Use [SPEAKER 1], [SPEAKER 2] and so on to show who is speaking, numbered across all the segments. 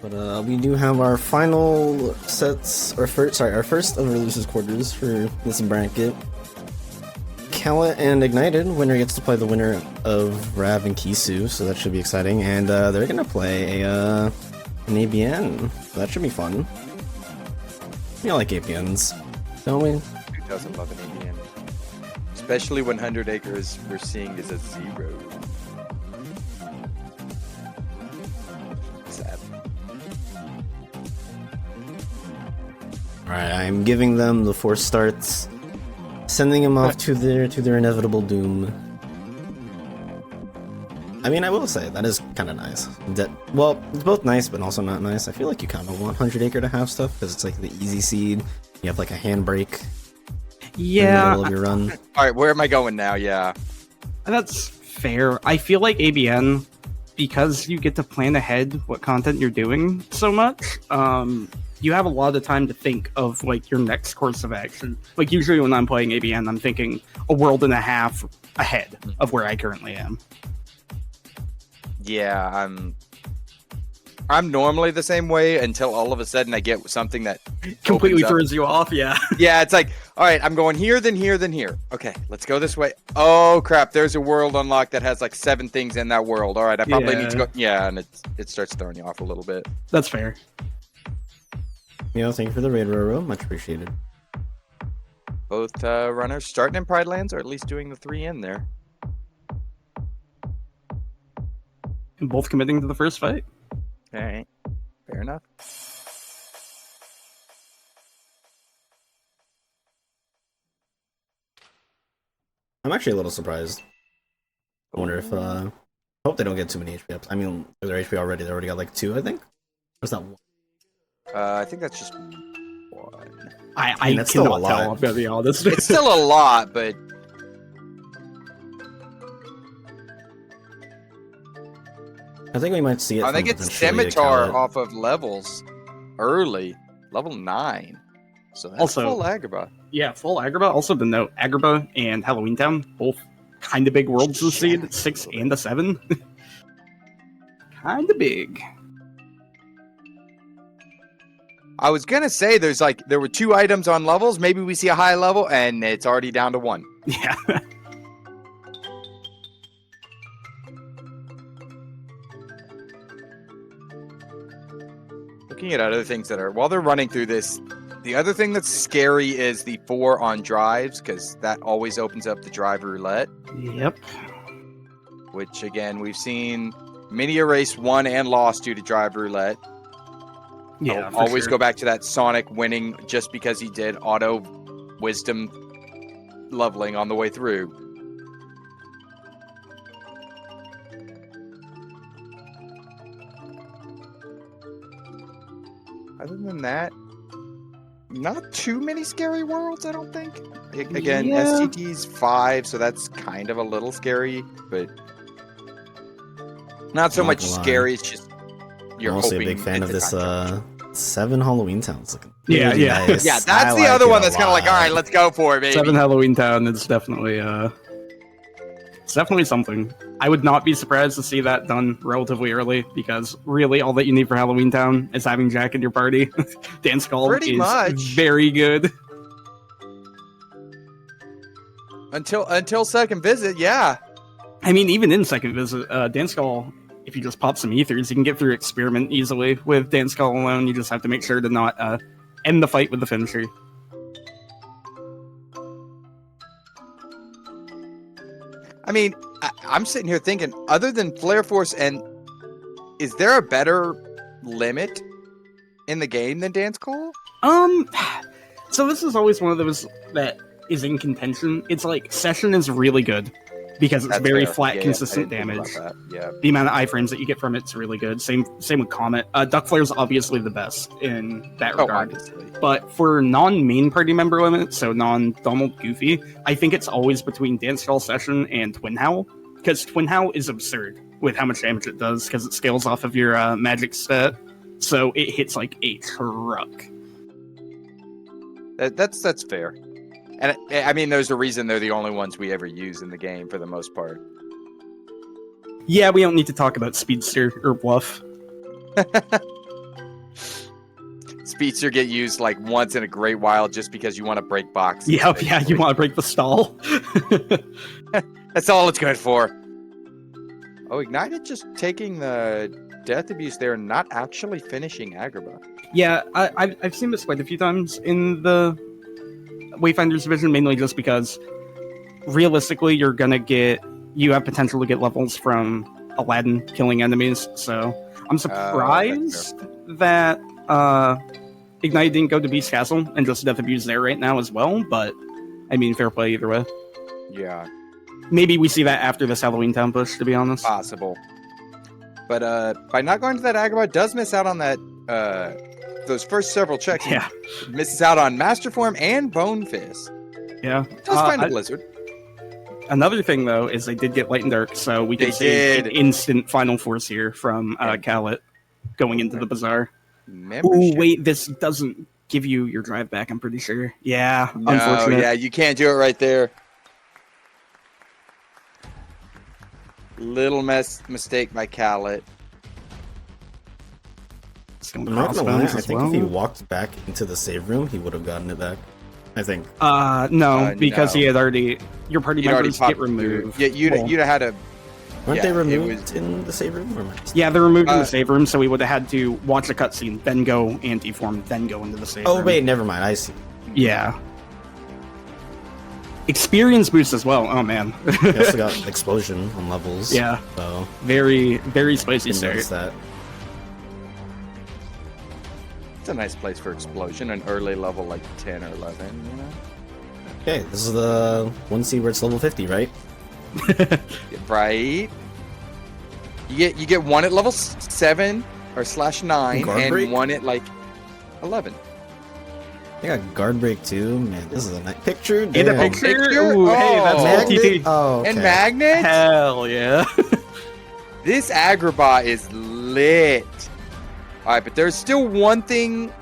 [SPEAKER 1] But we do have our final sets, our first of our losers quarters for this bracket. Kallat and Ignited, winner gets to play the winner of Rav and KH2, so that should be exciting. And they're gonna play an ABN. So that should be fun. We all like ABNs, don't we?
[SPEAKER 2] Who doesn't love an ABN? Especially when 100 acres we're seeing is a 0. Sad.
[SPEAKER 1] Alright, I'm giving them the 4 starts, sending them off to their inevitable doom. I mean, I will say, that is kind of nice. Well, it's both nice, but also not nice. I feel like you kind of want 100 acre to have stuff, because it's like the easy seed. You have like a handbrake in the middle of your run.
[SPEAKER 2] Alright, where am I going now? Yeah.
[SPEAKER 3] That's fair. I feel like ABN, because you get to plan ahead what content you're doing so much, you have a lot of time to think of like your next course of action. Like usually when I'm playing ABN, I'm thinking a world and a half ahead of where I currently am.
[SPEAKER 2] Yeah, I'm normally the same way until all of a sudden I get something that
[SPEAKER 3] Completely throws you off, yeah.
[SPEAKER 2] Yeah, it's like, all right, I'm going here, then here, then here. Okay, let's go this way. Oh crap, there's a world unlocked that has like 7 things in that world. All right, I probably need to go. Yeah, and it starts throwing you off a little bit.
[SPEAKER 3] That's fair.
[SPEAKER 1] Thank you for the raid, Roro. Much appreciated.
[SPEAKER 2] Both runners starting in Pride Lands, or at least doing the 3 in there.
[SPEAKER 3] And both committing to the first fight.
[SPEAKER 2] All right, fair enough.
[SPEAKER 1] I'm actually a little surprised. I wonder if, I hope they don't get too many HP ups. I mean, they're HP already. They already got like 2, I think? Or is that 1?
[SPEAKER 2] I think that's just 1.
[SPEAKER 3] I
[SPEAKER 1] that's still
[SPEAKER 3] cannot
[SPEAKER 1] a lot.
[SPEAKER 3] tell, I'm gonna be honest.
[SPEAKER 2] It's still a lot, but
[SPEAKER 1] I think we might see it.
[SPEAKER 2] I think
[SPEAKER 1] from
[SPEAKER 2] it's
[SPEAKER 1] potentially a
[SPEAKER 2] Scimitar
[SPEAKER 1] Kallat.
[SPEAKER 2] off of levels early, level 9. So that's
[SPEAKER 3] Also-
[SPEAKER 2] full Agrabah.
[SPEAKER 3] Yeah, full Agrabah. Also to note, Agrabah and Halloween Town, both kind of big worlds to seed, 6 and a 7. Kind of big.
[SPEAKER 2] I was gonna say there were 2 items on levels. Maybe we see a high level and it's already down to 1.
[SPEAKER 3] Yeah.
[SPEAKER 2] Looking at other things that are while they're running through this, the other thing that's scary is the 4 on drives, because that always opens up the drive roulette.
[SPEAKER 3] Yep.
[SPEAKER 2] Which again we've seen many a race won and lost due to drive roulette.
[SPEAKER 3] Yeah.
[SPEAKER 2] I'll always go back to that Sonic winning just because he did auto wisdom leveling on the way through. Other than that, not too many scary worlds, I don't think. Again,
[SPEAKER 3] Yeah.
[SPEAKER 2] STT's 5, so that's kind of a little scary, but not so
[SPEAKER 1] Not
[SPEAKER 2] much
[SPEAKER 1] gonna lie.
[SPEAKER 2] scary. It's just you're
[SPEAKER 1] I'm also a
[SPEAKER 2] hoping
[SPEAKER 1] big fan
[SPEAKER 2] it's
[SPEAKER 1] of
[SPEAKER 2] a
[SPEAKER 1] this
[SPEAKER 2] time jump.
[SPEAKER 1] 7 Halloween Towns looking.
[SPEAKER 3] Yeah,
[SPEAKER 1] really
[SPEAKER 3] yeah.
[SPEAKER 1] nice.
[SPEAKER 2] Yeah, that's
[SPEAKER 1] I
[SPEAKER 2] the
[SPEAKER 1] like
[SPEAKER 2] other
[SPEAKER 1] it
[SPEAKER 2] one
[SPEAKER 1] a
[SPEAKER 2] that's kind of like, all
[SPEAKER 1] lot.
[SPEAKER 2] right, let's go for it, baby.
[SPEAKER 3] 7 Halloween Town is definitely it's definitely something. I would not be surprised to see that done relatively early, because really all that you need for Halloween Town is having Jack in your party. Dance Call
[SPEAKER 2] Pretty
[SPEAKER 3] is
[SPEAKER 2] much.
[SPEAKER 3] very good.
[SPEAKER 2] Until second visit, yeah.
[SPEAKER 3] I mean, even in second visit, Dance Call, if you just pop some ethers, you can get through Experiment easily. With Dance Call alone, you just have to make sure to not end the fight with the finisher.
[SPEAKER 2] I mean, I'm sitting here thinking, other than Flare Force, and is there a better limit in the game than Dance Call?
[SPEAKER 3] So this is always one of those that is in contention. It's like Session is really good because it's
[SPEAKER 2] That's
[SPEAKER 3] very
[SPEAKER 2] fair.
[SPEAKER 3] flat,
[SPEAKER 2] Yeah,
[SPEAKER 3] consistent
[SPEAKER 2] I didn't think
[SPEAKER 3] damage.
[SPEAKER 2] about that. Yeah.
[SPEAKER 3] The amount of iframes that you get from it's really good. Same with Comet. Duck Flare is obviously the best in that regard.
[SPEAKER 2] Obviously.
[SPEAKER 3] But for non-main party member limit, so non-Donald Goofy, I think it's always between Dance Call Session and Twin Howl, because Twin Howl is absurd with how much damage it does, because it scales off of your magic stat, so it hits like a truck.
[SPEAKER 2] That's fair. And I mean, there's a reason they're the only ones we ever use in the game for the most part.
[SPEAKER 3] Yeah, we don't need to talk about Speedster or Bluff.
[SPEAKER 2] speedster get used like once in a great while just because you want to break boxes.
[SPEAKER 3] Yep, yeah, you want to break the stall.
[SPEAKER 2] That's all it's good for. Oh, Ignited just taking the death abuse there and not actually finishing Agrabah.
[SPEAKER 3] Yeah, I've seen this quite a few times in the Wayfinders division, mainly just because realistically you have potential to get levels from Aladdin killing enemies, so I'm surprised that Ignited didn't go to Beast Castle and just death abuse there right now as well, but I mean, fair play either way.
[SPEAKER 2] Yeah.
[SPEAKER 3] Maybe we see that after this Halloween Town push, to be honest.
[SPEAKER 2] Possible. But by not going to that Agrabah, does miss out on that those first several checks.
[SPEAKER 3] Yeah.
[SPEAKER 2] Misses out on Master Form and Bone Fist.
[SPEAKER 3] Yeah.
[SPEAKER 2] Does find a Blizzard.
[SPEAKER 3] Another thing, though, is they did get Light and Dark, so we can see an instant Final Force here from Kallat going into the Bazaar. Oh, wait, this doesn't give you your drive back, I'm pretty sure. Yeah,
[SPEAKER 2] no,
[SPEAKER 3] unfortunate.
[SPEAKER 2] Yeah, you can't do it right there. Little mistake by Kallat.
[SPEAKER 1] I'm not gonna lie, I think if he walked back into the save room, he would have gotten it back. I think.
[SPEAKER 3] No, because he had already... Your party members get removed.
[SPEAKER 2] Yeah, you'd have had to...
[SPEAKER 1] Weren't they removed in the save room? Or
[SPEAKER 3] yeah, they're removed in the save room, so we would have had to watch a cutscene, then go anti-form, then go into the save room.
[SPEAKER 1] Oh, wait, never mind. I see.
[SPEAKER 3] Yeah. Experience boost as well. Oh, man.
[SPEAKER 1] We also got explosion on levels.
[SPEAKER 3] Yeah.
[SPEAKER 1] So
[SPEAKER 3] very, very spicy start.
[SPEAKER 1] That.
[SPEAKER 2] It's a nice place for explosion, an early level like 10 or 11, you know?
[SPEAKER 1] Okay, this is the one seed where it's level 50, right?
[SPEAKER 2] Right. You get one at level 7 or /9 and one at like 11.
[SPEAKER 1] I got guard break too. Man, this is a nice picture.
[SPEAKER 3] Get a picture? Ooh, hey, that's
[SPEAKER 1] Magnet? Oh, okay.
[SPEAKER 2] And Magnet?
[SPEAKER 3] Hell yeah.
[SPEAKER 2] This Agrabah is lit. Alright, but there's still one thing.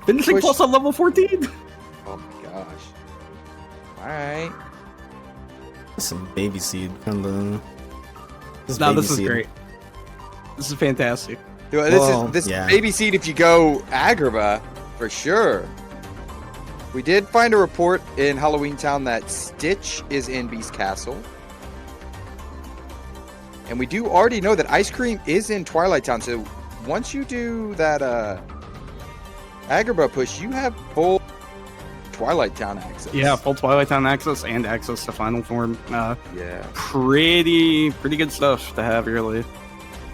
[SPEAKER 3] Finishing plus on level 14?
[SPEAKER 2] Oh my gosh. Alright.
[SPEAKER 1] Some baby seed kind of.
[SPEAKER 3] This is great. This is fantastic.
[SPEAKER 2] This is baby seed if you go Agrabah, for sure. We did find a report in Halloween Town that Stitch is in Beast Castle. And we do already know that Ice Cream is in Twilight Town, so once you do that Agrabah push, you have full Twilight Town access.
[SPEAKER 3] Yeah, full Twilight Town access and access to Final Form.
[SPEAKER 2] Yeah.
[SPEAKER 3] Pretty good stuff to have, really.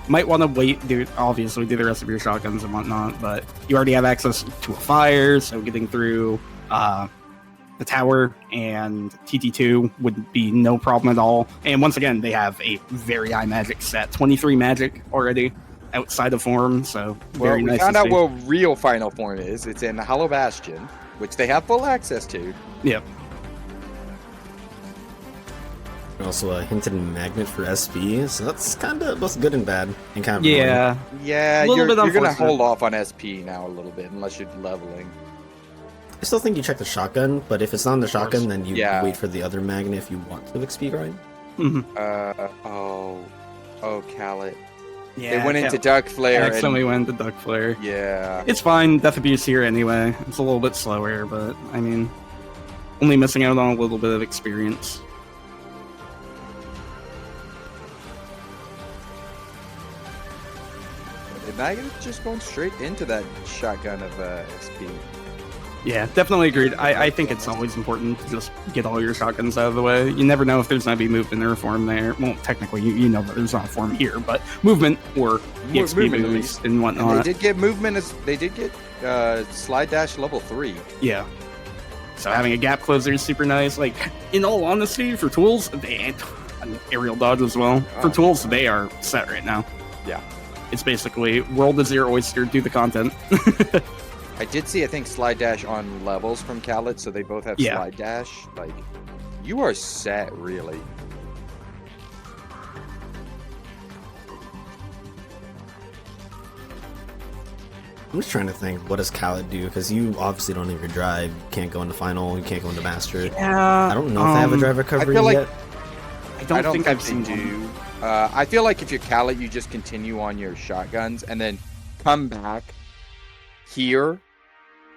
[SPEAKER 3] Might want to wait, obviously do the rest of your shotguns and whatnot, but you already have access to a fire, so getting through the tower and TT2 would be no problem at all. And once again, they have a very high magic set, 23 magic already outside of form, so very nice.
[SPEAKER 2] We found out what real Final Form is. It's in Hollow Bastion, which they have full access to.
[SPEAKER 3] Yep.
[SPEAKER 1] Also a hinted magnet for SP, so that's kind of both good and bad. And kind of
[SPEAKER 2] yeah, you're going to hold off on SP now a little bit, unless you're leveling.
[SPEAKER 1] I still think you check the shotgun, but if it's not on the shotgun, then you wait for the other magnet if you want to XP grind.
[SPEAKER 2] Oh, Kallat.
[SPEAKER 3] Yeah,
[SPEAKER 2] they went into Duck Flare.
[SPEAKER 3] Accidentally went into Duck Flare.
[SPEAKER 2] Yeah.
[SPEAKER 3] It's fine. Death Abuse here anyway. It's a little bit slower, but I mean, only missing out on a little bit of experience.
[SPEAKER 2] Ignited just going straight into that shotgun of SP.
[SPEAKER 3] Yeah, definitely agreed. I think it's always important to just get all your shotguns out of the way. You never know if there's going to be movement or a form there. Well, technically, you know that there's not a form here, but movement or EXP boost and whatnot.
[SPEAKER 2] And they did get movement. They did get slide dash level 3.
[SPEAKER 3] Yeah. So having a gap closer is super nice. Like, in all honesty, for tools, and an aerial dodge as well. For tools, they are set right now.
[SPEAKER 2] Yeah.
[SPEAKER 3] It's basically world is your oyster, do the content.
[SPEAKER 2] I did see, I think, slide dash on levels from Kallat, so they both have slide dash. Like, you are set, really.
[SPEAKER 1] I'm just trying to think, what does Kallat do? Because you obviously don't have your drive. You can't go into final. You can't go into master.
[SPEAKER 3] Yeah.
[SPEAKER 1] I don't know if they have a drive recovery yet.
[SPEAKER 3] I don't think I've seen
[SPEAKER 2] do. I feel like if you're Kallat, you just continue on your shotguns and then come back here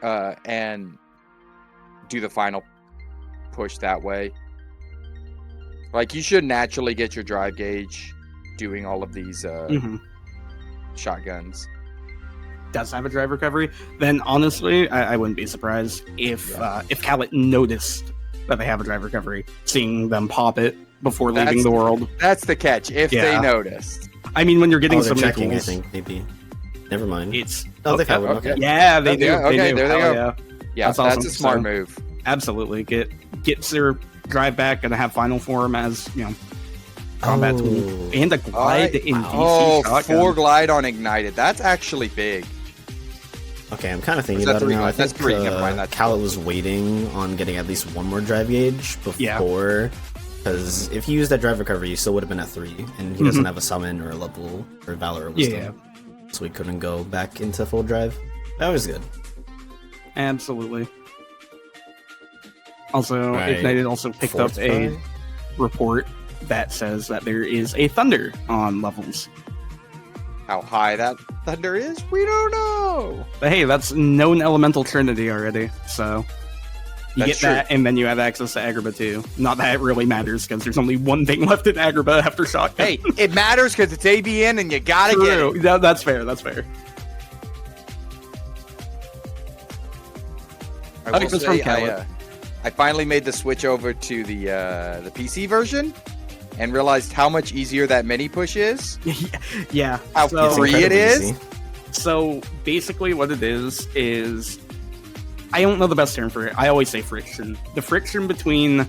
[SPEAKER 2] and do the final push that way. Like, you should naturally get your drive gauge doing all of these shotguns.
[SPEAKER 3] Does have a drive recovery, then honestly, I wouldn't be surprised if Kallat noticed that they have a drive recovery, seeing them pop it before leaving the world.
[SPEAKER 2] That's the catch, if they noticed.
[SPEAKER 3] I mean, when you're getting some
[SPEAKER 1] checking,
[SPEAKER 3] tools,
[SPEAKER 1] I think, maybe. Never mind.
[SPEAKER 3] It's
[SPEAKER 1] they found it. Okay.
[SPEAKER 3] Yeah, they do.
[SPEAKER 2] Okay,
[SPEAKER 3] they do.
[SPEAKER 2] there they go.
[SPEAKER 3] Yeah,
[SPEAKER 2] Yeah, that's a smart move.
[SPEAKER 3] Absolutely, gets their drive back and have final form as combat tool and a glide in DC shotgun.
[SPEAKER 2] 4 glide on ignited. That's actually big.
[SPEAKER 1] Okay, I'm kind of thinking about it now. I think
[SPEAKER 2] That's 3. Never mind. That's
[SPEAKER 1] Kallat was waiting on getting at least one more drive gauge before, because if he used that drive recovery, he still would have been at 3, and he doesn't have a summon or a level or valor or wisdom, so he couldn't go back into full drive. That was good.
[SPEAKER 3] Absolutely. Also, Ignited also picked up a report that says that there is a thunder on levels.
[SPEAKER 2] How high that thunder is, we don't know.
[SPEAKER 3] But hey, that's known elemental trinity already, so you
[SPEAKER 2] That's
[SPEAKER 3] get that, and then you have access to Agrabah too. Not that it really matters, because there's only one thing left in Agrabah after shotgun.
[SPEAKER 2] Hey, it matters because it's ABN and you gotta get it.
[SPEAKER 3] That's fair, that's fair.
[SPEAKER 2] I will say, I finally made the switch over to the PC version and realized how much easier that mini push is.
[SPEAKER 3] Yeah.
[SPEAKER 2] How free it is.
[SPEAKER 1] Easy.
[SPEAKER 3] So basically what it is I don't know the best term for it. I always say friction. The friction between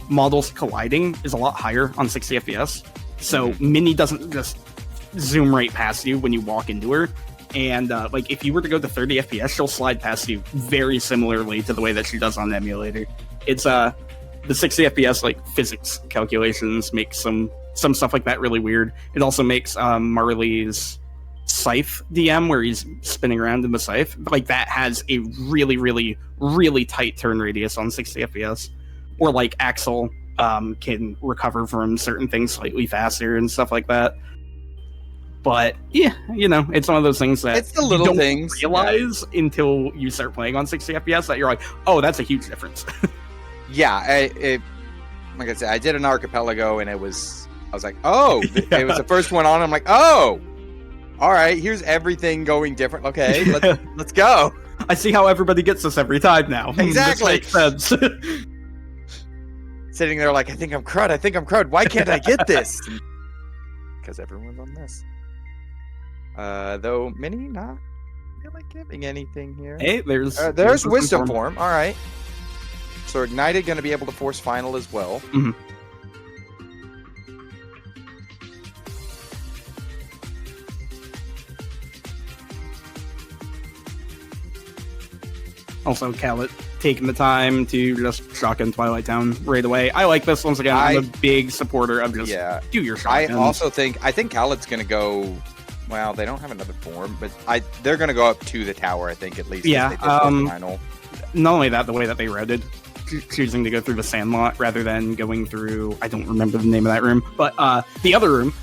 [SPEAKER 3] models colliding is a lot higher on 60 FPS. So Mini doesn't just zoom right past you when you walk into her. And like if you were to go to 30 FPS, she'll slide past you very similarly to the way that she does on the emulator. It's the 60 FPS like physics calculations make some stuff like that really weird. It also makes Marley's scythe DM where he's spinning around in the scythe, like that has a really, really, really tight turn radius on 60 FPS. Or like Axel can recover from certain things slightly faster and stuff like that. But yeah, it's one of those things that
[SPEAKER 2] it's the little
[SPEAKER 3] you don't
[SPEAKER 2] things
[SPEAKER 3] realize until you start playing on 60 FPS that you're like, oh, that's a huge difference.
[SPEAKER 2] Yeah, like I said, I did an archipelago and I was like, oh, it was the first one on. I'm like, oh, all right, here's everything going different. Okay, let's go.
[SPEAKER 3] I see how everybody gets this every time now.
[SPEAKER 2] Exactly.
[SPEAKER 3] This makes sense.
[SPEAKER 2] Sitting there like, I think I'm crud. Why can't I get this? Because everyone's on this. Though Mini not really giving anything here.
[SPEAKER 3] Hey,
[SPEAKER 2] there's wisdom form. All right. So Ignited going to be able to force final as well.
[SPEAKER 3] Mm-hmm. Also, Kallat taking the time to just shotgun Twilight Town right away. I like this once again. I'm a big supporter of just do your shotguns.
[SPEAKER 2] I think Kallat's going to go. Well, they don't have another form, but they're going to go up to the tower. I think at least.
[SPEAKER 3] Yeah.
[SPEAKER 2] Final.
[SPEAKER 3] Not only that, the way that they routed, choosing to go through the Sandlot rather than going through, I don't remember the name of that room, but the other room.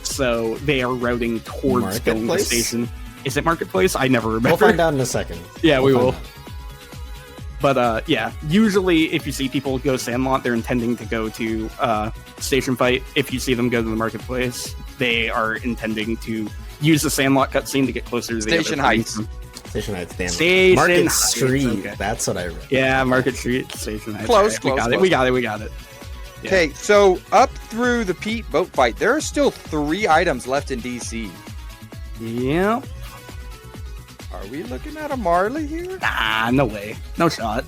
[SPEAKER 3] So they are routing towards going to the station. Is it Marketplace? I never remember.
[SPEAKER 1] We'll find out in a second.
[SPEAKER 3] Yeah, we will. But yeah, usually if you see people go Sandlot, they're intending to go to Station Fight. If you see them go to the Marketplace, they are intending to use the Sandlot cutscene to get closer to the
[SPEAKER 2] Station Heights.
[SPEAKER 1] Station Heights, damn.
[SPEAKER 3] Station
[SPEAKER 1] Market
[SPEAKER 3] Heights,
[SPEAKER 1] Street.
[SPEAKER 3] okay.
[SPEAKER 1] That's what I read.
[SPEAKER 3] Yeah, Market Street, Station Heights.
[SPEAKER 2] Close.
[SPEAKER 3] We got it. Yeah.
[SPEAKER 2] Okay, so up through the Pete boat fight, there are still 3 items left in DC.
[SPEAKER 3] Yep.
[SPEAKER 2] Are we looking at a Marley here?
[SPEAKER 3] Nah, no way. No shot.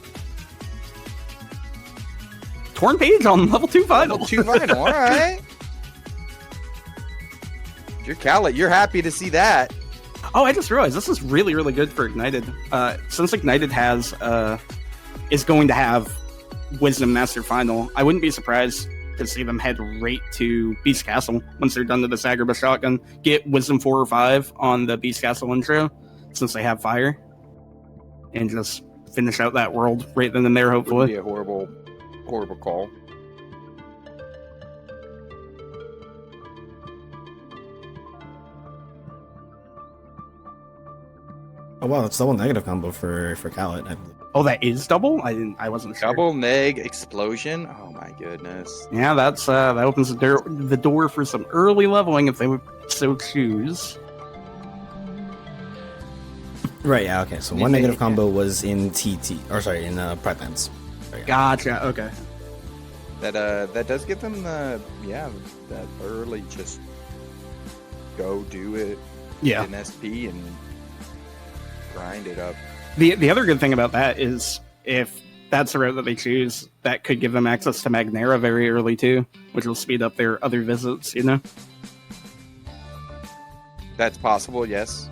[SPEAKER 3] Torn Page on level 2 final.
[SPEAKER 2] Level 2 final, all right. You're Kallat. You're happy to see that.
[SPEAKER 3] Oh, I just realized this is really, really good for Ignited. Since Ignited is going to have Wisdom Master Final, I wouldn't be surprised to see them head right to Beast Castle once they're done to this Agrabah shotgun. Get Wisdom 4 or 5 on the Beast Castle intro, since they have fire, and just finish out that world right then and there, hopefully.
[SPEAKER 2] It would be a horrible, horrible call.
[SPEAKER 1] Oh wow, it's double negative combo for Kallat, I believe.
[SPEAKER 3] Oh, that is double? I wasn't sure.
[SPEAKER 2] Double neg explosion. Oh my goodness.
[SPEAKER 3] Yeah, that opens the door for some early leveling if they would so choose.
[SPEAKER 1] Right, yeah, okay. So one negative combo was in TT, or sorry, in Pride Lands.
[SPEAKER 3] Gotcha. Okay.
[SPEAKER 2] That does give them that early just go do it
[SPEAKER 3] Yeah.
[SPEAKER 2] in SP and grind it up.
[SPEAKER 3] The other good thing about that is if that's the route that they choose, that could give them access to Magnera very early too, which will speed up their other visits, you know?
[SPEAKER 2] That's possible, yes.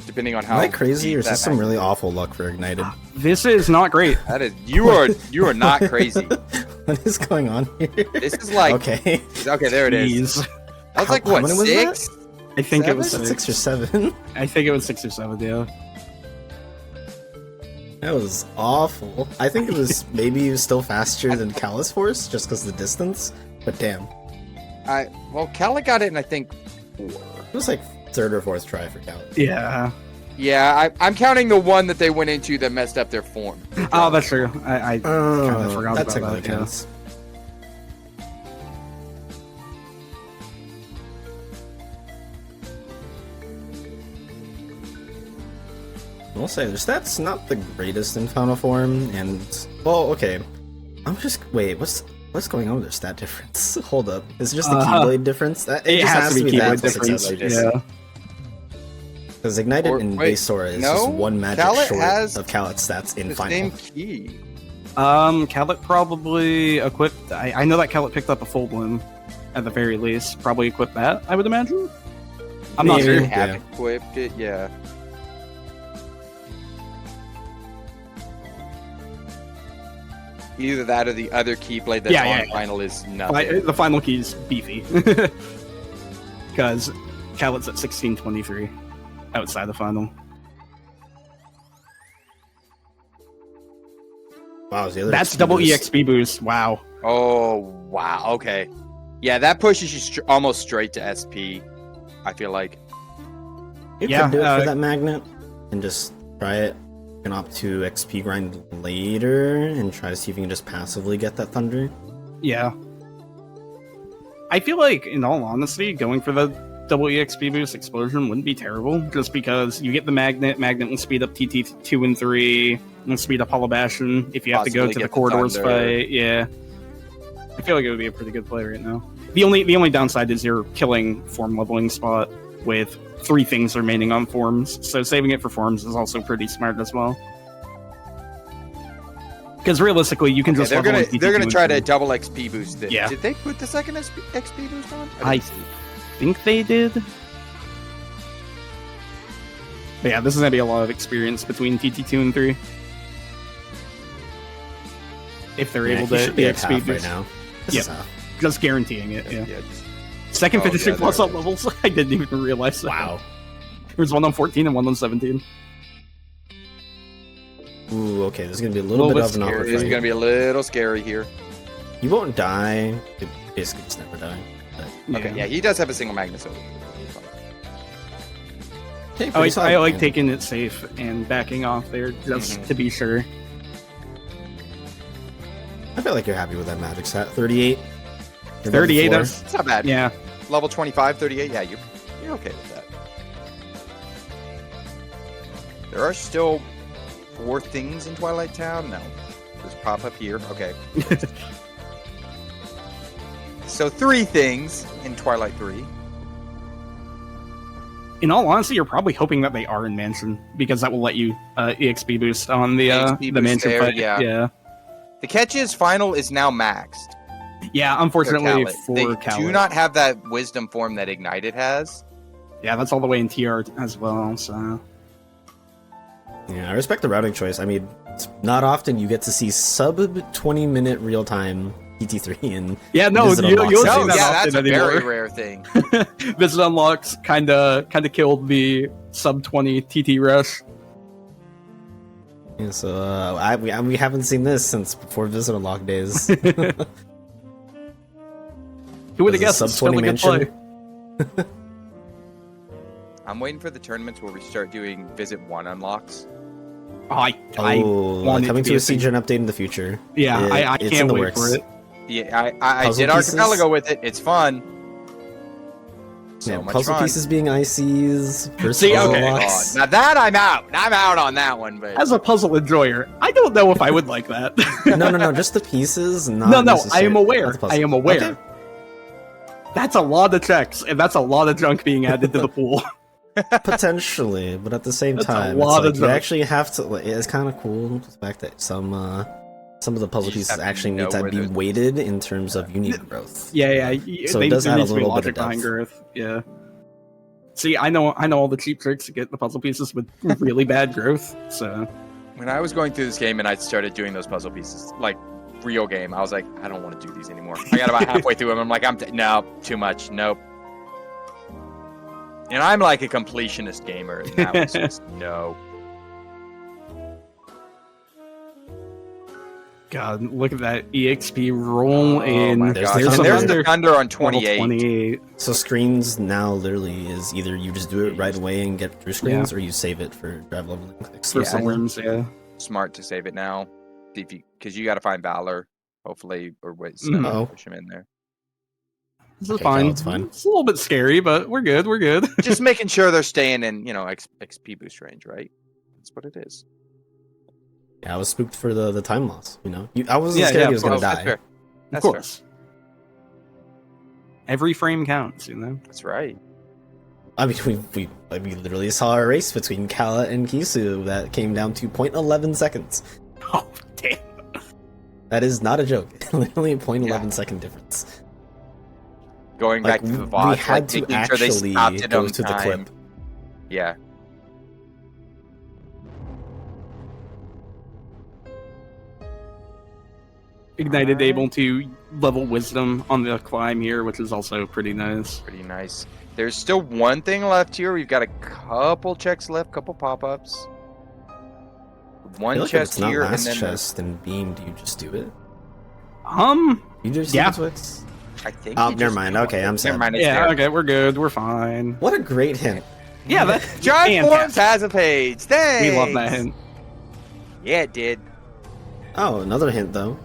[SPEAKER 2] Depending on how.
[SPEAKER 1] Am I crazy, or is
[SPEAKER 2] deep
[SPEAKER 1] this
[SPEAKER 2] that
[SPEAKER 1] some
[SPEAKER 2] mag-
[SPEAKER 1] really awful luck for Ignited?
[SPEAKER 3] This is not great.
[SPEAKER 2] That is you are not crazy.
[SPEAKER 1] What is going on here?
[SPEAKER 2] This is like
[SPEAKER 1] Okay.
[SPEAKER 2] Okay, there it is.
[SPEAKER 3] Jeez.
[SPEAKER 2] I was like,
[SPEAKER 1] How
[SPEAKER 2] what,
[SPEAKER 1] many was
[SPEAKER 2] 6?
[SPEAKER 3] I think it was
[SPEAKER 2] Seven?
[SPEAKER 3] 6.
[SPEAKER 1] 6 or 7?
[SPEAKER 3] I think it was 6 or 7, yeah.
[SPEAKER 1] That was awful. I think it was maybe still faster than Callus Force, just because of the distance. But damn,
[SPEAKER 2] Well, Kallat got it in I think 4.
[SPEAKER 1] it was like 3rd or 4th try for Kallat.
[SPEAKER 3] Yeah.
[SPEAKER 2] Yeah, I'm counting the one that they went into that messed up their form.
[SPEAKER 3] Oh, that's true. I kind of forgot
[SPEAKER 1] that
[SPEAKER 3] about
[SPEAKER 1] technically
[SPEAKER 3] that. Yeah.
[SPEAKER 1] counts. I'll say their stats not the greatest in Final Form, and well, okay. Wait, what's going on with their stat difference? Hold up, is it just the Keyblade difference? It
[SPEAKER 3] It
[SPEAKER 1] just
[SPEAKER 3] has to be
[SPEAKER 1] that
[SPEAKER 3] Keyblade
[SPEAKER 1] to success
[SPEAKER 3] difference.
[SPEAKER 1] rate.
[SPEAKER 3] Yeah.
[SPEAKER 1] Because Ignited and
[SPEAKER 2] wait,
[SPEAKER 1] Base Sora is
[SPEAKER 2] no,
[SPEAKER 1] just one magic
[SPEAKER 2] Kallat
[SPEAKER 1] short
[SPEAKER 2] has
[SPEAKER 1] of Kallat's stats in
[SPEAKER 2] The
[SPEAKER 1] Final.
[SPEAKER 2] same key.
[SPEAKER 3] Kallat probably equipped. I know that Kallat picked up a full bloom at the very least. Probably equipped that, I would imagine. I'm not
[SPEAKER 1] Maybe.
[SPEAKER 3] sure.
[SPEAKER 2] They have
[SPEAKER 1] Yeah.
[SPEAKER 2] equipped it, yeah. Either that or the other Keyblade that's on final is nothing.
[SPEAKER 3] The final key is beefy. Because Kallat's at 1623 outside the final.
[SPEAKER 1] Wow, is the other
[SPEAKER 3] That's
[SPEAKER 1] XP
[SPEAKER 3] double
[SPEAKER 1] boost.
[SPEAKER 3] EXP boost. Wow.
[SPEAKER 2] Oh, wow. Okay. Yeah, that pushes you almost straight to SP, I feel like.
[SPEAKER 1] You
[SPEAKER 3] Yeah,
[SPEAKER 1] could do it for that magnet and just try it. You can opt to XP grind later and try to see if you can just passively get that thunder.
[SPEAKER 3] Yeah. I feel like, in all honesty, going for the double EXP boost explosion wouldn't be terrible, just because you get the magnet will speed up TT2 and 3, and speed up Hollow Bastion if you have to go
[SPEAKER 2] Possibly
[SPEAKER 3] to the
[SPEAKER 2] get the
[SPEAKER 3] corridors
[SPEAKER 2] thunder.
[SPEAKER 3] fight. Yeah. I feel like it would be a pretty good play right now. The only downside is you're killing form leveling spot with 3 things remaining on forms, so saving it for forms is also pretty smart as well. Because realistically, you can just
[SPEAKER 2] they're
[SPEAKER 3] level
[SPEAKER 2] gonna
[SPEAKER 3] in TT2
[SPEAKER 2] they're gonna
[SPEAKER 3] and
[SPEAKER 2] try
[SPEAKER 3] 3.
[SPEAKER 2] to double XP boost it.
[SPEAKER 3] Yeah.
[SPEAKER 2] Did they put the second XP boost on?
[SPEAKER 3] I
[SPEAKER 2] didn't see.
[SPEAKER 3] think they did. But yeah, this is gonna be a lot of experience between TT2 and 3. If they're able
[SPEAKER 1] he
[SPEAKER 3] to
[SPEAKER 1] should be at
[SPEAKER 3] EXP
[SPEAKER 1] half right
[SPEAKER 3] boost.
[SPEAKER 1] now. This is half.
[SPEAKER 3] Just guaranteeing it, yeah.
[SPEAKER 2] just-
[SPEAKER 3] Second
[SPEAKER 2] Oh,
[SPEAKER 3] finishing
[SPEAKER 2] yeah,
[SPEAKER 3] plus
[SPEAKER 2] there
[SPEAKER 3] up
[SPEAKER 2] it is.
[SPEAKER 3] levels. I didn't even realize that.
[SPEAKER 1] Wow.
[SPEAKER 3] There's one on 14 and one on 17.
[SPEAKER 1] Ooh, okay, this is gonna be a little bit of an awkward
[SPEAKER 2] It's
[SPEAKER 1] fight.
[SPEAKER 2] gonna be a little scary here.
[SPEAKER 1] You won't die. You basically just never die. But,
[SPEAKER 2] Okay, yeah, he does have a single magnet sword.
[SPEAKER 1] hey,
[SPEAKER 3] I
[SPEAKER 1] pretty
[SPEAKER 3] like,
[SPEAKER 1] solid.
[SPEAKER 3] I like taking it safe and backing off there just to be sure.
[SPEAKER 1] I feel like you're happy with that magic stat. 38. You're
[SPEAKER 3] 38,
[SPEAKER 1] level
[SPEAKER 3] that's...
[SPEAKER 2] It's not bad.
[SPEAKER 3] Yeah.
[SPEAKER 2] Level 25, 38. Yeah, you're okay with that. There are still 4 things in Twilight Town. No, just pop up here. Okay. So 3 things in Twilight 3.
[SPEAKER 3] In all honesty, you're probably hoping that they are in Mansion, because that will let you EXP boost on the
[SPEAKER 2] EXP
[SPEAKER 3] the
[SPEAKER 2] boost
[SPEAKER 3] Mansion
[SPEAKER 2] there,
[SPEAKER 3] fight.
[SPEAKER 2] yeah.
[SPEAKER 3] Yeah.
[SPEAKER 2] The catch's final is now maxed.
[SPEAKER 3] Yeah,
[SPEAKER 2] For
[SPEAKER 3] unfortunately
[SPEAKER 2] Kallat.
[SPEAKER 3] for
[SPEAKER 2] They
[SPEAKER 3] Kallat.
[SPEAKER 2] do not have that wisdom form that Ignited has.
[SPEAKER 3] Yeah, that's all the way in TR as well, so...
[SPEAKER 1] Yeah, I respect the routing choice. I mean, it's not often you get to see sub 20-minute real time TT3 and
[SPEAKER 3] Yeah, no,
[SPEAKER 1] Visit
[SPEAKER 3] you
[SPEAKER 1] unlocks
[SPEAKER 3] don't
[SPEAKER 1] it.
[SPEAKER 3] see
[SPEAKER 2] No,
[SPEAKER 3] that
[SPEAKER 2] yeah,
[SPEAKER 3] often
[SPEAKER 2] that's a very
[SPEAKER 3] anymore.
[SPEAKER 2] rare thing.
[SPEAKER 3] Visit Unlocks kinda killed the sub 20 TT rush.
[SPEAKER 1] Yeah, so we haven't seen this since before Visit Unlock days.
[SPEAKER 3] Who would have
[SPEAKER 1] Was it
[SPEAKER 3] guessed?
[SPEAKER 1] sub
[SPEAKER 3] It's still
[SPEAKER 1] 20
[SPEAKER 3] a good play.
[SPEAKER 1] Mansion?
[SPEAKER 2] I'm waiting for the tournaments where we start doing Visit 1 unlocks.
[SPEAKER 3] I want it
[SPEAKER 1] coming
[SPEAKER 3] to
[SPEAKER 1] to
[SPEAKER 3] be
[SPEAKER 1] a siege gen update in the future.
[SPEAKER 3] Yeah, I
[SPEAKER 1] it's
[SPEAKER 3] can't
[SPEAKER 1] in the
[SPEAKER 3] wait
[SPEAKER 1] works.
[SPEAKER 3] for it.
[SPEAKER 2] Yeah, I
[SPEAKER 1] Puzzle
[SPEAKER 2] did
[SPEAKER 1] pieces?
[SPEAKER 2] Archipelago with it. It's fun. So
[SPEAKER 1] Yeah,
[SPEAKER 2] much
[SPEAKER 1] puzzle
[SPEAKER 2] fun.
[SPEAKER 1] pieces being ICs. Versus
[SPEAKER 3] See,
[SPEAKER 1] puzzle
[SPEAKER 3] okay.
[SPEAKER 1] blocks.
[SPEAKER 2] Now that I'm out. I'm out on that one. But
[SPEAKER 3] As a puzzle enjoyer, I don't know if I would like that.
[SPEAKER 1] No, just the pieces. Not
[SPEAKER 3] No, I am
[SPEAKER 1] necessarily-
[SPEAKER 3] aware.
[SPEAKER 1] not the puzzle.
[SPEAKER 3] I am aware.
[SPEAKER 1] Okay.
[SPEAKER 3] That's a lot of checks, and that's a lot of junk being added to the pool.
[SPEAKER 1] Potentially, but at the same
[SPEAKER 3] That's a
[SPEAKER 1] time,
[SPEAKER 3] lot
[SPEAKER 1] it's
[SPEAKER 3] of
[SPEAKER 1] like you
[SPEAKER 3] junk.
[SPEAKER 1] actually have to. Like, it's kind of cool the fact that some of the puzzle
[SPEAKER 2] You just
[SPEAKER 1] pieces
[SPEAKER 2] have to
[SPEAKER 1] actually
[SPEAKER 2] know
[SPEAKER 1] need to
[SPEAKER 2] where
[SPEAKER 1] be
[SPEAKER 2] they're-
[SPEAKER 1] weighted in terms of unit growth.
[SPEAKER 3] Yeah.
[SPEAKER 1] So it
[SPEAKER 3] They,
[SPEAKER 1] does
[SPEAKER 3] there
[SPEAKER 1] add a
[SPEAKER 3] needs to be
[SPEAKER 1] little bit
[SPEAKER 3] logic
[SPEAKER 1] of depth.
[SPEAKER 3] behind growth. Yeah. See, I know all the cheap tricks to get the puzzle pieces with really bad growth. So
[SPEAKER 2] when I was going through this game and I started doing those puzzle pieces, like real game, I was like, I don't want to do these anymore. I got about halfway through them. I'm like, no, too much. Nope. And I'm like a completionist gamer, and that was just no.
[SPEAKER 3] God, look at that EXP roll in.
[SPEAKER 2] my
[SPEAKER 1] There's
[SPEAKER 2] gosh.
[SPEAKER 1] the
[SPEAKER 2] And
[SPEAKER 1] thunder.
[SPEAKER 2] there's the thunder on
[SPEAKER 3] Level
[SPEAKER 2] 28.
[SPEAKER 3] 28.
[SPEAKER 1] So screens now literally is either you just do it right away and get through screens, or you save it for drive leveling.
[SPEAKER 3] For some rooms, yeah.
[SPEAKER 2] Smart to save it now, because you got to find Valor, hopefully, or wait,
[SPEAKER 1] Uh-oh.
[SPEAKER 2] push him in there.
[SPEAKER 3] This is
[SPEAKER 1] Okay,
[SPEAKER 3] fine.
[SPEAKER 1] Kallat's fine.
[SPEAKER 3] It's a little bit scary, but we're good. We're good.
[SPEAKER 2] Just making sure they're staying in, XP boost range, right? That's what it is.
[SPEAKER 1] Yeah, I was spooked for the time loss. I wasn't scared he was gonna
[SPEAKER 2] That's
[SPEAKER 1] die.
[SPEAKER 2] fair.
[SPEAKER 3] Of
[SPEAKER 2] That's fair.
[SPEAKER 3] course. Every frame counts,
[SPEAKER 2] That's right.
[SPEAKER 1] I mean, we literally saw a race between Kallat and Kisu that came down to 0.11 seconds.
[SPEAKER 3] Oh, damn.
[SPEAKER 1] That is not a joke. Literally a 0.11
[SPEAKER 2] Yeah.
[SPEAKER 1] second difference.
[SPEAKER 2] Going
[SPEAKER 1] Like,
[SPEAKER 2] back to the
[SPEAKER 1] we
[SPEAKER 2] VODs,
[SPEAKER 1] had
[SPEAKER 2] like,
[SPEAKER 1] to
[SPEAKER 2] making sure they
[SPEAKER 1] actually
[SPEAKER 2] stopped it
[SPEAKER 1] go
[SPEAKER 2] on
[SPEAKER 1] to the
[SPEAKER 2] time.
[SPEAKER 1] clip.
[SPEAKER 2] Yeah.
[SPEAKER 3] Ignited
[SPEAKER 2] Alright.
[SPEAKER 3] able to level wisdom on the climb here, which is also pretty nice.
[SPEAKER 2] Pretty nice. There's still one thing left here. We've got a couple checks left, couple pop-ups.
[SPEAKER 1] I
[SPEAKER 2] One
[SPEAKER 1] feel like if
[SPEAKER 2] chest
[SPEAKER 1] it's not
[SPEAKER 2] here, and
[SPEAKER 1] last
[SPEAKER 2] then
[SPEAKER 1] chest and beam, do you just do it? You just
[SPEAKER 3] Yeah.
[SPEAKER 1] do Twix?
[SPEAKER 2] I think.
[SPEAKER 1] Oh,
[SPEAKER 2] you
[SPEAKER 1] never
[SPEAKER 2] just
[SPEAKER 1] mind.
[SPEAKER 2] do
[SPEAKER 1] Okay,
[SPEAKER 2] one.
[SPEAKER 1] I'm
[SPEAKER 2] Never
[SPEAKER 1] sad.
[SPEAKER 2] mind. It's
[SPEAKER 3] Yeah,
[SPEAKER 2] there.
[SPEAKER 3] okay, we're good. We're fine.
[SPEAKER 1] What a great hint.
[SPEAKER 3] Yeah, that
[SPEAKER 2] John Forms
[SPEAKER 3] fantastic.
[SPEAKER 2] has a page. Thanks.
[SPEAKER 3] We love that hint.
[SPEAKER 2] Yeah, it did.
[SPEAKER 1] Oh, another hint though.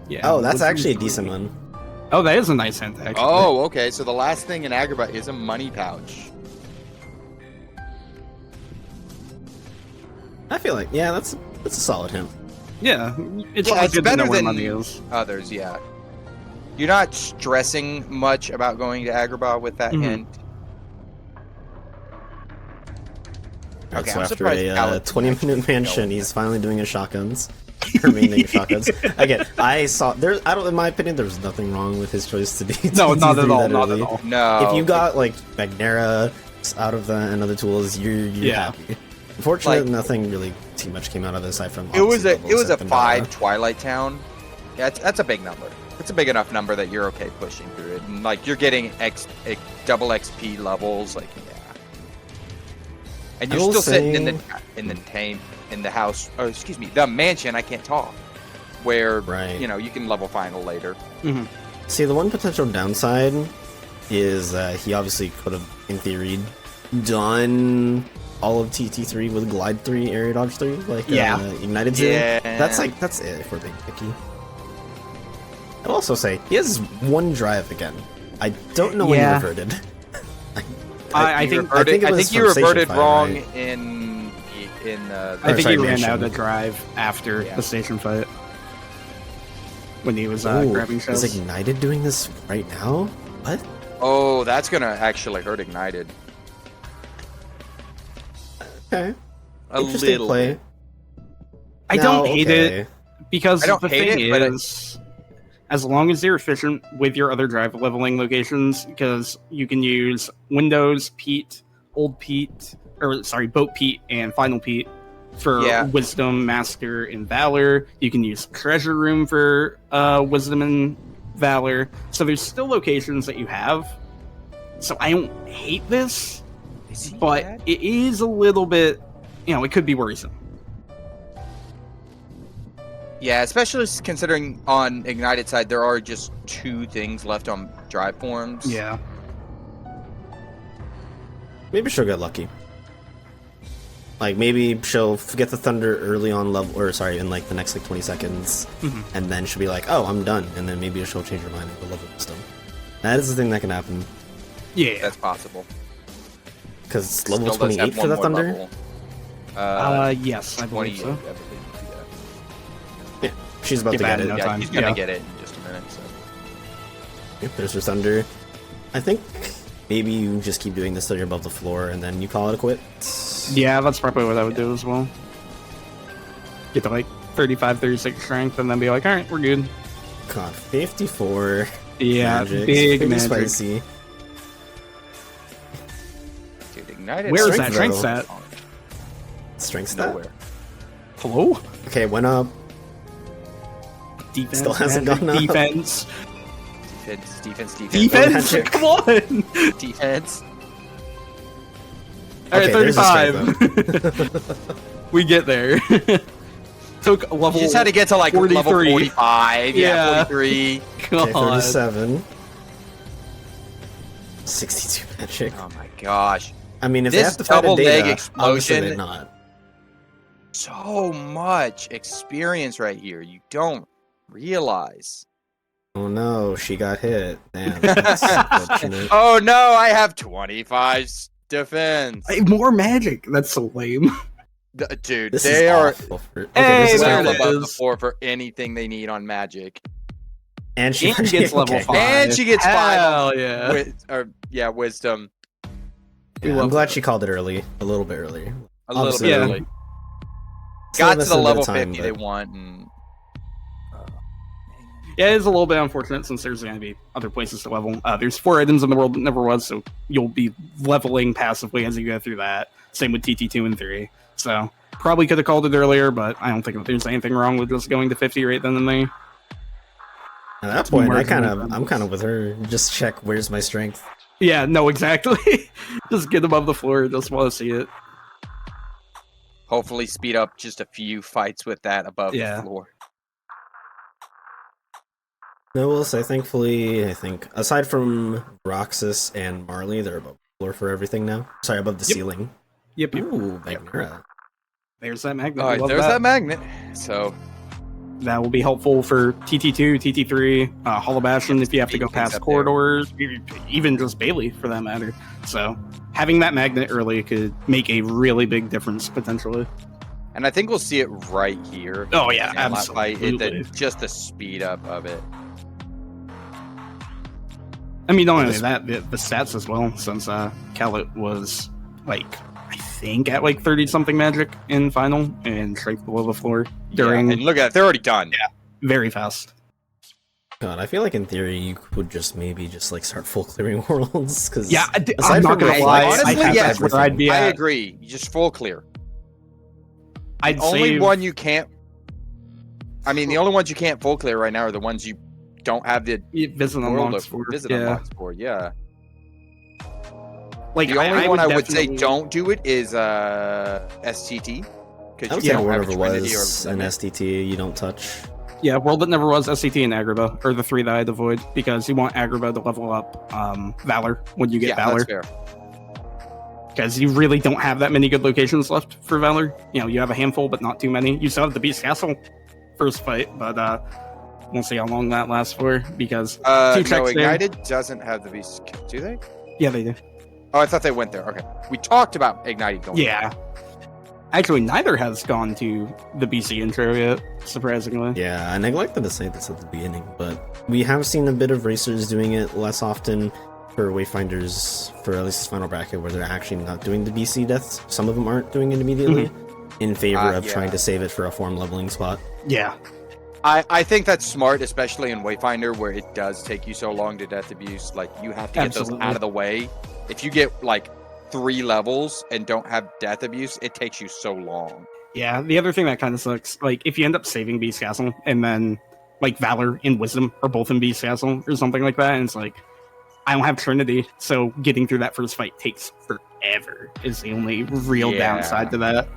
[SPEAKER 3] Yeah.
[SPEAKER 1] Oh, that's
[SPEAKER 3] wisdom's
[SPEAKER 1] actually a
[SPEAKER 3] really-
[SPEAKER 1] decent one.
[SPEAKER 3] Oh, that is a nice hint, actually.
[SPEAKER 2] Oh, okay. So the last thing in Agrabah is a money pouch.
[SPEAKER 1] I feel like, yeah, that's a solid hint.
[SPEAKER 3] Yeah, it's
[SPEAKER 2] Yeah,
[SPEAKER 3] always
[SPEAKER 2] it's
[SPEAKER 3] good to know
[SPEAKER 2] better
[SPEAKER 3] where
[SPEAKER 2] than-
[SPEAKER 3] money is.
[SPEAKER 2] Others, yeah. You're not stressing much about going to Agrabah with that
[SPEAKER 3] Mhm.
[SPEAKER 2] hint.
[SPEAKER 1] Alright,
[SPEAKER 2] Okay,
[SPEAKER 1] so
[SPEAKER 2] I'm
[SPEAKER 1] after
[SPEAKER 2] surprised
[SPEAKER 1] a
[SPEAKER 2] Kallat
[SPEAKER 1] 20-minute
[SPEAKER 2] actually
[SPEAKER 1] mansion,
[SPEAKER 2] know.
[SPEAKER 1] he's finally doing his shotguns. Remaining shotguns. Again, I saw there. I don't. In my opinion, there was nothing wrong with his choice to be.
[SPEAKER 3] No,
[SPEAKER 1] to
[SPEAKER 3] not
[SPEAKER 1] do
[SPEAKER 3] at all.
[SPEAKER 1] that
[SPEAKER 3] Not
[SPEAKER 1] early.
[SPEAKER 3] at all.
[SPEAKER 2] No.
[SPEAKER 1] If you got like Magnera out of that and other tools, you're
[SPEAKER 3] Yeah.
[SPEAKER 1] happy. Unfortunately,
[SPEAKER 2] Like-
[SPEAKER 1] nothing really too much came out of it aside from.
[SPEAKER 2] It was a
[SPEAKER 1] obviously levels up and
[SPEAKER 2] 5
[SPEAKER 1] down.
[SPEAKER 2] Twilight Town. Yeah, that's a big number. It's a big enough number that you're okay pushing through it, and like you're getting double XP levels, like yeah. And
[SPEAKER 1] I
[SPEAKER 2] you're
[SPEAKER 1] will
[SPEAKER 2] still sitting
[SPEAKER 1] say-
[SPEAKER 2] in the house. Oh, excuse me, the mansion. I can't talk. Where
[SPEAKER 1] Right.
[SPEAKER 2] you can level final later.
[SPEAKER 1] See, the one potential downside is he obviously could have, in theory, done all of TT3 with Glide 3, Area Dodge 3, like
[SPEAKER 3] Yeah.
[SPEAKER 1] Ignited 2.
[SPEAKER 2] Yeah.
[SPEAKER 1] That's it if we're being picky. I'll also say, he has one drive again. I don't know when he
[SPEAKER 3] Yeah.
[SPEAKER 1] reverted.
[SPEAKER 3] I
[SPEAKER 2] You
[SPEAKER 3] think
[SPEAKER 2] reverted-
[SPEAKER 1] think it
[SPEAKER 2] I
[SPEAKER 1] was
[SPEAKER 2] think you
[SPEAKER 1] from Station
[SPEAKER 2] reverted
[SPEAKER 1] 5,
[SPEAKER 2] wrong
[SPEAKER 1] right?
[SPEAKER 2] in
[SPEAKER 3] I think
[SPEAKER 1] sorry,
[SPEAKER 3] he ran
[SPEAKER 1] mansion.
[SPEAKER 3] out of drive after
[SPEAKER 2] Yeah.
[SPEAKER 3] the station fight. When he was
[SPEAKER 1] Ooh,
[SPEAKER 3] grabbing
[SPEAKER 1] is
[SPEAKER 3] shells.
[SPEAKER 1] Ignited doing this right now? What?
[SPEAKER 2] Oh, that's gonna actually hurt Ignited
[SPEAKER 1] Okay.
[SPEAKER 2] a
[SPEAKER 1] Interesting
[SPEAKER 2] little
[SPEAKER 1] play.
[SPEAKER 2] bit.
[SPEAKER 3] I
[SPEAKER 1] Now,
[SPEAKER 3] don't hate
[SPEAKER 1] okay.
[SPEAKER 3] it because
[SPEAKER 2] I don't
[SPEAKER 3] the
[SPEAKER 2] hate
[SPEAKER 3] thing
[SPEAKER 2] it, but
[SPEAKER 3] is, as long as you're efficient with your other drive leveling locations, because you can use Windows, Pete, Old Pete, Boat Pete, and Final Pete for
[SPEAKER 2] Yeah.
[SPEAKER 3] Wisdom, Master, and Valor. You can use Treasure Room for Wisdom and Valor. So there's still locations that you have. So I don't hate this,
[SPEAKER 2] Is he
[SPEAKER 3] but
[SPEAKER 2] bad?
[SPEAKER 3] it is a little bit, it could be worrisome.
[SPEAKER 2] Yeah, especially considering on Ignited side there are just 2 things left on drive forms.
[SPEAKER 3] Yeah.
[SPEAKER 1] Maybe she'll get lucky. Like, maybe she'll get the Thunder early on level, or sorry, in like the next like 20 seconds, and then she'll be like, oh, I'm done, and then maybe she'll change her mind and go level Wisdom. That is the thing that can happen.
[SPEAKER 2] Yeah, that's possible.
[SPEAKER 1] Because it's level 28 for the Thunder?
[SPEAKER 3] Yes, I believe so.
[SPEAKER 1] Yeah, she's about to get it.
[SPEAKER 2] Yeah, he's gonna get it in just a minute. So.
[SPEAKER 1] Yep, there's her Thunder. I think maybe you just keep doing this till you're above the floor, and then you call it a quit.
[SPEAKER 3] Yeah, that's probably what I would do as well. Get to like 35, 36 strength, and then be like, alright, we're good.
[SPEAKER 1] God, 54.
[SPEAKER 3] Yeah,
[SPEAKER 1] magic.
[SPEAKER 3] big magic.
[SPEAKER 1] Spicy.
[SPEAKER 2] Dude, Ignited.
[SPEAKER 3] Where is
[SPEAKER 1] Strength,
[SPEAKER 3] that strength
[SPEAKER 1] though.
[SPEAKER 3] stat?
[SPEAKER 1] Strength stat?
[SPEAKER 2] Nowhere.
[SPEAKER 3] Hello?
[SPEAKER 1] Okay, went up.
[SPEAKER 3] Defense.
[SPEAKER 1] Still hasn't
[SPEAKER 3] magic,
[SPEAKER 1] gone up.
[SPEAKER 3] Defense.
[SPEAKER 2] Defense.
[SPEAKER 3] Defense?
[SPEAKER 1] Magic.
[SPEAKER 3] Come on!
[SPEAKER 2] Defense.
[SPEAKER 3] Alright,
[SPEAKER 1] Okay, there's the
[SPEAKER 3] 35. We get there. Took level.
[SPEAKER 2] You just had to get to like
[SPEAKER 3] 43.
[SPEAKER 2] level 45. Yeah, 43.
[SPEAKER 3] God.
[SPEAKER 1] Okay, 37. 62 magic.
[SPEAKER 2] Oh my gosh.
[SPEAKER 1] I mean, if
[SPEAKER 2] This
[SPEAKER 1] they have to fight a
[SPEAKER 2] double leg
[SPEAKER 1] data, obviously
[SPEAKER 2] explosion-
[SPEAKER 1] they're not.
[SPEAKER 2] So much experience right here. You don't realize.
[SPEAKER 1] Oh no, she got hit. Damn, that's unfortunate.
[SPEAKER 2] Oh no, I have 25 defense.
[SPEAKER 3] Hey, more magic. That's so lame.
[SPEAKER 2] Dude,
[SPEAKER 1] This
[SPEAKER 2] they
[SPEAKER 1] is
[SPEAKER 2] are
[SPEAKER 1] awful for...
[SPEAKER 3] Hey,
[SPEAKER 1] this is
[SPEAKER 3] there
[SPEAKER 2] well
[SPEAKER 3] it
[SPEAKER 1] awful.
[SPEAKER 2] above the
[SPEAKER 3] is.
[SPEAKER 2] floor for anything they need on magic.
[SPEAKER 1] And she
[SPEAKER 3] And gets level
[SPEAKER 1] okay.
[SPEAKER 3] 5.
[SPEAKER 2] And she gets 5
[SPEAKER 3] Hell
[SPEAKER 2] on
[SPEAKER 3] yeah.
[SPEAKER 2] wisdom.
[SPEAKER 1] Yeah, I'm glad she called it early, a little bit earlier.
[SPEAKER 2] A little
[SPEAKER 1] Obviously,
[SPEAKER 2] bit
[SPEAKER 3] yeah.
[SPEAKER 2] early.
[SPEAKER 1] Still
[SPEAKER 2] Got to
[SPEAKER 1] missing
[SPEAKER 2] the
[SPEAKER 1] a bit of
[SPEAKER 2] level
[SPEAKER 1] time,
[SPEAKER 2] 50 they
[SPEAKER 1] but-
[SPEAKER 2] want, and
[SPEAKER 3] Yeah, it's a little bit unfortunate since there's going to be other places to level. There's 4 items in the world that never was, so you'll be leveling passively as you go through that. Same with TT2 and 3. So probably could have called it earlier, but I don't think that there's anything wrong with just going to 50 right then and there.
[SPEAKER 1] At that point,
[SPEAKER 3] More
[SPEAKER 1] I'm kind of
[SPEAKER 3] than
[SPEAKER 1] with her. Just check where's my strength.
[SPEAKER 3] Yeah, no, exactly. Just get above the floor. Just want to see it.
[SPEAKER 2] hopefully speed up just a few fights with that above the floor.
[SPEAKER 1] No, we'll say thankfully, I think, aside from Roxas and Marley, they're above the floor for everything now. Sorry, above the ceiling.
[SPEAKER 3] Yep.
[SPEAKER 1] Ooh, Magnera.
[SPEAKER 3] There's that magnet.
[SPEAKER 2] All right, there's that magnet. So
[SPEAKER 3] that will be helpful for TT2, TT3, Hollow Bastion if you have to go past corridors, even just Bailey for that matter. So having that magnet early could make a really big difference potentially.
[SPEAKER 2] And I think we'll see it right here.
[SPEAKER 3] Oh yeah,
[SPEAKER 2] in that fight.
[SPEAKER 3] absolutely.
[SPEAKER 2] Just the speed up of it.
[SPEAKER 3] I mean, not only that, the stats as well, since Kallat was, like, I think at like 30-something magic in final, and strength below the floor during...
[SPEAKER 2] Yeah, and look at it, they're already done.
[SPEAKER 3] Yeah, very fast.
[SPEAKER 1] God, I feel like in theory you could just maybe just like start full clearing worlds, because
[SPEAKER 3] Yeah, I'm not gonna lie.
[SPEAKER 2] Honestly,
[SPEAKER 3] that's where I'd be
[SPEAKER 2] I
[SPEAKER 3] at.
[SPEAKER 2] agree. You just full clear.
[SPEAKER 3] I'd
[SPEAKER 2] Only
[SPEAKER 3] save...
[SPEAKER 2] one you can't... I mean, the only ones you can't full clear right now are the ones you don't have the
[SPEAKER 3] visit unlocks for.
[SPEAKER 2] unlocks for, yeah.
[SPEAKER 3] Like,
[SPEAKER 2] The only one I would say
[SPEAKER 3] definitely-
[SPEAKER 2] don't do it is STT.
[SPEAKER 1] I would say whatever was an STT you don't touch.
[SPEAKER 3] Yeah, World That Never Was, SCT, and Agrabah are the three that I'd avoid, because you want Agrabah to level up Valor when you get Valor.
[SPEAKER 2] That's fair.
[SPEAKER 3] Because you really don't have that many good locations left for Valor. You know, you have a handful, but not too many. You still have the Beast Castle first fight, but we'll see how long that lasts for, because two
[SPEAKER 2] No,
[SPEAKER 3] checks there.
[SPEAKER 2] Ignited doesn't have the beast. Do they?
[SPEAKER 3] Yeah, they do.
[SPEAKER 2] Oh, I thought they went there. Okay. We talked about Ignited going
[SPEAKER 3] Yeah. Actually, neither has gone to the BC intro yet, surprisingly.
[SPEAKER 1] Yeah, and I like to say this at the beginning, but we have seen a bit of racers doing it less often for Wayfinders, for at least this final bracket, where they're actually not doing the BC deaths. Some of them aren't doing it immediately, in favor of trying to save it for a form leveling spot.
[SPEAKER 3] Yeah.
[SPEAKER 2] I think that's smart, especially in Wayfinder, where it does take you so long to death abuse. Like, you have to get those out of the way. If you get, like, 3 levels and don't have death abuse, it takes you so long.
[SPEAKER 3] Yeah, the other thing that kind of sucks, like, if you end up saving Beast Castle, and then, like, Valor and Wisdom are both in Beast Castle, or something like that, and it's like, I don't have Trinity, so getting through that first fight takes forever, is the only real downside to that.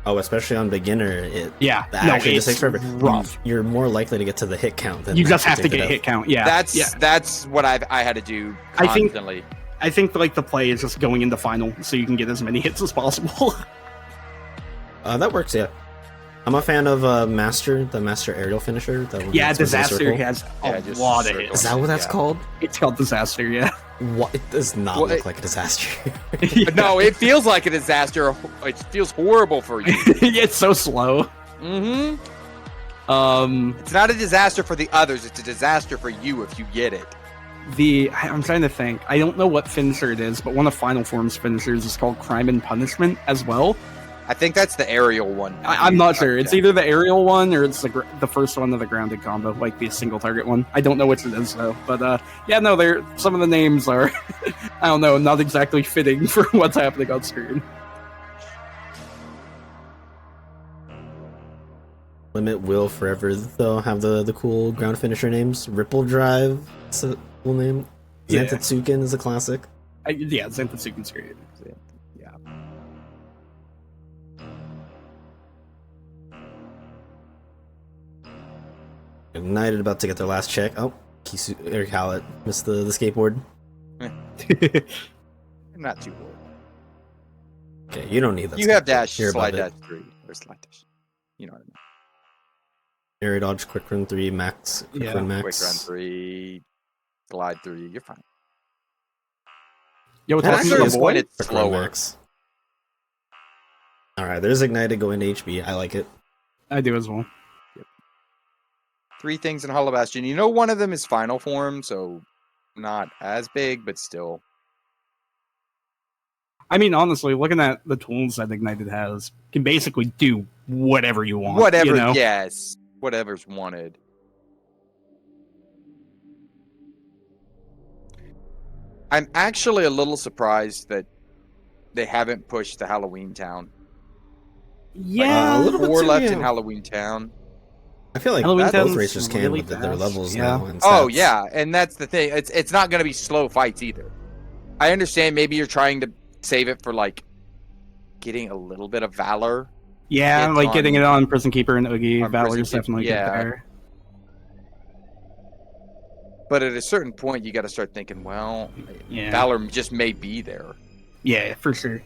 [SPEAKER 1] Oh, especially on beginner, it
[SPEAKER 3] that
[SPEAKER 1] actually just takes forever.
[SPEAKER 3] Rough.
[SPEAKER 1] You're more likely to get to the hit count than
[SPEAKER 3] You just have to get a hit count. Yeah,
[SPEAKER 2] That's what I had to do
[SPEAKER 3] I think
[SPEAKER 2] constantly.
[SPEAKER 3] I think like the play is just going into final so you can get as many hits as possible.
[SPEAKER 1] That works, yeah. I'm a fan of the Master Aerial Finisher. That one
[SPEAKER 3] Yeah,
[SPEAKER 1] gets within a
[SPEAKER 3] Disaster
[SPEAKER 1] circle.
[SPEAKER 3] has a
[SPEAKER 2] just
[SPEAKER 3] lot of
[SPEAKER 2] circle.
[SPEAKER 3] hits.
[SPEAKER 1] Is that what that's called?
[SPEAKER 3] It's called Disaster, yeah.
[SPEAKER 1] What? It does not
[SPEAKER 2] Well,
[SPEAKER 1] look like a disaster.
[SPEAKER 2] But no, it feels like a disaster. It feels horrible for you.
[SPEAKER 3] Yeah, it's so slow.
[SPEAKER 2] Mm-hmm. It's not a disaster for the others. It's a disaster for you if you get it.
[SPEAKER 3] I'm trying to think. I don't know what finisher it is, but one of Final Form's finishers is called Crime and Punishment as well.
[SPEAKER 2] I think that's the aerial one.
[SPEAKER 3] I'm not sure. It's either the aerial one or it's the first one of the grounded combo, like the single target one. I don't know which it is though. But yeah, no, some of the names are, I don't know, not exactly fitting for what's happening on screen.
[SPEAKER 1] Limit will forever though have the cool ground finisher names. Ripple Drive, it's a cool name.
[SPEAKER 3] Yeah.
[SPEAKER 1] Zantetsuken is a classic.
[SPEAKER 3] Yeah, Zantetsuken's great.
[SPEAKER 2] Yeah.
[SPEAKER 1] Ignited about to get their last check. Oh, Kallat missed the skateboard.
[SPEAKER 2] Not too worried.
[SPEAKER 1] Okay, you don't need that.
[SPEAKER 2] You have
[SPEAKER 1] skateboard.
[SPEAKER 2] dash,
[SPEAKER 1] You're
[SPEAKER 2] slide
[SPEAKER 1] above
[SPEAKER 2] dash
[SPEAKER 1] it.
[SPEAKER 2] 3. Or slide dash. You know what I mean.
[SPEAKER 1] Air dodge, quick run 3, max. Quick
[SPEAKER 3] Yeah.
[SPEAKER 1] run max.
[SPEAKER 2] Quick run 3. Glide 3. You're fine.
[SPEAKER 3] Yo,
[SPEAKER 1] That
[SPEAKER 3] talking
[SPEAKER 1] actually
[SPEAKER 3] to
[SPEAKER 1] is
[SPEAKER 3] the
[SPEAKER 2] Actually,
[SPEAKER 3] boy.
[SPEAKER 2] when it's
[SPEAKER 1] Quick run
[SPEAKER 2] slower.
[SPEAKER 1] max. Alright, there's Ignited going to HB. I like it.
[SPEAKER 3] I do as well.
[SPEAKER 2] 3 things in Hollow Bastion. You know, one of them is final form, so not as big, but still.
[SPEAKER 3] I mean, honestly, looking at the tools that Ignited has, you can basically do whatever you want.
[SPEAKER 2] Whatever,
[SPEAKER 3] you know?
[SPEAKER 2] yes. Whatever's wanted. I'm actually a little surprised that they haven't pushed the Halloween Town.
[SPEAKER 3] Yeah,
[SPEAKER 1] a little bit
[SPEAKER 2] 4
[SPEAKER 1] too,
[SPEAKER 2] left
[SPEAKER 1] yeah.
[SPEAKER 2] in Halloween Town.
[SPEAKER 1] I feel like
[SPEAKER 3] Halloween
[SPEAKER 1] both
[SPEAKER 3] Town's
[SPEAKER 1] racers can
[SPEAKER 3] really
[SPEAKER 1] with their
[SPEAKER 3] fast,
[SPEAKER 1] levels
[SPEAKER 3] yeah.
[SPEAKER 1] now. And
[SPEAKER 2] Oh
[SPEAKER 1] stats.
[SPEAKER 2] yeah, and that's the thing. It's not going to be slow fights either. I understand maybe you're trying to save it for like getting a little bit of valor.
[SPEAKER 3] Yeah,
[SPEAKER 2] It's
[SPEAKER 3] like getting
[SPEAKER 2] on-
[SPEAKER 3] it on Prison Keeper and Oogie.
[SPEAKER 2] on
[SPEAKER 3] Valor's
[SPEAKER 2] Prison Keep-
[SPEAKER 3] definitely
[SPEAKER 2] yeah.
[SPEAKER 3] good there.
[SPEAKER 2] But at a certain point, you got to start thinking, well,
[SPEAKER 3] Yeah.
[SPEAKER 2] valor just may be there.
[SPEAKER 3] Yeah, for sure.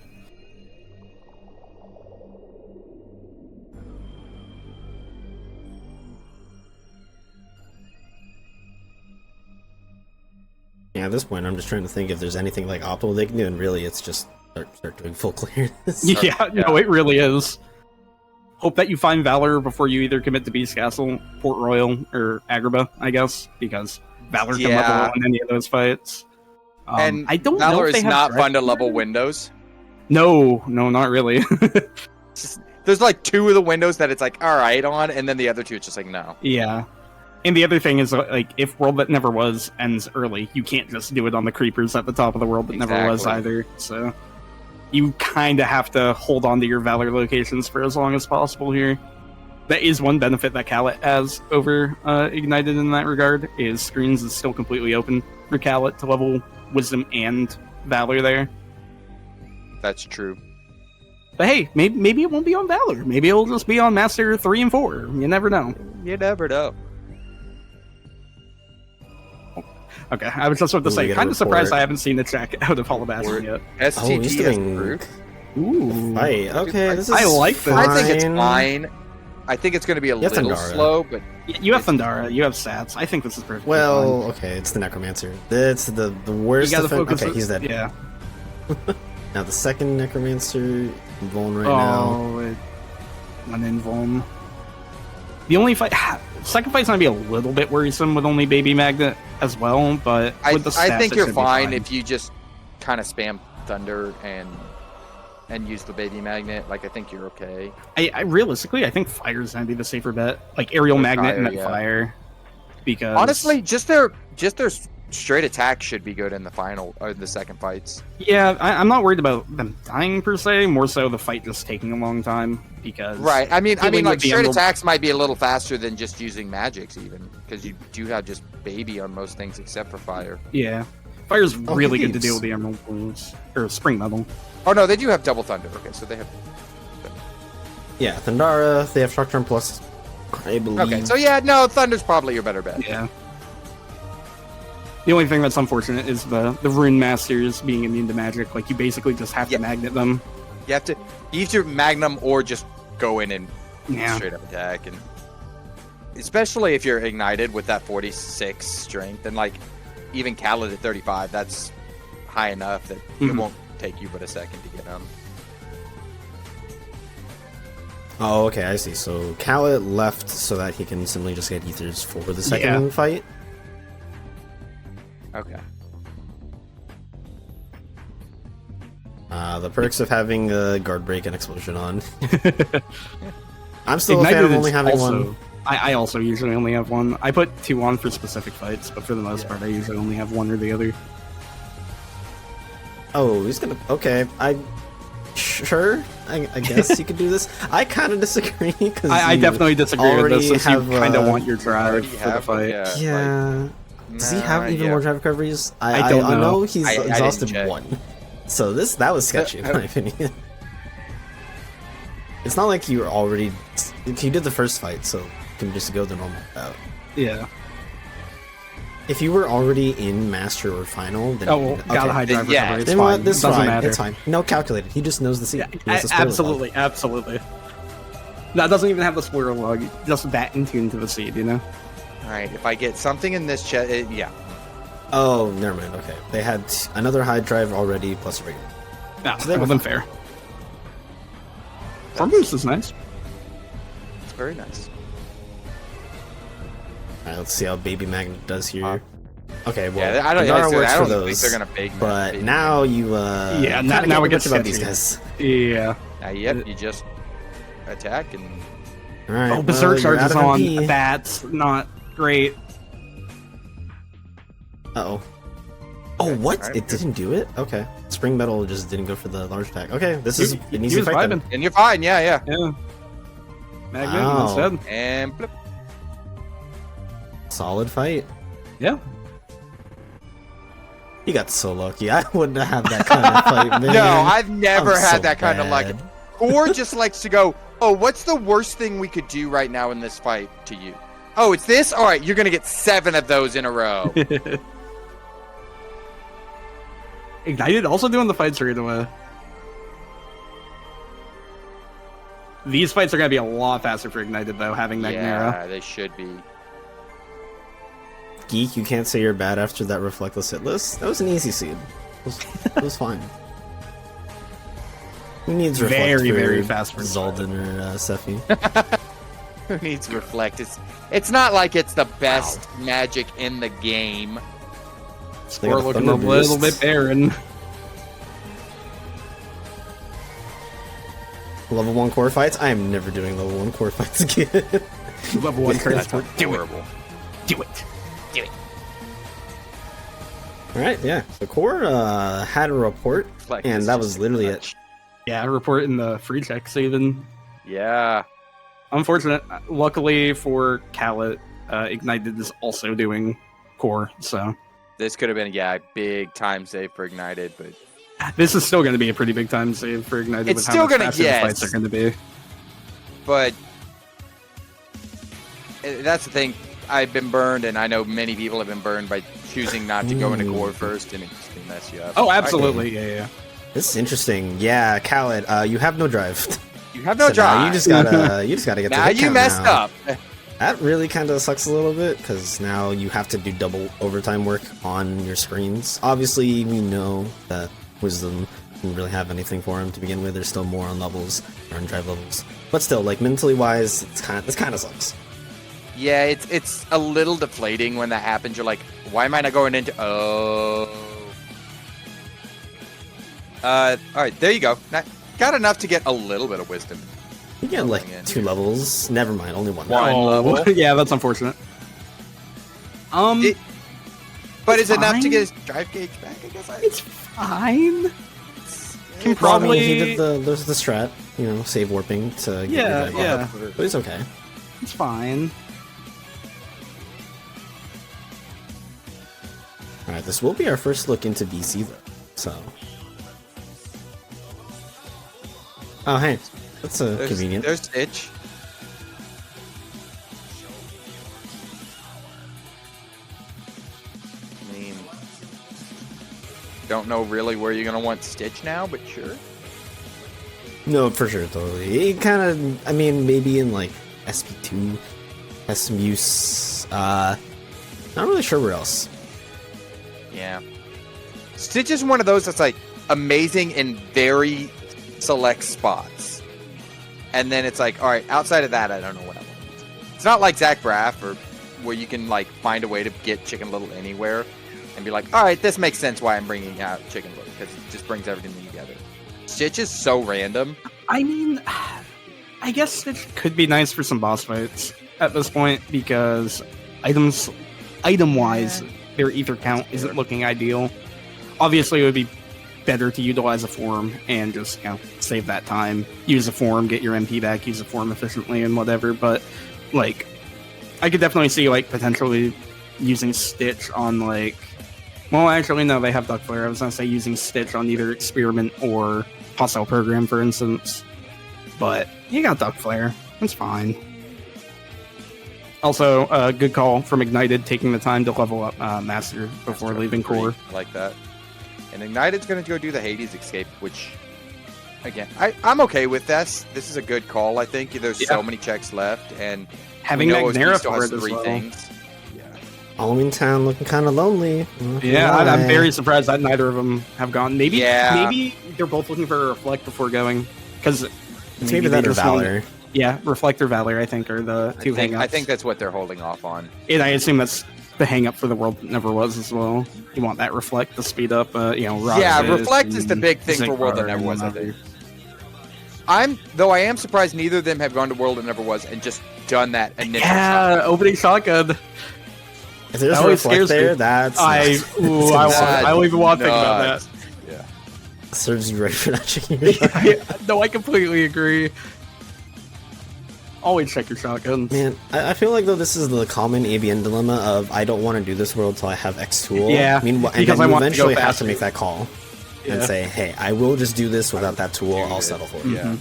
[SPEAKER 1] Yeah, at this point, I'm just trying to think if there's anything like optimal they can do, and really, it's just start doing full clearness.
[SPEAKER 3] Yeah, no, it really is. Hope that you find Valor before you either commit to Beast Castle, Port Royal, or Agrabah, I guess, because Valor can
[SPEAKER 2] Yeah.
[SPEAKER 3] level in any of those fights.
[SPEAKER 2] And
[SPEAKER 3] I don't know
[SPEAKER 2] valor
[SPEAKER 3] if they
[SPEAKER 2] is
[SPEAKER 3] have
[SPEAKER 2] not
[SPEAKER 3] direct-
[SPEAKER 2] fun to level windows.
[SPEAKER 3] No, not really.
[SPEAKER 2] There's like 2 of the windows that it's like all right on, and then the other 2 it's just like no.
[SPEAKER 3] Yeah. And the other thing is, like, if World That Never Was ends early, you can't just do it on the creepers at the top of the World That Never Was
[SPEAKER 2] Exactly.
[SPEAKER 3] either. So you kind of have to hold on to your Valor locations for as long as possible here. That is one benefit that Kallat has over Ignited in that regard, is screens is still completely open for Kallat to level Wisdom and Valor there.
[SPEAKER 2] That's true.
[SPEAKER 3] But hey, maybe it won't be on Valor. Maybe it'll just be on Master 3 and 4. You never know.
[SPEAKER 2] You never know.
[SPEAKER 3] Okay, I was just about to
[SPEAKER 1] Ooh, we
[SPEAKER 3] say,
[SPEAKER 1] get a
[SPEAKER 3] kind of surprised
[SPEAKER 1] report.
[SPEAKER 3] I haven't seen the check out of Hollow Bastion yet.
[SPEAKER 2] STT
[SPEAKER 1] he's
[SPEAKER 2] has
[SPEAKER 1] doing-
[SPEAKER 2] improved.
[SPEAKER 3] Ooh.
[SPEAKER 1] Right, okay, this is
[SPEAKER 3] I like this.
[SPEAKER 2] I think it's
[SPEAKER 1] fine.
[SPEAKER 2] fine. I think it's going to be a
[SPEAKER 1] Yeah,
[SPEAKER 2] little
[SPEAKER 1] Thundara.
[SPEAKER 2] slow, but
[SPEAKER 3] You have Thundara, you have Sats. I think this is perfect.
[SPEAKER 1] Well, okay, it's the Necromancer. That's the
[SPEAKER 3] you
[SPEAKER 1] worst
[SPEAKER 3] gotta
[SPEAKER 1] defense.
[SPEAKER 3] focus.
[SPEAKER 1] Okay, he's dead.
[SPEAKER 3] Yeah.
[SPEAKER 1] Now the second Necromancer Vuln right now.
[SPEAKER 3] Oh, it went in Vuln. The only fight, second fight's gonna be a little bit worrisome with only Baby Magnet as well, but with the stats,
[SPEAKER 2] I think
[SPEAKER 3] it
[SPEAKER 2] you're
[SPEAKER 3] should be
[SPEAKER 2] fine if you just kind of spam Thunder and use the Baby Magnet. Like I think you're okay.
[SPEAKER 3] I realistically, I think Fire's gonna be the safer bet, like Aerial
[SPEAKER 2] Or
[SPEAKER 3] Magnet
[SPEAKER 2] Fire,
[SPEAKER 3] and then
[SPEAKER 2] yeah.
[SPEAKER 3] Fire. Because
[SPEAKER 2] Honestly, just their straight attack should be good in the final or the second fights.
[SPEAKER 3] yeah, I'm not worried about them dying per se. More so the fight just taking a long time because
[SPEAKER 2] Right. I mean,
[SPEAKER 3] dealing
[SPEAKER 2] like
[SPEAKER 3] with the
[SPEAKER 2] straight
[SPEAKER 3] emerald-
[SPEAKER 2] attacks might be a little faster than just using magics, even because you do have just Baby on most things except for Fire.
[SPEAKER 3] Yeah, Fire's
[SPEAKER 1] Oh,
[SPEAKER 3] really good to
[SPEAKER 1] thieves.
[SPEAKER 3] deal with the Emerald Blooms or Spring Metal.
[SPEAKER 2] Oh no, they do have double Thunder. Okay, so they have.
[SPEAKER 1] Yeah, Thundara, they have Shock Charm Plus, I believe.
[SPEAKER 2] Okay, so yeah, no, Thunder's probably your better bet.
[SPEAKER 3] Yeah. The only thing that's unfortunate is the Rune Masters being immune to magic. Like, you basically just have to magnet them.
[SPEAKER 2] You have to either magnum or just go in and
[SPEAKER 3] Yeah.
[SPEAKER 2] straight up attack, and especially if you're ignited with that 46 strength, and like even Kallat at 35, that's high enough that it won't take you but a second to get him.
[SPEAKER 1] Oh, okay, I see. So Kallat left so that he can simply just get ethers for the second fight.
[SPEAKER 2] Okay.
[SPEAKER 1] The perks of having a guard break and explosion on. I'm still a fan
[SPEAKER 3] Ignited
[SPEAKER 1] of only
[SPEAKER 3] is
[SPEAKER 1] having
[SPEAKER 3] also-
[SPEAKER 1] one.
[SPEAKER 3] I also usually only have one. I put 2 on for specific fights, but for the most part, I usually only have one or the other.
[SPEAKER 1] Oh, he's gonna. Okay, sure. I guess you could do this. I kind of disagree because
[SPEAKER 3] I definitely disagree with
[SPEAKER 1] already
[SPEAKER 3] this, since
[SPEAKER 1] have,
[SPEAKER 3] you kind of want your
[SPEAKER 2] already
[SPEAKER 3] drive for the
[SPEAKER 2] have,
[SPEAKER 3] fight.
[SPEAKER 1] Yeah. Does he have even more drive recoveries?
[SPEAKER 3] I don't
[SPEAKER 1] I
[SPEAKER 3] know.
[SPEAKER 1] know he's
[SPEAKER 2] I didn't
[SPEAKER 1] exhausted
[SPEAKER 2] check.
[SPEAKER 1] 1. So that was sketchy in my opinion. It's not like you were already. You did the first fight, so you can just go the normal route.
[SPEAKER 3] Yeah.
[SPEAKER 1] If you were already in Master or Final, then
[SPEAKER 3] Oh, well, got a high drive
[SPEAKER 2] Yeah,
[SPEAKER 3] recovery. It's
[SPEAKER 1] then
[SPEAKER 3] fine.
[SPEAKER 1] what? This
[SPEAKER 3] Doesn't
[SPEAKER 1] fine.
[SPEAKER 3] matter.
[SPEAKER 1] It's fine. No calculated. He just knows the scene.
[SPEAKER 3] Yeah,
[SPEAKER 1] He has the spoiler
[SPEAKER 3] absolutely, absolutely. That doesn't even have the spoiler log. Just that in tune to the seed, you know?
[SPEAKER 2] All right, if I get something in this chest, yeah.
[SPEAKER 1] log. Oh, never mind. Okay, they had another high drive already plus a regular.
[SPEAKER 3] No,
[SPEAKER 1] So
[SPEAKER 3] that
[SPEAKER 1] they were
[SPEAKER 3] wasn't fair. Farm boost is nice.
[SPEAKER 2] It's very nice.
[SPEAKER 1] All right, let's see how Baby Magnet does here. Okay, well,
[SPEAKER 2] Yeah, I don't,
[SPEAKER 1] Gandara
[SPEAKER 2] I
[SPEAKER 1] works
[SPEAKER 2] don't
[SPEAKER 1] for
[SPEAKER 2] think
[SPEAKER 1] those,
[SPEAKER 2] they're gonna big.
[SPEAKER 1] but now you
[SPEAKER 3] Yeah,
[SPEAKER 1] kinda
[SPEAKER 3] now
[SPEAKER 1] can't
[SPEAKER 3] it
[SPEAKER 1] do
[SPEAKER 3] gets
[SPEAKER 1] much about these
[SPEAKER 3] sketchy.
[SPEAKER 1] guys.
[SPEAKER 3] Yeah.
[SPEAKER 2] Yep, you just attack and
[SPEAKER 1] All right,
[SPEAKER 3] Oh, Berserk
[SPEAKER 1] you're out
[SPEAKER 3] charges
[SPEAKER 1] of
[SPEAKER 3] on.
[SPEAKER 1] MP.
[SPEAKER 3] That's not great.
[SPEAKER 1] Uh-oh. Oh, what?
[SPEAKER 2] Alright.
[SPEAKER 1] It didn't do it? Okay. Spring Metal just didn't go for the large attack. Okay, this is
[SPEAKER 3] He
[SPEAKER 1] an easy
[SPEAKER 3] was
[SPEAKER 1] fight then.
[SPEAKER 3] vibing.
[SPEAKER 2] you're fine. Yeah.
[SPEAKER 3] Yeah. Magnet
[SPEAKER 1] Wow.
[SPEAKER 3] instead.
[SPEAKER 2] And blip.
[SPEAKER 1] Solid fight.
[SPEAKER 3] Yeah.
[SPEAKER 1] He got so lucky. I wouldn't have that kind of fight, man.
[SPEAKER 2] No, I've never
[SPEAKER 1] I'm
[SPEAKER 2] had
[SPEAKER 1] so
[SPEAKER 2] that kind of luck.
[SPEAKER 1] bad.
[SPEAKER 2] Or just likes to go, oh, what's the worst thing we could do right now in this fight to you? Oh, it's this? All right, you're going to get 7 of those in a row.
[SPEAKER 3] Ignited also doing the fights right away. These fights are going to be a lot faster for Ignited, though, having Magnera.
[SPEAKER 2] Yeah, they should be.
[SPEAKER 1] Geek, you can't say you're bad after that Reflectless hit list. That was an easy seed. It was fine. Who needs Reflect
[SPEAKER 3] Very,
[SPEAKER 1] for
[SPEAKER 3] very fast for
[SPEAKER 1] Zaldin or Sephi?
[SPEAKER 2] Who needs Reflect? It's not like it's the best magic in the game.
[SPEAKER 1] They got
[SPEAKER 3] We're
[SPEAKER 1] a
[SPEAKER 3] looking a
[SPEAKER 1] Thunder
[SPEAKER 3] little
[SPEAKER 1] Boost.
[SPEAKER 3] bit barren.
[SPEAKER 1] Level 1 core fights? I am never doing level 1 core fights again.
[SPEAKER 3] Level 1
[SPEAKER 2] That's
[SPEAKER 3] transport. Do it.
[SPEAKER 2] horrible.
[SPEAKER 3] Do it.
[SPEAKER 1] Alright, yeah. The core had a report,
[SPEAKER 2] Reflect
[SPEAKER 1] and
[SPEAKER 2] is
[SPEAKER 1] that
[SPEAKER 2] just
[SPEAKER 1] was
[SPEAKER 2] too
[SPEAKER 1] literally it.
[SPEAKER 2] much.
[SPEAKER 3] Yeah, report in the free checks even.
[SPEAKER 2] Yeah.
[SPEAKER 3] Unfortunate. Luckily for Kallat, Ignited is also doing core, so
[SPEAKER 2] This could have been, a big time save for Ignited, but
[SPEAKER 3] this is still going to be a pretty big time save for Ignited.
[SPEAKER 2] It's
[SPEAKER 3] with
[SPEAKER 2] still
[SPEAKER 3] how much
[SPEAKER 2] gonna-
[SPEAKER 3] faster the
[SPEAKER 2] yes.
[SPEAKER 3] fights are going to be.
[SPEAKER 2] but that's the thing. I've been burned, and I know many people have been burned by choosing not to go into core first, and it just can mess you up.
[SPEAKER 3] Oh, absolutely. Yeah.
[SPEAKER 1] This is interesting. Yeah, Kallat, you have no drive.
[SPEAKER 2] You have no
[SPEAKER 1] So now
[SPEAKER 2] drive.
[SPEAKER 1] you just gotta get
[SPEAKER 2] now
[SPEAKER 1] the hit
[SPEAKER 2] you
[SPEAKER 1] count
[SPEAKER 2] messed
[SPEAKER 1] now.
[SPEAKER 2] up.
[SPEAKER 1] That really kind of sucks a little bit, because now you have to do double overtime work on your screens. Obviously, we know that Wisdom didn't really have anything for him to begin with. There's still more on levels, or on drive levels. But still, like, mentally wise, this kind of sucks.
[SPEAKER 2] Yeah, it's a little deflating when that happens. You're like, why am I not going into? Oh. All right, there you go. Got enough to get a little bit of wisdom.
[SPEAKER 1] You get, like,
[SPEAKER 2] Going in
[SPEAKER 1] 2 levels. Never mind, only 1.
[SPEAKER 2] One.
[SPEAKER 3] Oh,
[SPEAKER 2] level.
[SPEAKER 3] yeah, that's unfortunate.
[SPEAKER 2] But is it enough to
[SPEAKER 3] fine.
[SPEAKER 2] get his drive gauge back? I guess.
[SPEAKER 3] It's fine. Can
[SPEAKER 1] Well,
[SPEAKER 3] probably.
[SPEAKER 1] I mean, he did the strat, save warping to get
[SPEAKER 3] Yeah,
[SPEAKER 1] your drive
[SPEAKER 3] yeah.
[SPEAKER 1] up, but it's okay.
[SPEAKER 3] It's fine.
[SPEAKER 1] Alright, this will be our first look into BC, though, so... Oh, hey. That's convenient.
[SPEAKER 2] There's Stitch. I mean, Don't know really where you're gonna want Stitch now, but sure.
[SPEAKER 1] No, for sure, totally. It kind of, I mean, maybe in like SP2, has some use. Not really sure where else.
[SPEAKER 2] Yeah. Stitch is one of those that's like amazing in very select spots. And then it's like, all right, outside of that, I don't know what I want. It's not like Zach Braff or where you can like find a way to get Chicken Little anywhere and be like, all right, this makes sense why I'm bringing out Chicken Little because it just brings everything together. Stitch is so random.
[SPEAKER 3] I mean, I guess it could be nice for some boss fights at this point because item-wise, their ether count isn't looking ideal. Obviously, it would be better to utilize a form and just, save that time. Use a form, get your MP back, use a form efficiently and whatever. But, like, I could definitely see, like, potentially using Stitch on, like... Well, actually, no, they have Duck Flare. I was going to say using Stitch on either Experiment or Hostile Program, for instance. But you got Duck Flare. It's fine. Also, a good call from Ignited, taking the time to level up Master before leaving Core.
[SPEAKER 2] I like that. And Ignited's going to go do the Hades Escape, which, again, I'm okay with this. This is a good call, I think. There's so many checks left, and
[SPEAKER 3] having Magnera for it as well.
[SPEAKER 2] Things.
[SPEAKER 1] Halloween Town looking kind of lonely.
[SPEAKER 3] Yeah, I'm very surprised that neither of them have gone. Maybe they're both looking for a Reflect before going, because
[SPEAKER 1] maybe that or Valor.
[SPEAKER 3] Yeah, Reflect or Valor, I think, are the two hang-ups.
[SPEAKER 2] I think that's what they're holding off on.
[SPEAKER 3] And I assume that's the hang-up for the World That Never Was as well. You want that Reflect to speed up,
[SPEAKER 2] Reflect is the big thing for World That Never Was, I think. I am surprised neither of them have gone to World That Never Was and just done that initial shotgun.
[SPEAKER 3] Opening shotgun.
[SPEAKER 1] If there's a Reflect there, that's...
[SPEAKER 3] I don't even want to think about that.
[SPEAKER 2] Yeah.
[SPEAKER 1] Serves you right for not checking your shotgun.
[SPEAKER 3] No, I completely agree. Always check your shotguns.
[SPEAKER 1] Man, I feel like though this is the common ABN dilemma of I don't want to do this world till I have X tool.
[SPEAKER 3] Yeah,
[SPEAKER 1] and then you eventually have to make that call and say, hey, I will just do this without that tool. I'll settle for it.
[SPEAKER 2] Yeah.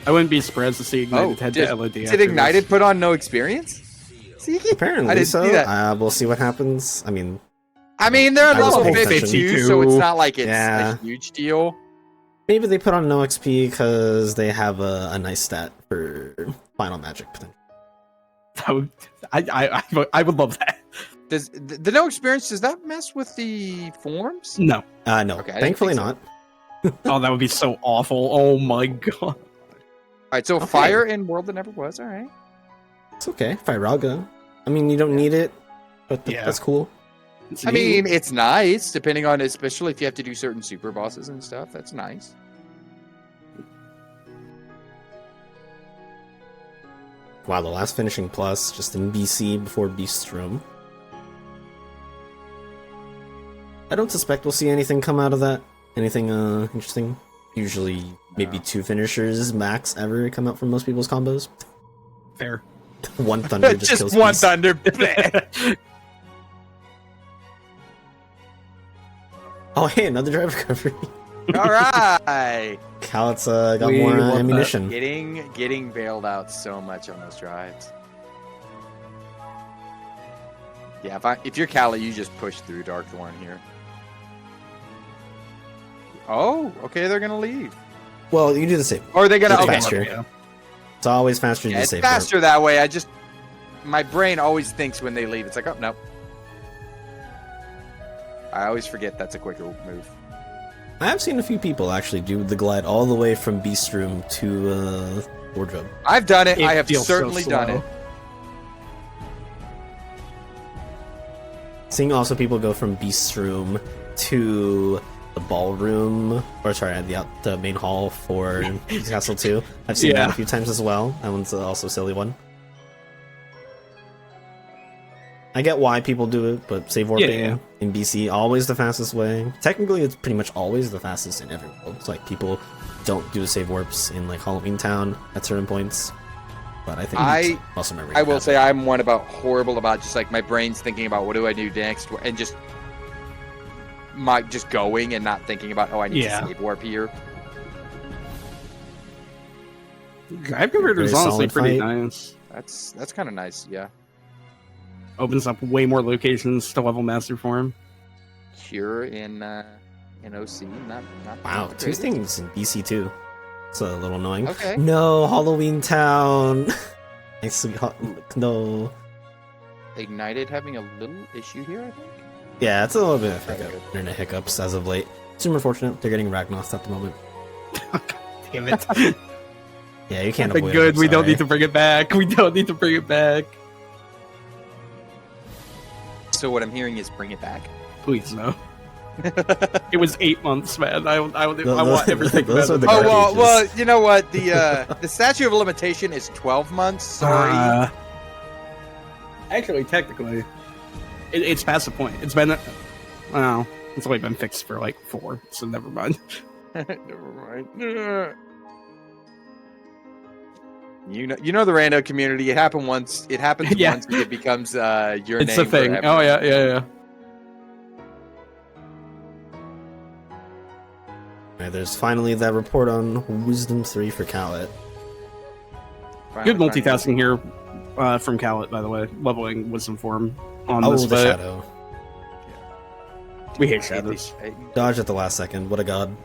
[SPEAKER 3] I wouldn't be surprised to see Ignited head to LOD.
[SPEAKER 2] Did Ignited put on no experience? See?
[SPEAKER 1] Apparently
[SPEAKER 2] I didn't
[SPEAKER 1] so.
[SPEAKER 2] see that.
[SPEAKER 1] We'll see what happens. I mean,
[SPEAKER 2] they're at level
[SPEAKER 1] paying
[SPEAKER 2] 52, so it's not like it's a huge deal.
[SPEAKER 1] Maybe they put on no XP because they have a nice stat for Final Magic.
[SPEAKER 3] I would love that.
[SPEAKER 2] Does the no experience, does that mess with the forms?
[SPEAKER 3] No.
[SPEAKER 1] No.
[SPEAKER 2] Okay,
[SPEAKER 1] Thankfully not.
[SPEAKER 3] Oh, that would be so awful. Oh my god.
[SPEAKER 2] Alright, so Fire in World That Never Was, alright.
[SPEAKER 1] It's okay. Firaga. I mean, you don't need it, but that's cool.
[SPEAKER 2] I mean, it's nice, depending on, especially if you have to do certain super bosses and stuff. That's nice.
[SPEAKER 1] Wow, the last finishing plus, just in BC before Beast's Room. I don't suspect we'll see anything come out of that. Anything interesting. Usually, maybe 2 finishers max ever come out from most people's combos.
[SPEAKER 3] Fair.
[SPEAKER 1] One Thunder just kills
[SPEAKER 2] one
[SPEAKER 1] Beast.
[SPEAKER 2] Thunder.
[SPEAKER 1] Oh, hey, another drive recovery.
[SPEAKER 2] All right.
[SPEAKER 1] Kallat's got more ammunition.
[SPEAKER 2] Getting bailed out so much on those drives. Yeah, if you're Kallat, you just push through Darkthorn here. Oh, okay, they're gonna leave.
[SPEAKER 1] Well, you do the same.
[SPEAKER 2] Or are they gonna?
[SPEAKER 1] It's
[SPEAKER 2] Okay.
[SPEAKER 1] faster.
[SPEAKER 3] Yeah.
[SPEAKER 1] It's always faster to do
[SPEAKER 2] It's
[SPEAKER 1] safe.
[SPEAKER 2] faster that way. My brain always thinks when they leave, it's like, oh no. I always forget that's a quicker move.
[SPEAKER 1] I have seen a few people actually do the glide all the way from Beast Room to Wardrobe.
[SPEAKER 2] I've done it.
[SPEAKER 3] It
[SPEAKER 2] I have
[SPEAKER 3] feels so
[SPEAKER 2] certainly done
[SPEAKER 3] slow.
[SPEAKER 2] it.
[SPEAKER 1] Seeing also people go from Beast Room to the ballroom, or sorry, the main hall for Castle 2. I've seen that a few times as well. That one's also a silly one. I get why people do it, but save warping in BC, always the fastest way. Technically, it's pretty much always the fastest in every world. It's like people don't do the save warps in like Halloween Town at certain points. But I think also remember.
[SPEAKER 2] I will say I'm horrible about just like my brain's thinking about what do I do next, and just going and not thinking about I need to save warp here.
[SPEAKER 3] Drive Converter is honestly pretty nice.
[SPEAKER 2] That's kind of nice, yeah.
[SPEAKER 3] Opens up way more locations to level Master Form.
[SPEAKER 2] Cure in OC. Not
[SPEAKER 1] Wow,
[SPEAKER 2] the
[SPEAKER 1] two
[SPEAKER 2] greatest.
[SPEAKER 1] things in BC too. It's a little annoying.
[SPEAKER 2] Okay.
[SPEAKER 1] No, Halloween Town. Nice sweet no.
[SPEAKER 2] Ignited having a little issue here, I think.
[SPEAKER 1] Yeah, it's a little bit of hiccup. Internet hiccups as of late. Super fortunate. They're getting Ragnos at the moment.
[SPEAKER 3] Damn it.
[SPEAKER 1] Yeah, you can't
[SPEAKER 3] But
[SPEAKER 1] avoid
[SPEAKER 3] good,
[SPEAKER 1] it.
[SPEAKER 3] we don't need to bring it back. We don't need to bring it back.
[SPEAKER 2] So what I'm hearing is bring it back.
[SPEAKER 3] Please, no. It was 8 months, man. I want everything
[SPEAKER 1] those
[SPEAKER 3] better
[SPEAKER 1] are the
[SPEAKER 3] than
[SPEAKER 2] Oh
[SPEAKER 3] that.
[SPEAKER 2] well, you know what? The statute of limitation is 12 months. Sorry.
[SPEAKER 3] Actually, technically, it's past the point. It's been, well, it's only been fixed for like 4, so never mind.
[SPEAKER 2] Never mind. You know the rando community. It happened once. It happens
[SPEAKER 3] Yeah.
[SPEAKER 2] once. It becomes your
[SPEAKER 3] It's
[SPEAKER 2] name.
[SPEAKER 3] the thing.
[SPEAKER 2] forever.
[SPEAKER 3] Oh yeah.
[SPEAKER 1] Alright, there's finally that report on Wisdom 3 for Kallat.
[SPEAKER 3] Good multitasking here from Kallat, by the way. Leveling Wisdom Form on
[SPEAKER 1] Oh,
[SPEAKER 3] this
[SPEAKER 1] the
[SPEAKER 3] fight.
[SPEAKER 1] shadow.
[SPEAKER 3] We hate shadows.
[SPEAKER 1] Dodge at the last second. What a god.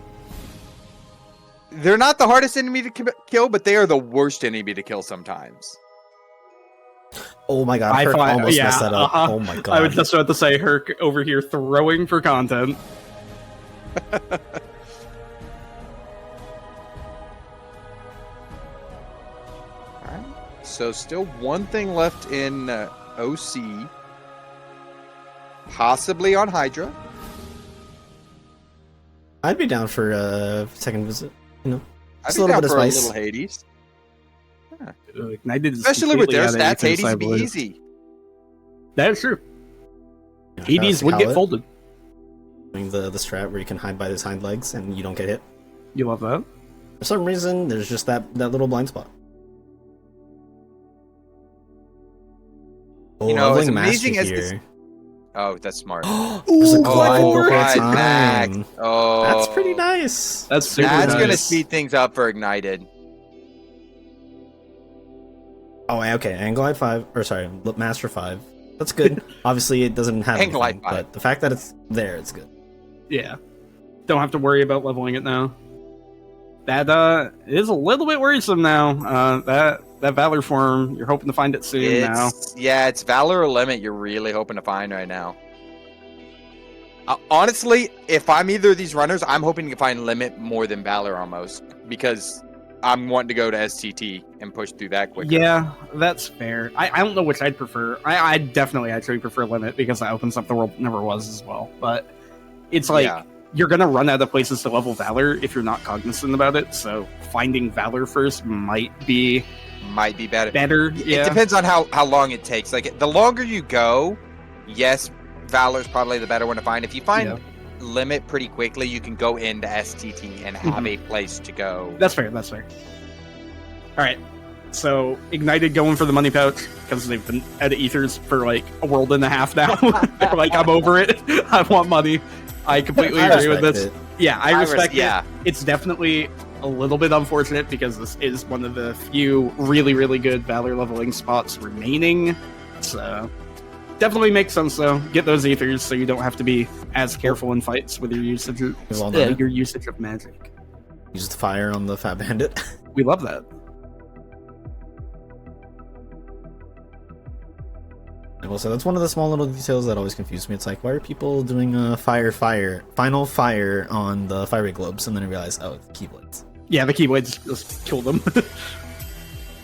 [SPEAKER 2] They're not the hardest enemy to kill, but they are the worst enemy to kill sometimes.
[SPEAKER 1] Oh my god, Herc almost messed that up. Oh my god.
[SPEAKER 3] I was just about to say Herc over here throwing for content.
[SPEAKER 2] Alright. So still one thing left in OC. Possibly on Hydra.
[SPEAKER 1] I'd be down for a second visit. You know,
[SPEAKER 2] I'd
[SPEAKER 1] just
[SPEAKER 2] be
[SPEAKER 1] a little
[SPEAKER 2] down
[SPEAKER 1] bit of
[SPEAKER 2] for a
[SPEAKER 1] spice.
[SPEAKER 2] little Hades.
[SPEAKER 3] Ignited is
[SPEAKER 2] Especially with their
[SPEAKER 3] completely out of
[SPEAKER 2] stats,
[SPEAKER 3] Ethan's
[SPEAKER 2] Hades would be
[SPEAKER 3] sideboard.
[SPEAKER 2] easy.
[SPEAKER 3] That is true.
[SPEAKER 1] Yeah,
[SPEAKER 3] Hades would get folded.
[SPEAKER 1] Doing the strat where you can hide by his hind legs and you don't get hit.
[SPEAKER 3] You love that?
[SPEAKER 1] For some reason, there's just that little blind spot. Oh,
[SPEAKER 2] You know, as
[SPEAKER 1] leveling Master
[SPEAKER 2] amazing as this-
[SPEAKER 1] here.
[SPEAKER 2] Oh, that's smart.
[SPEAKER 1] There's a
[SPEAKER 3] Ooh,
[SPEAKER 1] glide the whole
[SPEAKER 2] right back.
[SPEAKER 1] time.
[SPEAKER 2] Oh,
[SPEAKER 1] That's pretty nice.
[SPEAKER 3] That's super
[SPEAKER 2] That's
[SPEAKER 3] nice.
[SPEAKER 2] gonna speed things up for Ignited.
[SPEAKER 1] Oh, okay. And glide 5, or sorry, Master 5. That's good. Obviously, it doesn't have
[SPEAKER 2] And glide
[SPEAKER 1] anything,
[SPEAKER 2] 5.
[SPEAKER 1] but the fact that it's there, it's good.
[SPEAKER 3] Yeah. Don't have to worry about leveling it now. That is a little bit worrisome now. That Valor form, you're hoping to find it soon now.
[SPEAKER 2] Yeah, it's Valor or Limit you're really hoping to find right now. Honestly, if I'm either of these runners, I'm hoping to find Limit more than Valor almost. Because I'm wanting to go to STT and push through that quicker.
[SPEAKER 3] Yeah, that's fair. I don't know which I'd prefer. I definitely actually prefer Limit because that opens up the world never was as well. But it's like
[SPEAKER 2] Yeah.
[SPEAKER 3] you're gonna run out of places to level Valor if you're not cognizant about it. So finding Valor first might be
[SPEAKER 2] better.
[SPEAKER 3] Yeah.
[SPEAKER 2] It depends on how long it takes. Like, the longer you go, yes, Valor's probably the better one to find. If you find Limit pretty quickly, you can go into STT and have a place to go.
[SPEAKER 3] That's fair. All right. So Ignited going for the money pouch because they've been out of ethers for like a world and a half now. They're like, I'm over it. I want money. I completely agree with this.
[SPEAKER 1] It.
[SPEAKER 3] Yeah, I respect it.
[SPEAKER 2] Yeah.
[SPEAKER 3] It's definitely a little bit unfortunate because this is one of the few really, really good Valor leveling spots remaining. So definitely makes sense though. Get those ethers so you don't have to be as careful in fights with your usage of magic.
[SPEAKER 1] Use the fire on the Fat Bandit.
[SPEAKER 3] We love that.
[SPEAKER 1] And also, that's one of the small little details that always confuse me. It's like, why are people doing a final fire on the fiery globes? And then I realize, oh, it's Keyblades.
[SPEAKER 3] Yeah, the Keyblades just killed them.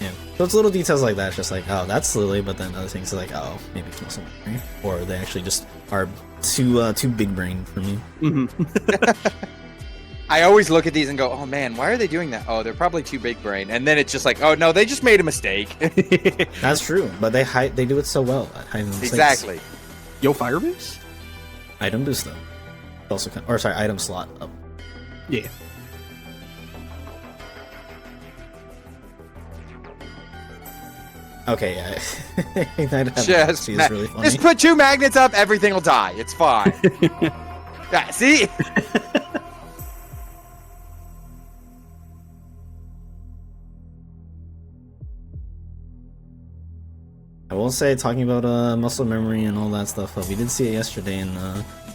[SPEAKER 1] Yeah. So it's little details like that. It's just like, oh, that's silly. But then other things are like, oh, maybe kill someone. Right? Or they actually just are too big brain for me.
[SPEAKER 2] I always look at these and go, oh man, why are they doing that? Oh, they're probably too big brain. And then it's just like, oh no, they just made a mistake.
[SPEAKER 1] That's true. But they do it so well at hiding mistakes.
[SPEAKER 2] Exactly.
[SPEAKER 3] Yo, Fire Boost?
[SPEAKER 1] Item boost though. Also, or sorry, item slot up.
[SPEAKER 3] Yeah.
[SPEAKER 1] Okay, yeah.
[SPEAKER 2] Just,
[SPEAKER 1] is really funny.
[SPEAKER 2] just put 2 magnets up, everything will die. It's fine. Yeah, see?
[SPEAKER 1] I will say, talking about muscle memory and all that stuff, we did see it yesterday in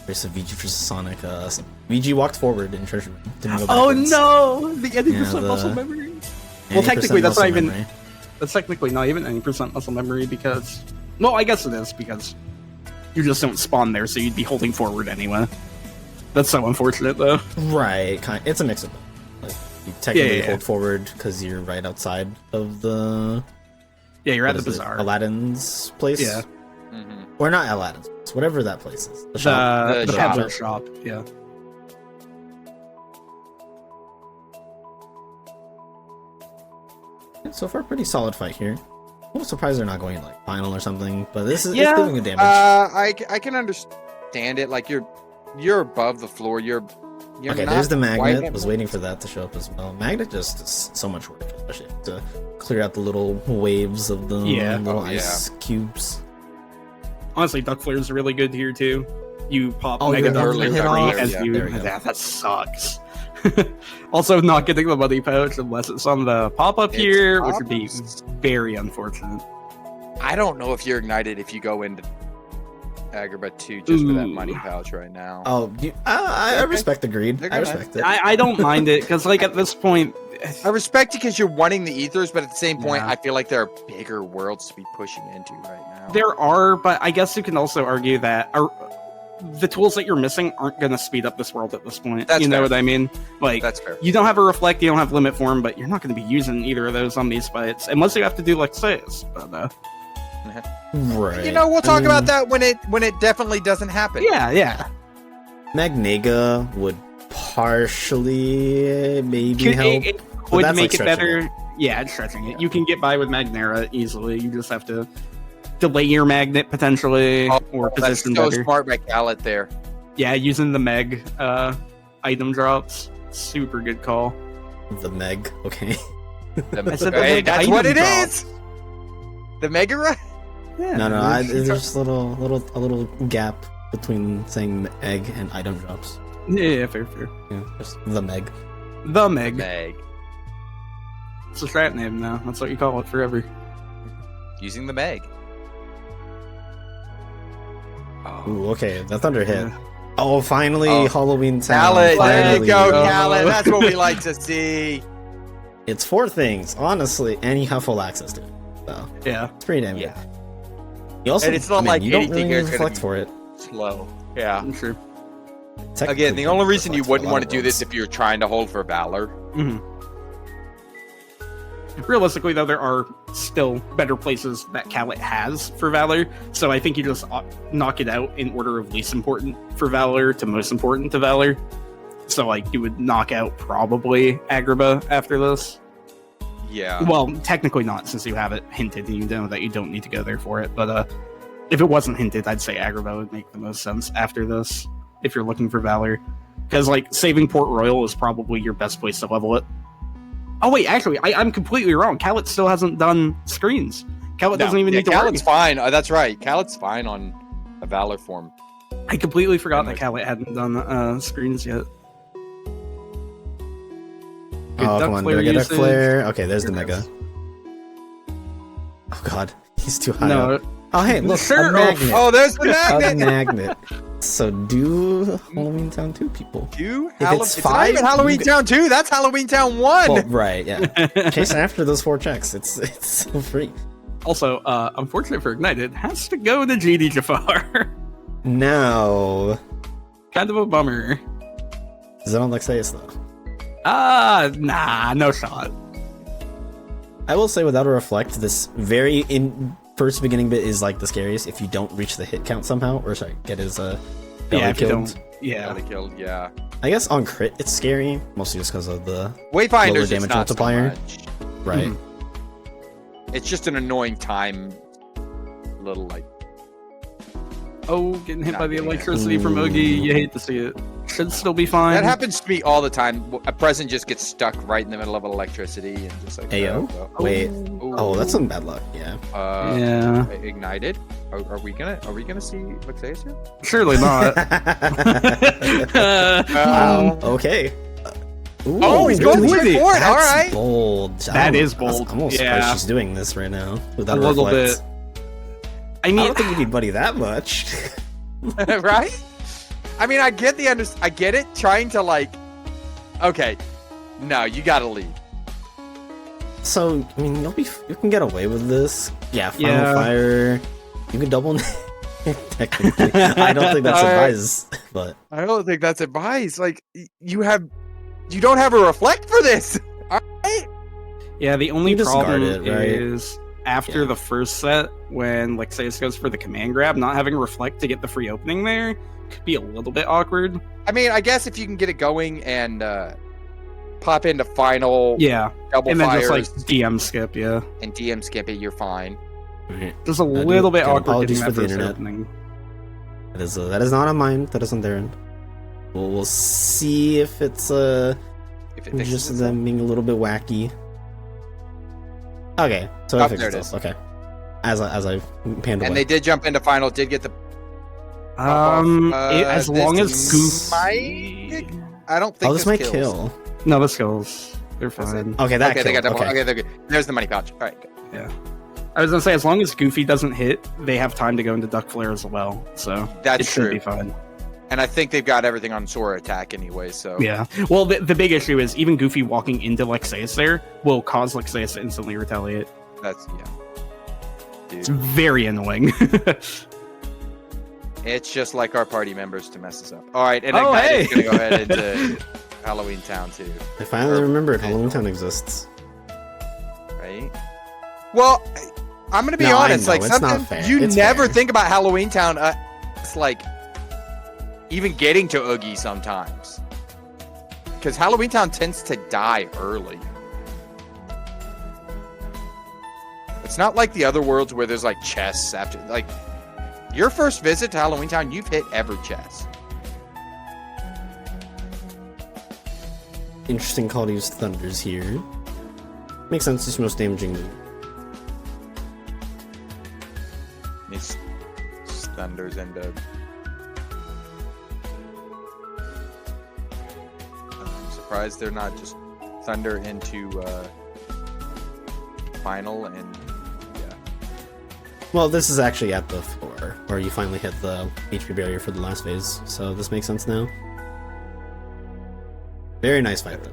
[SPEAKER 1] race of VG versus Sonic. VG walked forward in treasure room. Didn't go backwards.
[SPEAKER 3] No! The 80% muscle memory. Well, technically, that's not even.
[SPEAKER 1] Memory.
[SPEAKER 3] That's technically not even 90% muscle memory because. Well, I guess it is because you just don't spawn there, so you'd be holding forward anyway. That's so unfortunate, though.
[SPEAKER 1] Right, it's a mix of both. Like, you technically hold forward because you're right outside of the.
[SPEAKER 3] Yeah, you're at the bazaar.
[SPEAKER 1] Aladdin's place.
[SPEAKER 3] Yeah.
[SPEAKER 1] Or not Aladdin's place, whatever that place is. The
[SPEAKER 3] peddler shop. Yeah.
[SPEAKER 1] So far, pretty solid fight here. I'm surprised they're not going like final or something, but this is it's doing a damage.
[SPEAKER 2] I can understand it. Like you're above the floor. You're
[SPEAKER 1] okay. There's the magnet. Was waiting for that to show up as well. Magnet just is so much work, especially to clear out the little waves of the little ice cubes.
[SPEAKER 3] Honestly, Duck Flare is really good here too. You pop
[SPEAKER 1] Mega Duck
[SPEAKER 3] Flare as you. That sucks. Also, not getting the money pouch unless it's on the pop-up here, which would be very unfortunate.
[SPEAKER 2] I don't know if you're ignited if you go into Agrabah 2 just for that money pouch right now.
[SPEAKER 1] Oh, I respect the greed. I respect it.
[SPEAKER 3] I don't mind it, because like at this point...
[SPEAKER 2] I respect it because you're wanting the ethers, but at the same point, I feel like there are bigger worlds to be pushing into right now.
[SPEAKER 3] There are, but I guess you can also argue that... the tools that you're missing aren't going to speed up this world at this point.
[SPEAKER 2] That's
[SPEAKER 3] you know
[SPEAKER 2] fair.
[SPEAKER 3] what I mean? Like,
[SPEAKER 2] that's fair.
[SPEAKER 3] You don't have a reflect, you don't have limit form, but you're not going to be using either of those on these fights unless you have to do like Sayas. But
[SPEAKER 1] right.
[SPEAKER 2] You know, we'll talk about that when it definitely doesn't happen.
[SPEAKER 3] Yeah.
[SPEAKER 1] Magnega would partially maybe help.
[SPEAKER 3] It would make it better. Yeah, it's stretching it. You can get by with Magnera easily. You just have to delay your magnet potentially, or position
[SPEAKER 2] that's so
[SPEAKER 3] better.
[SPEAKER 2] Smart by Kallat there.
[SPEAKER 3] Yeah, using the Meg item drops, super good call.
[SPEAKER 1] The Meg, okay.
[SPEAKER 2] That's what it is. The Mega.
[SPEAKER 3] Yeah.
[SPEAKER 1] No. There's just a little gap between saying egg and item drops.
[SPEAKER 3] Yeah, fair.
[SPEAKER 1] Yeah, just the Meg.
[SPEAKER 3] The Meg.
[SPEAKER 2] Meg.
[SPEAKER 3] It's a strat name now. That's what you call it forever.
[SPEAKER 2] Using the Meg.
[SPEAKER 1] Ooh, okay, the thunder hit. Oh, finally, Halloween Town.
[SPEAKER 2] Kallat, there you go, Kallat. That's what we like to see.
[SPEAKER 1] It's 4 things, honestly, and you have full access to it. So
[SPEAKER 3] yeah,
[SPEAKER 1] it's pretty damn good. You also,
[SPEAKER 2] and it's not like
[SPEAKER 1] you don't
[SPEAKER 2] anything
[SPEAKER 1] really
[SPEAKER 2] here
[SPEAKER 1] reflect for it.
[SPEAKER 2] Slow. Yeah.
[SPEAKER 3] I'm sure.
[SPEAKER 2] Again, the only reason you wouldn't want to do
[SPEAKER 1] this
[SPEAKER 2] this if you're trying to hold for Valor.
[SPEAKER 3] Realistically, though, there are still better places that Kallat has for Valor, so I think you just knock it out in order of least important for Valor to most important to Valor. So, like, you would knock out probably Agrabah after this.
[SPEAKER 2] Yeah.
[SPEAKER 3] Well, technically not, since you have it hinted and you know that you don't need to go there for it. But if it wasn't hinted, I'd say Agrabah would make the most sense after this, if you're looking for Valor. Because, like, saving Port Royal is probably your best place to level it. Oh, wait, actually, I'm completely wrong. Kallat still hasn't done screens. Kallat doesn't even need to
[SPEAKER 2] Kallat's fine. That's right. Kallat's fine on a Valor form.
[SPEAKER 3] I completely forgot that Kallat hadn't done screens yet.
[SPEAKER 1] Oh, come on. Do I get a flare? Okay, there's the Mega. Oh, God. He's too high up. Oh, hey, look. A magnet.
[SPEAKER 2] Oh, there's the magnet.
[SPEAKER 1] A magnet. So do Halloween Town 2, people.
[SPEAKER 2] It's not even Halloween Town 2. That's Halloween Town 1.
[SPEAKER 1] Well, right, yeah. Chase after those 4 checks. It's so free.
[SPEAKER 3] Also, unfortunately for Ignited, has to go to GD Jafar.
[SPEAKER 1] No.
[SPEAKER 3] Kind of a bummer.
[SPEAKER 1] Is it on Lexaeus, though?
[SPEAKER 3] Nah, no shot.
[SPEAKER 1] I will say, without a reflect, this very first beginning bit is like the scariest if you don't reach the hit count somehow, or sorry, get his belly killed.
[SPEAKER 2] Belly killed, yeah.
[SPEAKER 1] I guess on crit it's scary, mostly just because of the
[SPEAKER 2] Wayfinders
[SPEAKER 1] lower damage multiplier.
[SPEAKER 2] So
[SPEAKER 1] right.
[SPEAKER 2] It's just an annoying time, little like.
[SPEAKER 3] Oh, getting hit by the electricity from Oogie. You hate to see it. Should still be fine.
[SPEAKER 2] That happens to me all the time. A present just gets stuck right in the middle of electricity and just like.
[SPEAKER 1] Ayo? Wait. Oh, that's some bad luck. Yeah.
[SPEAKER 3] Yeah.
[SPEAKER 2] Ignited. Are we gonna see Lexaeus here?
[SPEAKER 3] Surely not.
[SPEAKER 1] Okay. Ooh,
[SPEAKER 2] oh, he's going for it. All right.
[SPEAKER 1] Bold.
[SPEAKER 3] That is bold.
[SPEAKER 1] I'm almost surprised she's doing this right now without
[SPEAKER 3] a little bit. I
[SPEAKER 1] I
[SPEAKER 3] mean,
[SPEAKER 1] don't think you need money that much.
[SPEAKER 2] Right? I mean, I get I get it. Trying to like, okay, no, you gotta leave.
[SPEAKER 1] So, I mean, you can get away with this. Yeah, Final Fire. You can double. Technically, I don't think that's advice, but
[SPEAKER 2] I don't think that's advice. Like, you don't have a reflect for this. All right?
[SPEAKER 3] yeah, the only problem
[SPEAKER 1] right?
[SPEAKER 3] is after the first set, when Lexaeus goes for the command grab, not having reflect to get the free opening there could be a little bit awkward.
[SPEAKER 2] I mean, I guess if you can get it going and pop into final, double
[SPEAKER 3] and then
[SPEAKER 2] fires,
[SPEAKER 3] just like DM skip,
[SPEAKER 2] and DM skip it, you're fine.
[SPEAKER 1] right.
[SPEAKER 3] Just a little bit awkward
[SPEAKER 1] apologies
[SPEAKER 3] getting
[SPEAKER 1] for
[SPEAKER 3] that
[SPEAKER 1] the
[SPEAKER 3] first
[SPEAKER 1] internet.
[SPEAKER 3] opening.
[SPEAKER 1] That is not on mine. That is on their end. We'll see if it's
[SPEAKER 2] If it fixes
[SPEAKER 1] just
[SPEAKER 2] itself.
[SPEAKER 1] them being a little bit wacky. Okay, so it fixed itself. Okay, as I panned away.
[SPEAKER 2] And they did jump into final. Did get the
[SPEAKER 3] As long as
[SPEAKER 2] this
[SPEAKER 3] Goof
[SPEAKER 2] might. I don't think
[SPEAKER 1] this might
[SPEAKER 2] kills.
[SPEAKER 1] kill.
[SPEAKER 3] No, the skills. They're
[SPEAKER 2] Does it?
[SPEAKER 3] fine.
[SPEAKER 1] Okay, that
[SPEAKER 2] Okay, they got
[SPEAKER 1] killed.
[SPEAKER 2] double.
[SPEAKER 1] Okay.
[SPEAKER 2] Okay, they're good. There's the money pouch. All right. Good.
[SPEAKER 3] Yeah. I was gonna say, as long as Goofy doesn't hit, they have time to go into Duck Flare as well. So
[SPEAKER 2] That's
[SPEAKER 3] it should
[SPEAKER 2] true.
[SPEAKER 3] be fine.
[SPEAKER 2] And I think they've got everything on Sora attack anyway. So
[SPEAKER 3] Yeah. Well, the big issue is even Goofy walking into Lexaeus there will cause Lexaeus to instantly retaliate.
[SPEAKER 2] that's
[SPEAKER 3] It's
[SPEAKER 2] Dude,
[SPEAKER 3] very annoying.
[SPEAKER 2] it's just like our party members to mess us up. All right, and
[SPEAKER 3] Oh,
[SPEAKER 2] Ignited's
[SPEAKER 3] hey!
[SPEAKER 2] gonna go ahead into Halloween Town too,
[SPEAKER 1] I finally remembered Halloween Town exists.
[SPEAKER 2] right? Well, I'm gonna be
[SPEAKER 1] No, I
[SPEAKER 2] honest.
[SPEAKER 1] know,
[SPEAKER 2] Like
[SPEAKER 1] it's not
[SPEAKER 2] something
[SPEAKER 1] fair.
[SPEAKER 2] you
[SPEAKER 1] It's
[SPEAKER 2] never
[SPEAKER 1] fair.
[SPEAKER 2] think about Halloween Town. It's like even getting to Oogie sometimes, because Halloween Town tends to die early. It's not like the other worlds where there's like chests after. Like your first visit to Halloween Town, you've hit every chest.
[SPEAKER 1] Interesting call to use Thunders here. Makes sense. It's most damaging move.
[SPEAKER 2] These thunders into. I'm surprised they're not just thunder into final and yeah.
[SPEAKER 1] Well, this is actually at the floor where you finally hit the HP barrier for the last phase, so this makes sense now. Very nice fight though.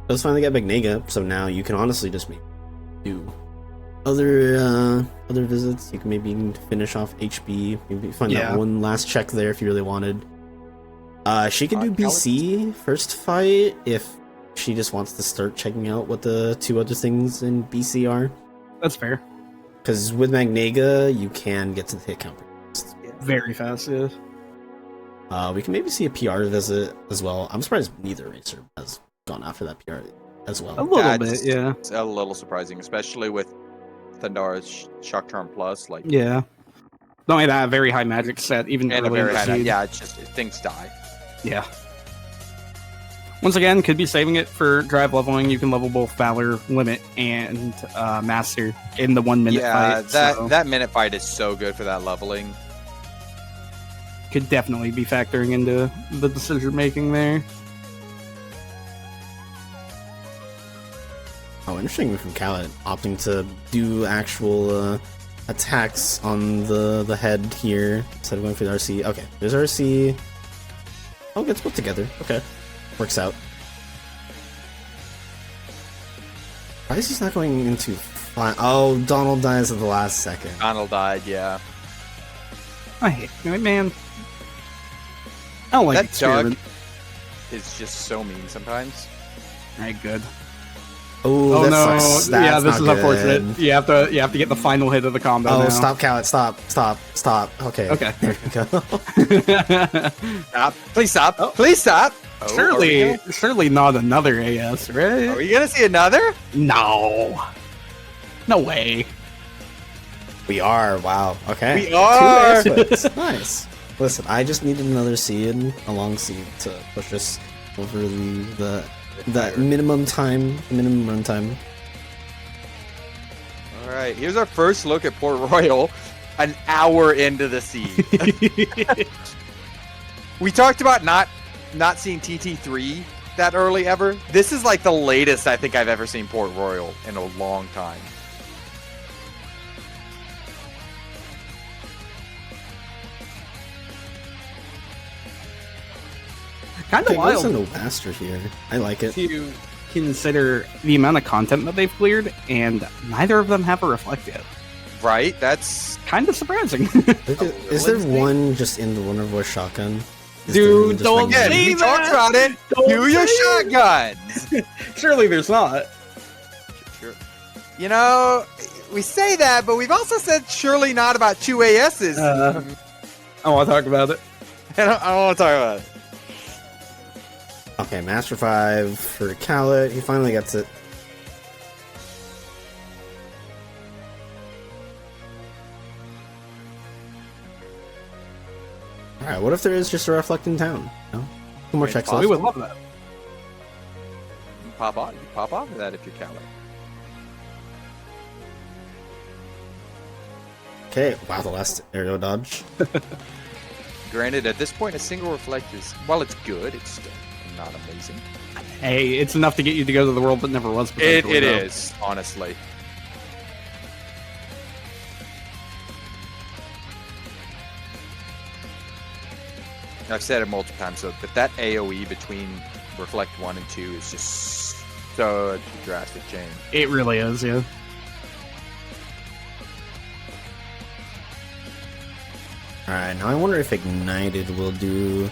[SPEAKER 1] Let's finally get Magnega, so now you can honestly just maybe do other visits. You can maybe finish off HB, maybe find that one last check there if you really wanted. She can do BC first fight if she just wants to start checking out what the two other things in BC are.
[SPEAKER 3] That's fair.
[SPEAKER 1] Because with Magnega, you can get to the hit counter.
[SPEAKER 3] Very fast, yeah.
[SPEAKER 1] We can maybe see a PR visit as well. I'm surprised neither racer has gone after that PR as well.
[SPEAKER 3] A little
[SPEAKER 2] That's-
[SPEAKER 3] bit, yeah.
[SPEAKER 2] It's a little surprising, especially with Thundara's Shock Charm Plus, like
[SPEAKER 3] Yeah. Not only that, very high magic set, even
[SPEAKER 2] and a
[SPEAKER 3] early in
[SPEAKER 2] very
[SPEAKER 3] the
[SPEAKER 2] high.
[SPEAKER 3] seed.
[SPEAKER 2] Yeah, it's just things die.
[SPEAKER 3] Yeah. Once again, could be saving it for drive leveling. You can level both Valor, Limit, and Master in the 1 minute
[SPEAKER 2] Yeah,
[SPEAKER 3] fight.
[SPEAKER 2] that
[SPEAKER 3] so
[SPEAKER 2] minute fight is so good for that leveling.
[SPEAKER 3] could definitely be factoring into the decision making there.
[SPEAKER 1] Oh, interesting move from Kallat, opting to do actual attacks on the head here instead of going for the RC. Okay, there's RC. Oh, gets put together. Okay, works out. Why is he not going into fine? Oh, Donald dies at the last second.
[SPEAKER 2] Donald died, yeah.
[SPEAKER 3] I hate man. I don't like
[SPEAKER 2] That
[SPEAKER 3] experiment.
[SPEAKER 2] Is just so mean sometimes.
[SPEAKER 3] Alright, good.
[SPEAKER 1] Oh,
[SPEAKER 3] Oh
[SPEAKER 1] that
[SPEAKER 3] no!
[SPEAKER 1] sucks.
[SPEAKER 3] Yeah,
[SPEAKER 1] That's
[SPEAKER 3] this is
[SPEAKER 1] not
[SPEAKER 3] unfortunate.
[SPEAKER 1] good.
[SPEAKER 3] You have to get the final hit of the combo.
[SPEAKER 1] Oh,
[SPEAKER 3] now.
[SPEAKER 1] stop, Kallat! Stop! Okay.
[SPEAKER 3] Okay.
[SPEAKER 1] There we go.
[SPEAKER 2] Stop! Please stop!
[SPEAKER 3] Oh.
[SPEAKER 2] Please stop! Oh,
[SPEAKER 3] surely not another AS, right?
[SPEAKER 2] Are we gonna see another?
[SPEAKER 3] No. No way.
[SPEAKER 1] We are. Wow. Okay.
[SPEAKER 2] We are!
[SPEAKER 1] 2 air splits. Nice. Listen, I just needed another seed, a long seed, to push us over the minimum time, minimum run time.
[SPEAKER 2] All right, here's our first look at Port Royal, an hour into the seed. We talked about not seeing TT3 that early ever. This is like the latest I think I've ever seen Port Royal in a long time.
[SPEAKER 3] Kind of
[SPEAKER 1] Okay, goes
[SPEAKER 3] wild
[SPEAKER 1] into Master here. I like it.
[SPEAKER 3] to consider the amount of content that they've cleared, and neither of them have a reflect yet.
[SPEAKER 2] Right? That's
[SPEAKER 3] Kind of surprising.
[SPEAKER 1] Is there one just in the Wonder Voice shotgun? Is
[SPEAKER 3] Dude,
[SPEAKER 1] there one just
[SPEAKER 3] don't
[SPEAKER 1] like-
[SPEAKER 3] say
[SPEAKER 2] we talked about it.
[SPEAKER 3] Don't
[SPEAKER 2] Do your
[SPEAKER 3] say it.
[SPEAKER 2] shotguns.
[SPEAKER 3] Surely there's not.
[SPEAKER 2] Sure. You know, we say that, but we've also said surely not about 2 ASs.
[SPEAKER 3] I want to talk about it.
[SPEAKER 2] I don't want to talk about it.
[SPEAKER 1] Okay, Master 5 for Kallat. He finally gets it. Alright, what if there is just a reflect in town? No? 2 more
[SPEAKER 2] It's
[SPEAKER 1] checks
[SPEAKER 2] possible.
[SPEAKER 3] We
[SPEAKER 1] left.
[SPEAKER 3] would love that.
[SPEAKER 2] You pop off of that if you're Kallat.
[SPEAKER 1] Okay, wow, the last aerial dodge.
[SPEAKER 2] Granted, at this point, a single reflect is, while it's good, it's still not amazing.
[SPEAKER 3] Hey, it's enough to get you to go to the world that never was.
[SPEAKER 2] It
[SPEAKER 3] potentially, though.
[SPEAKER 2] is, honestly. I've said it multiple times, though, but that AoE between Reflect 1 and 2 is just such a drastic change.
[SPEAKER 3] It really is, yeah.
[SPEAKER 1] Alright, now I wonder if Ignited will do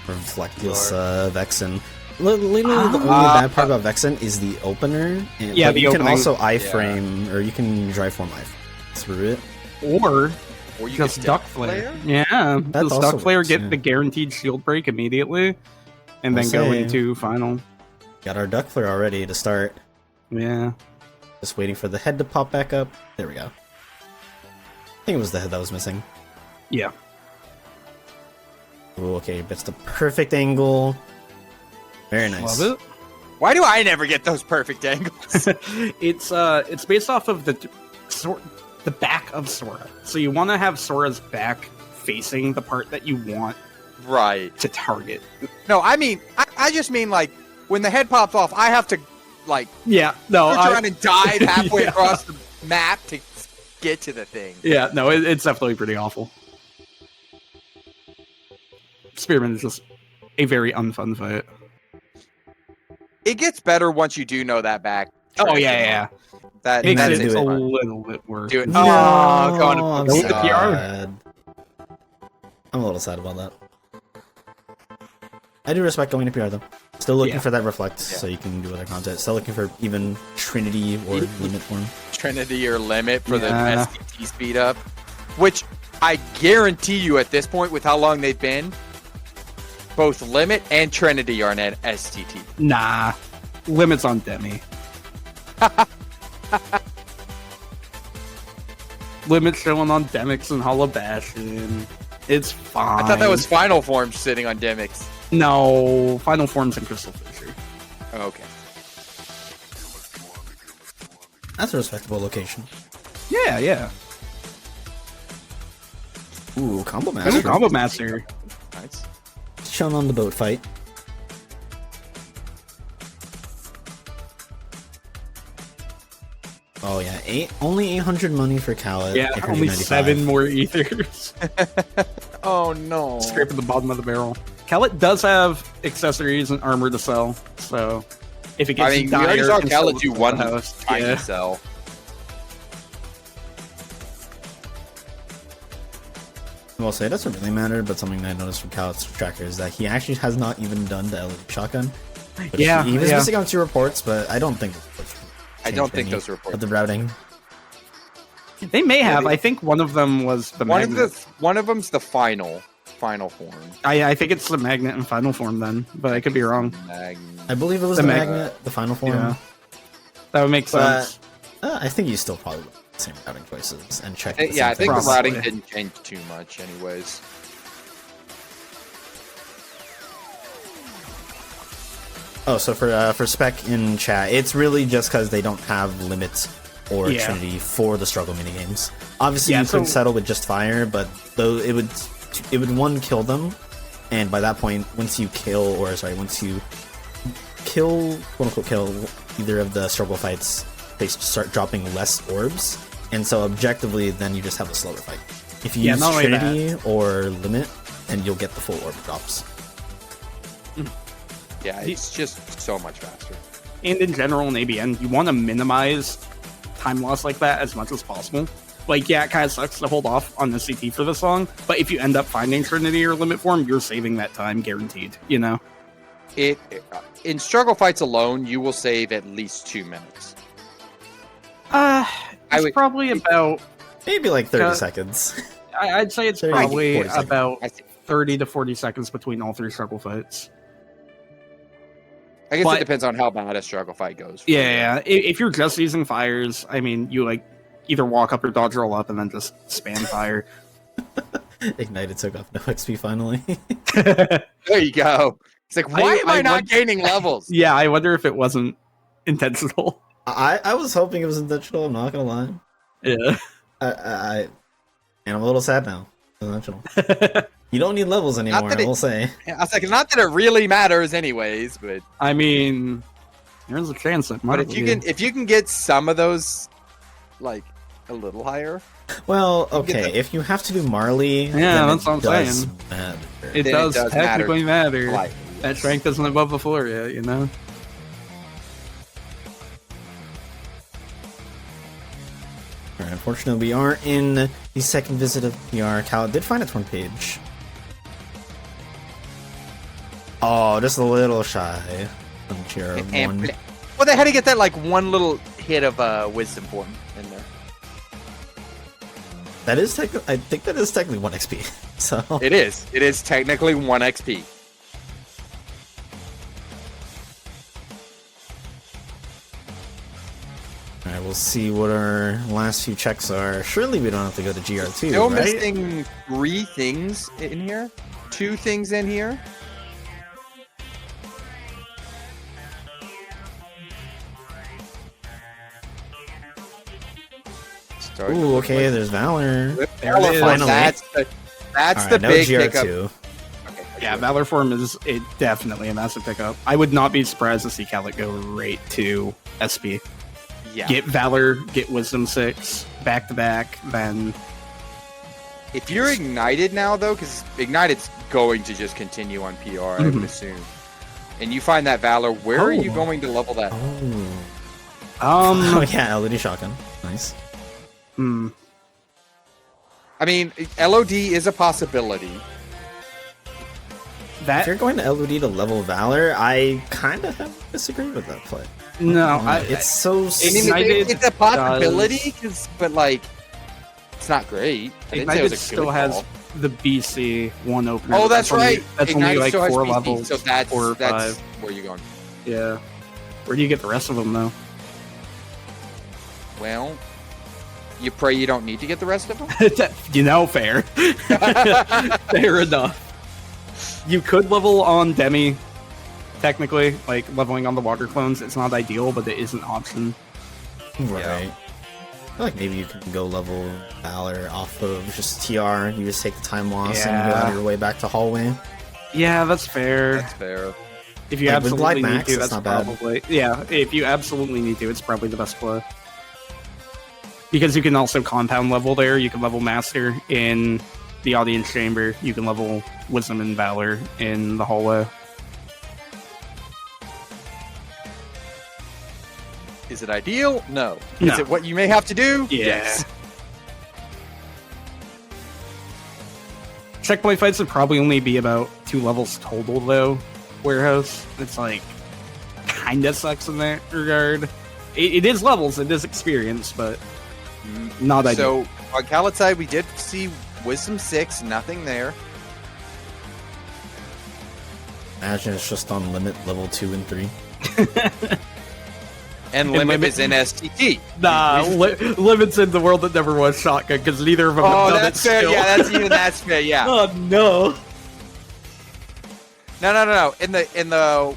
[SPEAKER 1] Reflectless Vexen. Literally, the only bad part about Vexen is the opener. And,
[SPEAKER 3] Yeah,
[SPEAKER 1] but
[SPEAKER 3] the
[SPEAKER 1] you can
[SPEAKER 3] opening.
[SPEAKER 1] also iframe, or you can dry form iframe through it.
[SPEAKER 3] Or
[SPEAKER 2] Or you
[SPEAKER 3] just
[SPEAKER 2] get
[SPEAKER 3] Duck
[SPEAKER 2] Death
[SPEAKER 3] Flare. Yeah,
[SPEAKER 1] That
[SPEAKER 3] does
[SPEAKER 1] also
[SPEAKER 3] Duck Flare
[SPEAKER 1] works,
[SPEAKER 3] get
[SPEAKER 1] yeah.
[SPEAKER 3] the guaranteed shield break immediately, and
[SPEAKER 1] We'll
[SPEAKER 3] then go
[SPEAKER 1] say.
[SPEAKER 3] into final?
[SPEAKER 1] Got our Duck Flare already to start.
[SPEAKER 3] Yeah.
[SPEAKER 1] Just waiting for the head to pop back up. There we go. I think it was the head that was missing.
[SPEAKER 3] Yeah.
[SPEAKER 1] Ooh, okay, that's the perfect angle. Very nice.
[SPEAKER 3] Love
[SPEAKER 2] Why do I never get those perfect angles?
[SPEAKER 3] it. It's based off of the back of Sora. So you want to have Sora's back facing the part that you want
[SPEAKER 2] Right.
[SPEAKER 3] to target.
[SPEAKER 2] No, I mean, I just mean, like, when the head pops off, I have to, like,
[SPEAKER 3] Yeah. No.
[SPEAKER 2] turn around and dive halfway
[SPEAKER 3] Yeah.
[SPEAKER 2] across the map to get to the thing.
[SPEAKER 3] Yeah. No. It's definitely pretty awful. Spearman is just a very unfun fight.
[SPEAKER 2] It gets better once you do know that back.
[SPEAKER 3] Oh
[SPEAKER 2] trick.
[SPEAKER 3] yeah.
[SPEAKER 2] That
[SPEAKER 3] Makes
[SPEAKER 1] That
[SPEAKER 3] it
[SPEAKER 1] is
[SPEAKER 3] a
[SPEAKER 1] it.
[SPEAKER 3] little bit worse.
[SPEAKER 2] Do it.
[SPEAKER 1] No,
[SPEAKER 2] Oh, going to
[SPEAKER 1] I'm
[SPEAKER 3] Go with the PR.
[SPEAKER 1] sad. I'm a little sad about that. I do respect going to PR though. Still looking
[SPEAKER 3] Yeah.
[SPEAKER 1] for that reflect, so you can do other content. Still looking for even Trinity or Limit form.
[SPEAKER 2] Trinity or Limit for the
[SPEAKER 3] Yeah.
[SPEAKER 2] STT speed up, which I guarantee you at this point, with how long they've been, both Limit and Trinity are an STT.
[SPEAKER 3] Nah. Limits on Demi. Limits showing on Demix and Holobastion. It's fine.
[SPEAKER 2] I thought that was Final Form sitting on Demix.
[SPEAKER 3] No, Final Forms and Crystal Fisher.
[SPEAKER 2] Okay.
[SPEAKER 1] That's a respectable location.
[SPEAKER 3] Yeah, yeah.
[SPEAKER 1] Ooh, Combo
[SPEAKER 3] Ooh,
[SPEAKER 1] Master.
[SPEAKER 3] Combo Master.
[SPEAKER 2] Nice.
[SPEAKER 1] Shown on the boat fight. Oh yeah, only 800 money for Kallat.
[SPEAKER 3] Yeah, only
[SPEAKER 1] 895.
[SPEAKER 3] 7 more ethers.
[SPEAKER 2] Oh no.
[SPEAKER 3] Scraping the bottom of the barrel. Kallat does have accessories and armor to sell, so if it gets
[SPEAKER 2] I mean, we
[SPEAKER 3] dire,
[SPEAKER 2] already saw
[SPEAKER 3] can sell
[SPEAKER 2] Kallat
[SPEAKER 3] it
[SPEAKER 2] do
[SPEAKER 3] to
[SPEAKER 2] one
[SPEAKER 3] the house.
[SPEAKER 2] tiny
[SPEAKER 3] Yeah.
[SPEAKER 2] sell.
[SPEAKER 1] Well, say it doesn't really matter, but something that I noticed from Kallat's tracker is that he actually has not even done the LED shotgun. But
[SPEAKER 3] Yeah,
[SPEAKER 1] he was
[SPEAKER 3] yeah.
[SPEAKER 1] missing on 2 reports, but I don't think
[SPEAKER 2] I don't think those reports.
[SPEAKER 1] But the routing.
[SPEAKER 3] They may have. I think one of them was the magnet.
[SPEAKER 2] One of them's the final form.
[SPEAKER 3] I think it's the magnet in final form then, but I could be wrong.
[SPEAKER 1] I believe it was
[SPEAKER 3] The
[SPEAKER 1] the
[SPEAKER 3] mag-
[SPEAKER 1] magnet, the final form.
[SPEAKER 3] Yeah. That would make
[SPEAKER 1] But
[SPEAKER 3] sense.
[SPEAKER 1] I think you still probably would the same routing choices and check. the
[SPEAKER 2] Yeah, I
[SPEAKER 1] same
[SPEAKER 2] think the
[SPEAKER 1] things.
[SPEAKER 3] Probably.
[SPEAKER 2] routing didn't change too much, anyways.
[SPEAKER 1] Oh, so for spec in chat, it's really just because they don't have limits or
[SPEAKER 3] Yeah.
[SPEAKER 1] Trinity for the struggle minigames. Obviously,
[SPEAKER 3] Yeah,
[SPEAKER 1] you could
[SPEAKER 3] so-
[SPEAKER 1] settle with just fire, but though it would one kill them, and by that point, once you kill quote unquote kill either of the struggle fights, they start dropping less orbs, and so objectively, then you just have a slower fight. If you
[SPEAKER 3] Yeah,
[SPEAKER 1] use
[SPEAKER 3] not only
[SPEAKER 1] Trinity or limit, then you'll get the full orb drops.
[SPEAKER 2] Yeah, it's just so much faster.
[SPEAKER 3] And in general in ABN, you want to minimize time loss like that as much as possible. Like, yeah, it kind of sucks to hold off on the CT for this long, but if you end up finding Trinity or Limit Form, you're saving that time guaranteed, you know?
[SPEAKER 2] In struggle fights alone, you will save at least 2 minutes.
[SPEAKER 3] It's probably about...
[SPEAKER 1] Maybe like 30 seconds.
[SPEAKER 3] I'd say it's
[SPEAKER 1] 30,
[SPEAKER 3] probably
[SPEAKER 1] 40 seconds.
[SPEAKER 3] about 30 to 40 seconds between all 3 struggle fights.
[SPEAKER 2] I guess it depends on how bad a struggle fight goes.
[SPEAKER 3] Yeah. If you're just using fires, I mean, you like either walk up or dodge roll up and then just spam fire.
[SPEAKER 1] Ignited took off no XP finally.
[SPEAKER 2] There you go. It's like, why am I not gaining levels?
[SPEAKER 3] Yeah, I wonder if it wasn't intentional.
[SPEAKER 1] I was hoping it was intentional, I'm not gonna lie.
[SPEAKER 3] Yeah.
[SPEAKER 1] And I'm a little sad now. Intentional. You don't need levels anymore, I will say.
[SPEAKER 2] I was like, not that it really matters anyways, but
[SPEAKER 3] I mean, there's a chance it might.
[SPEAKER 2] But if you can get some of those, like, a little higher.
[SPEAKER 1] Well, okay, if you have to do Marley,
[SPEAKER 3] yeah, that's what I'm saying.
[SPEAKER 1] Matter.
[SPEAKER 3] It does technically matter.
[SPEAKER 2] Like,
[SPEAKER 3] that strength isn't above the floor yet, you know?
[SPEAKER 1] Alright, unfortunately, we are in the second visit of PR. Kallat did find a torn page. Oh, just a little shy.
[SPEAKER 2] Well, they had to get that, like, one little hit of Wisdom Form in there.
[SPEAKER 1] That is I think that is technically 1 XP. So
[SPEAKER 2] it is. It is technically 1 XP.
[SPEAKER 1] Alright, we'll see what our last few checks are. Surely we don't have to go to GR2,
[SPEAKER 2] Still
[SPEAKER 1] right?
[SPEAKER 2] missing 3 things in here. 2 things in here.
[SPEAKER 1] Ooh, okay, there's Valor.
[SPEAKER 2] Valor Form, that's the
[SPEAKER 1] no
[SPEAKER 2] big
[SPEAKER 1] GR2.
[SPEAKER 2] pickup. Okay,
[SPEAKER 3] yeah, Valor Form is definitely a massive pickup. I would not be surprised to see Kallat go right to SP.
[SPEAKER 2] Yeah.
[SPEAKER 3] Get Valor, get Wisdom 6, back to back, then...
[SPEAKER 2] If you're Ignited now, though, because Ignited's going to just continue on PR, I would assume. And you find that Valor, where are you going to level that?
[SPEAKER 1] Oh yeah, LED shotgun. Nice.
[SPEAKER 3] Hmm.
[SPEAKER 2] I mean, LOD is a possibility.
[SPEAKER 1] If you're going to LOD to level Valor, I kind of disagree with that play.
[SPEAKER 3] No,
[SPEAKER 1] it's so...
[SPEAKER 2] It's a possibility, but, like, it's not great.
[SPEAKER 3] Ignited still has the BC one opener.
[SPEAKER 2] Oh, that's right.
[SPEAKER 3] That's
[SPEAKER 2] Ignited
[SPEAKER 3] only like 4
[SPEAKER 2] BC,
[SPEAKER 3] levels.
[SPEAKER 2] so that's
[SPEAKER 3] 4 or 5.
[SPEAKER 2] Where you're going.
[SPEAKER 3] Yeah. Where do you get the rest of them, though?
[SPEAKER 2] Well, you pray you don't need to get the rest of them?
[SPEAKER 3] You know, fair. Fair enough. You could level on Demi, technically. Like, leveling on the water clones. It's not ideal, but it is an option.
[SPEAKER 1] Right. Yeah. I feel like maybe you can go level Valor off of just TR. You just take the time loss and go out of your way back to hallway.
[SPEAKER 3] Yeah, that's fair.
[SPEAKER 2] That's fair.
[SPEAKER 3] If you absolutely need to, that's
[SPEAKER 1] not
[SPEAKER 3] probably... Bad. Yeah, if you absolutely need to, it's probably the best play. Because you can also compound level there. You can level Master in the Audience Chamber. You can level Wisdom and Valor in the hallway.
[SPEAKER 2] Is it ideal? No.
[SPEAKER 3] No.
[SPEAKER 2] Is it what you may have to do?
[SPEAKER 3] Yeah.
[SPEAKER 2] Yes.
[SPEAKER 3] Checkpoint fights would probably only be about 2 levels total, though. Warehouse. It's like, kinda sucks in that regard. It is levels, it is experience, but not ideal.
[SPEAKER 2] So, on Kallat's side, we did see Wisdom 6, nothing there.
[SPEAKER 1] Imagine it's just on Limit level 2 and 3.
[SPEAKER 2] And Limit is in STT.
[SPEAKER 3] Nah, Limit's in the world that never was shotgun, because neither of them have done
[SPEAKER 2] that's
[SPEAKER 3] it
[SPEAKER 2] fair.
[SPEAKER 3] still.
[SPEAKER 2] Yeah, that's fair, yeah.
[SPEAKER 3] Oh, no.
[SPEAKER 2] No. In the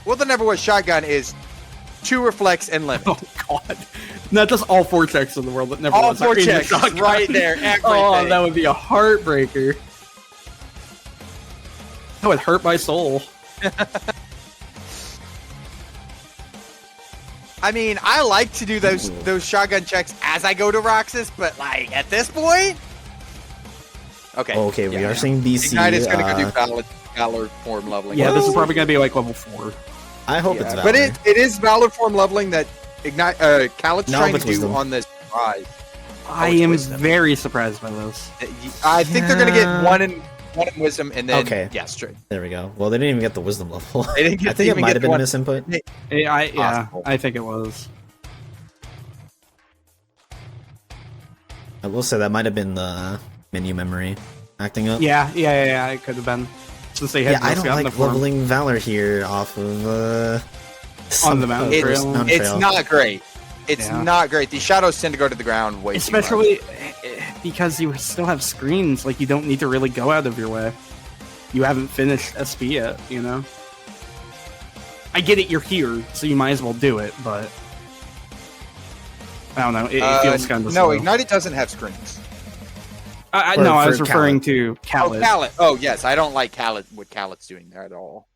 [SPEAKER 2] world that never was shotgun is 2 reflects and Limit.
[SPEAKER 3] Oh, God. Not just all 4 checks in the world that never
[SPEAKER 2] all
[SPEAKER 3] was.
[SPEAKER 2] All 4 checks, right there, everything.
[SPEAKER 3] Oh, that would be a heartbreaker. That would hurt my soul.
[SPEAKER 2] I mean, I like to do those shotgun checks as I go to Roxas, but like at this point, okay.
[SPEAKER 1] Okay, we are seeing BC.
[SPEAKER 2] Ignited's gonna go do Kallat. Valor form leveling.
[SPEAKER 3] Yeah, this is probably gonna be like level 4.
[SPEAKER 1] I hope it's Valor.
[SPEAKER 2] But it is Valor form leveling that Kallat's
[SPEAKER 1] No,
[SPEAKER 2] trying
[SPEAKER 1] but
[SPEAKER 2] to do
[SPEAKER 1] Wisdom.
[SPEAKER 2] on this ride.
[SPEAKER 3] I am very surprised by this.
[SPEAKER 2] I think they're gonna get one in Wisdom and then
[SPEAKER 1] Okay.
[SPEAKER 2] straight.
[SPEAKER 1] There we go. Well, they didn't even get the Wisdom level.
[SPEAKER 2] They didn't
[SPEAKER 1] I think it
[SPEAKER 2] even
[SPEAKER 1] might
[SPEAKER 2] get
[SPEAKER 1] have been
[SPEAKER 2] one.
[SPEAKER 1] misinput.
[SPEAKER 2] Possible.
[SPEAKER 3] I think it was.
[SPEAKER 1] I will say that might have been the menu memory acting up.
[SPEAKER 3] Yeah, it could have been. Since they had
[SPEAKER 1] Yeah, I
[SPEAKER 3] just
[SPEAKER 1] don't
[SPEAKER 3] gotten
[SPEAKER 1] like
[SPEAKER 3] the form.
[SPEAKER 1] leveling Valor here off of
[SPEAKER 3] On the mountain trail.
[SPEAKER 1] mountain
[SPEAKER 2] It's
[SPEAKER 1] trail.
[SPEAKER 2] not great. It's
[SPEAKER 3] Yeah.
[SPEAKER 2] not great. These shadows tend to go to the ground way too much.
[SPEAKER 3] Especially because you still have screens, like you don't need to really go out of your way. You haven't finished SP yet, you know? I get it, you're here, so you might as well do it, but... I don't know, it feels kind of
[SPEAKER 2] No,
[SPEAKER 3] slow.
[SPEAKER 2] Ignited doesn't have screens.
[SPEAKER 3] No, I
[SPEAKER 1] for
[SPEAKER 3] was referring
[SPEAKER 1] Kallat.
[SPEAKER 3] to Kallat.
[SPEAKER 2] Oh, Kallat. Oh, yes. I don't like Kallat, what Kallat's doing there at all.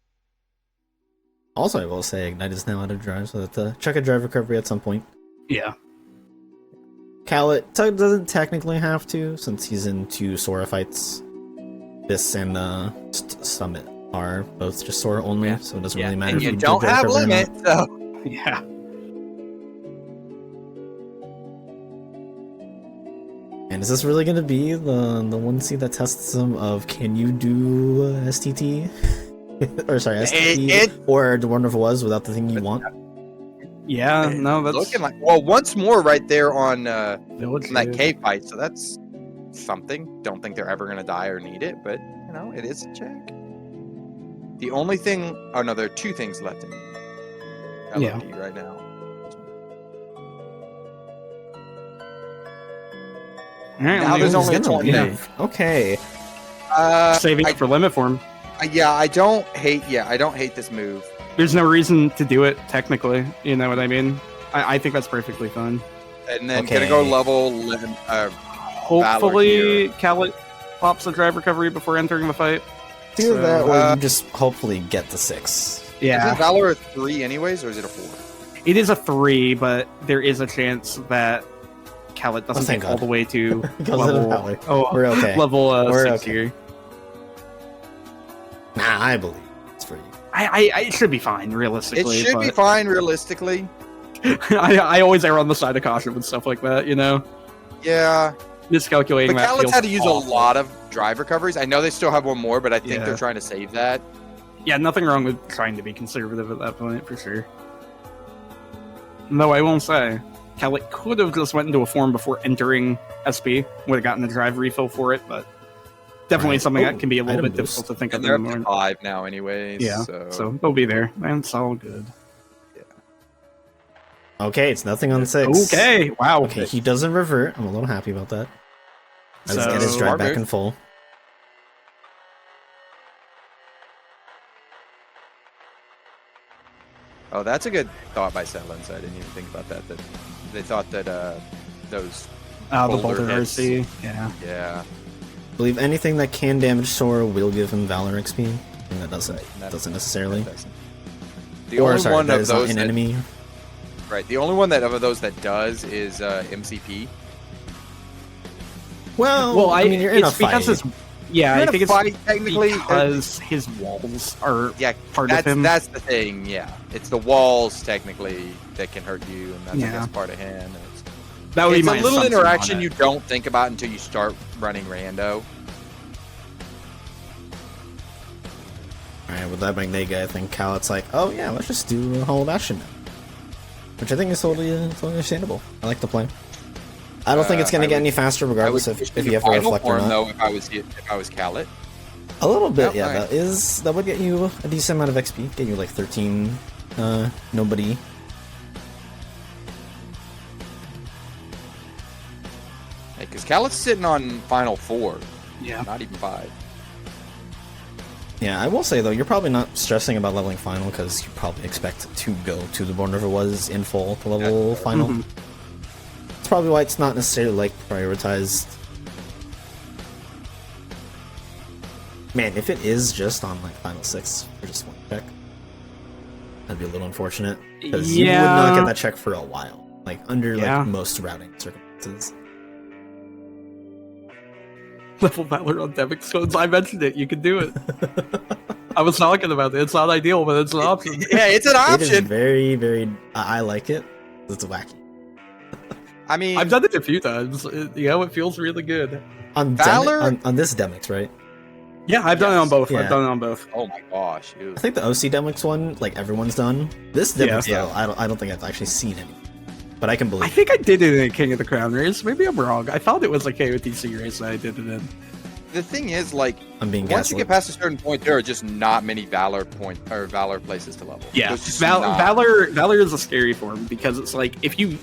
[SPEAKER 1] Also, I will say Ignite is now out of drive, so that check a drive recovery at some point.
[SPEAKER 3] Yeah.
[SPEAKER 1] Kallat doesn't technically have to, since he's in 2 Sora fights. This and Summit are both just Sora only, so it doesn't really matter
[SPEAKER 2] And
[SPEAKER 1] if
[SPEAKER 2] you
[SPEAKER 1] do
[SPEAKER 2] don't
[SPEAKER 1] drive
[SPEAKER 2] have
[SPEAKER 1] recovery or
[SPEAKER 2] limit,
[SPEAKER 1] not.
[SPEAKER 2] so...
[SPEAKER 3] Yeah.
[SPEAKER 1] And is this really going to be the one seed that tests them of can you do STT? Or sorry, STT or the Wonderful Was without the thing you want?
[SPEAKER 3] Yeah, no, that's...
[SPEAKER 2] Looking like... Well, once more right there on
[SPEAKER 3] Village
[SPEAKER 2] that
[SPEAKER 3] View.
[SPEAKER 2] cave fight, so that's something. Don't think they're ever going to die or need it, but, you know, it is a check. The only thing... Oh, no, there are 2 things left in LOD right now.
[SPEAKER 3] Alright,
[SPEAKER 2] Now there's
[SPEAKER 1] He's
[SPEAKER 2] only
[SPEAKER 1] gonna
[SPEAKER 2] 20.
[SPEAKER 1] leave. Okay.
[SPEAKER 3] saving it for limit form.
[SPEAKER 2] I don't hate this move.
[SPEAKER 3] There's no reason to do it, technically. You know what I mean? I think that's perfectly fine.
[SPEAKER 2] And then
[SPEAKER 1] Okay.
[SPEAKER 2] gonna go level 11,
[SPEAKER 3] Hopefully, Kallat pops a drive recovery before entering the fight.
[SPEAKER 1] Do
[SPEAKER 3] So,
[SPEAKER 1] that, or you just hopefully get the 6.
[SPEAKER 3] Yeah.
[SPEAKER 2] Is Valor a 3 anyways, or is it a 4?
[SPEAKER 3] It is a 3, but there is a chance that Kallat doesn't
[SPEAKER 1] thank
[SPEAKER 3] get all
[SPEAKER 1] God.
[SPEAKER 3] the way to
[SPEAKER 1] Because of the Valor. We're okay.
[SPEAKER 3] level
[SPEAKER 1] We're
[SPEAKER 3] 6
[SPEAKER 1] okay.
[SPEAKER 3] here.
[SPEAKER 1] Nah, I believe it's for you.
[SPEAKER 3] It should be fine,
[SPEAKER 2] It
[SPEAKER 3] realistically.
[SPEAKER 2] should be fine, realistically.
[SPEAKER 3] I always err on the side of caution with stuff like that, you know?
[SPEAKER 2] Yeah.
[SPEAKER 3] Miscalculating
[SPEAKER 2] But
[SPEAKER 3] that
[SPEAKER 2] Kallat's
[SPEAKER 3] feels
[SPEAKER 2] had to use
[SPEAKER 3] awful.
[SPEAKER 2] a lot of drive recoveries. I know they still have one more, but I think
[SPEAKER 3] Yeah.
[SPEAKER 2] they're trying to save that.
[SPEAKER 3] Yeah, nothing wrong with trying to be conservative at that point, for sure. No, I won't say. Kallat could have just went into a form before entering SP, would have gotten a drive refill for it, but definitely
[SPEAKER 1] Right.
[SPEAKER 3] something
[SPEAKER 1] Oh,
[SPEAKER 3] that can be a little
[SPEAKER 1] item
[SPEAKER 3] bit
[SPEAKER 1] boost.
[SPEAKER 3] difficult to think
[SPEAKER 2] And
[SPEAKER 3] of
[SPEAKER 2] they're
[SPEAKER 3] in
[SPEAKER 2] up
[SPEAKER 3] the
[SPEAKER 2] to
[SPEAKER 3] morning.
[SPEAKER 2] 5 now anyways.
[SPEAKER 3] Yeah,
[SPEAKER 2] So,
[SPEAKER 3] so they'll be there, and it's all good.
[SPEAKER 1] Okay, it's nothing on 6.
[SPEAKER 3] Okay, wow.
[SPEAKER 1] Okay, he doesn't revert. I'm a little happy about that. Let's
[SPEAKER 3] So-
[SPEAKER 1] get his drive
[SPEAKER 2] Smart
[SPEAKER 1] back
[SPEAKER 2] move.
[SPEAKER 1] in full.
[SPEAKER 2] Oh, that's a good thought by Settlins. I didn't even think about that. That they thought that those.
[SPEAKER 3] The
[SPEAKER 2] Boulder
[SPEAKER 3] Boulder
[SPEAKER 2] hits.
[SPEAKER 3] RC, yeah.
[SPEAKER 2] Yeah.
[SPEAKER 1] I believe anything that can damage Sora will give him Valor XP. And that doesn't necessarily.
[SPEAKER 2] The
[SPEAKER 1] Or
[SPEAKER 2] only
[SPEAKER 1] sorry,
[SPEAKER 2] one
[SPEAKER 1] that
[SPEAKER 2] of
[SPEAKER 1] is not
[SPEAKER 2] those
[SPEAKER 1] an
[SPEAKER 2] that,
[SPEAKER 1] enemy.
[SPEAKER 2] right. The only one that of those that does is MCP.
[SPEAKER 1] Well, I mean, you're in a
[SPEAKER 3] it's because
[SPEAKER 1] fight.
[SPEAKER 3] his yeah,
[SPEAKER 2] You're
[SPEAKER 3] I
[SPEAKER 2] in a
[SPEAKER 3] think
[SPEAKER 2] fight,
[SPEAKER 3] it's
[SPEAKER 2] technically.
[SPEAKER 3] because his walls are
[SPEAKER 2] Yeah,
[SPEAKER 3] part of him.
[SPEAKER 2] that's the thing. Yeah, it's the walls technically that can hurt you, and that's I
[SPEAKER 3] Yeah.
[SPEAKER 2] guess part of him. And
[SPEAKER 3] That would be
[SPEAKER 2] it's
[SPEAKER 3] my
[SPEAKER 2] a little
[SPEAKER 3] assumption on
[SPEAKER 2] interaction
[SPEAKER 3] it.
[SPEAKER 2] you don't think about until you start running rando.
[SPEAKER 1] Alright, with that Magnega, I think Kallat's like, oh yeah, let's just do a Hall of Action now. Which I think is totally understandable. I like the plan. I don't think it's going to get any faster regardless if you have to reflect or not.
[SPEAKER 2] Though, if I was Kallat.
[SPEAKER 1] A little bit,
[SPEAKER 2] Oh,
[SPEAKER 1] yeah.
[SPEAKER 2] nice.
[SPEAKER 1] That would get you a decent amount of XP. Get you like 13. Nobody.
[SPEAKER 2] Because Kallat's sitting on final 4,
[SPEAKER 3] Yeah.
[SPEAKER 2] not even 5.
[SPEAKER 1] Yeah, I will say though, you're probably not stressing about leveling final because you probably expect to go to the Born River was in full to level final.
[SPEAKER 3] Mhm.
[SPEAKER 1] That's probably why it's not necessarily like prioritized. Man, if it is just on like final 6 for just one check, that'd be a little unfortunate because you would not get that check for a while, like under
[SPEAKER 3] Yeah.
[SPEAKER 1] like most routing circumstances.
[SPEAKER 3] Level Valor on Demix codes. I mentioned it. You can do it. I was talking about it. It's not ideal, but it's an option.
[SPEAKER 2] Yeah, it's an
[SPEAKER 1] It is
[SPEAKER 2] option.
[SPEAKER 1] very, very. I like it. It's wacky.
[SPEAKER 2] I mean,
[SPEAKER 3] I've done it a few times. It feels really good.
[SPEAKER 1] On
[SPEAKER 2] Valor?
[SPEAKER 1] on this Demix, right?
[SPEAKER 3] Yeah, I've done it on both.
[SPEAKER 1] Yeah.
[SPEAKER 3] I've done it on both.
[SPEAKER 2] oh my gosh, dude.
[SPEAKER 1] I think the OC Demix one, like everyone's done. This Demix
[SPEAKER 2] Yeah.
[SPEAKER 1] though, I don't think I've actually seen him, but I can
[SPEAKER 3] I
[SPEAKER 1] believe.
[SPEAKER 3] think I did it in a King of the Crown race. Maybe I'm wrong. I thought it was a KOTC race that I did it in.
[SPEAKER 2] The thing is, like,
[SPEAKER 1] I'm being
[SPEAKER 2] once you
[SPEAKER 1] gaslit.
[SPEAKER 2] get past a certain point, there are just not many Valor places to level.
[SPEAKER 3] Yeah,
[SPEAKER 2] There's just not.
[SPEAKER 3] Valor is a scary form because it's like if you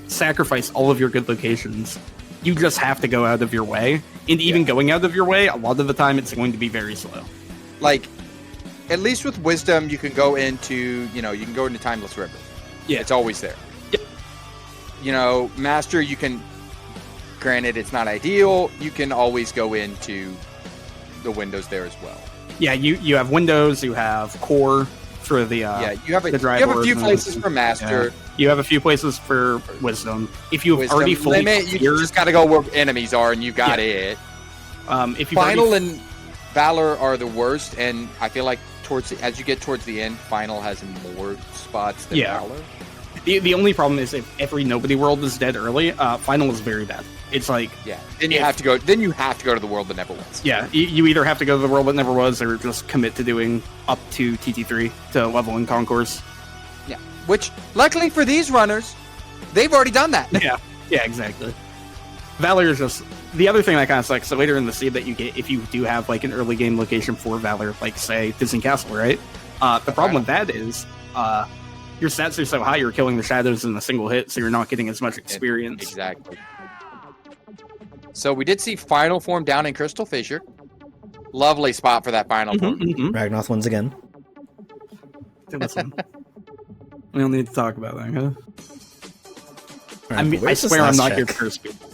[SPEAKER 3] sacrifice all of your good locations, you just have to go out of your way. And even going out of your way, a lot of the time it's going to be very slow.
[SPEAKER 2] Like, at least with Wisdom, you can go into, Timeless River.
[SPEAKER 3] Yeah.
[SPEAKER 2] It's always there.
[SPEAKER 3] Yep.
[SPEAKER 2] Master, you can, granted, it's not ideal, you can always go into the windows there as well.
[SPEAKER 3] Yeah, you have Windows, you have Core for the
[SPEAKER 2] You have a
[SPEAKER 3] drive
[SPEAKER 2] few
[SPEAKER 3] ordnance.
[SPEAKER 2] places for Master.
[SPEAKER 3] You have a few places for Wisdom. If you've
[SPEAKER 2] Wisdom,
[SPEAKER 3] already fully
[SPEAKER 2] limit, you
[SPEAKER 3] cleared,
[SPEAKER 2] just gotta go where enemies are and you got it.
[SPEAKER 3] if you
[SPEAKER 2] Final and Valor are the worst, and I feel like as you get towards the end, Final has more spots than Valor.
[SPEAKER 3] the only problem is if every nobody world is dead early, Final is very bad. It's like
[SPEAKER 2] then you have to go. Then you have to go to the world that never was.
[SPEAKER 3] you either have to go to the world that never was, or just commit to doing up to TT3 to leveling concourse.
[SPEAKER 2] Yeah, which luckily for these runners, they've already done that.
[SPEAKER 3] Yeah, exactly. Valor is just the other thing that kind of sucks. So later in the seed that you get, if you do have like an early game location for Valor, like say Disney Castle, right? The problem with that is your stats are so high, you're killing the shadows in a single hit, so you're not getting as much experience.
[SPEAKER 2] Exactly. So we did see Final form down in Crystal Fissure. Lovely spot for that Final form.
[SPEAKER 1] Ragnoth wins again.
[SPEAKER 3] Listen, we don't need to talk about that, huh?
[SPEAKER 1] Right,
[SPEAKER 3] I mean, I
[SPEAKER 1] where's this
[SPEAKER 3] swear I'm
[SPEAKER 1] last
[SPEAKER 3] not
[SPEAKER 1] check?
[SPEAKER 3] here to curse people.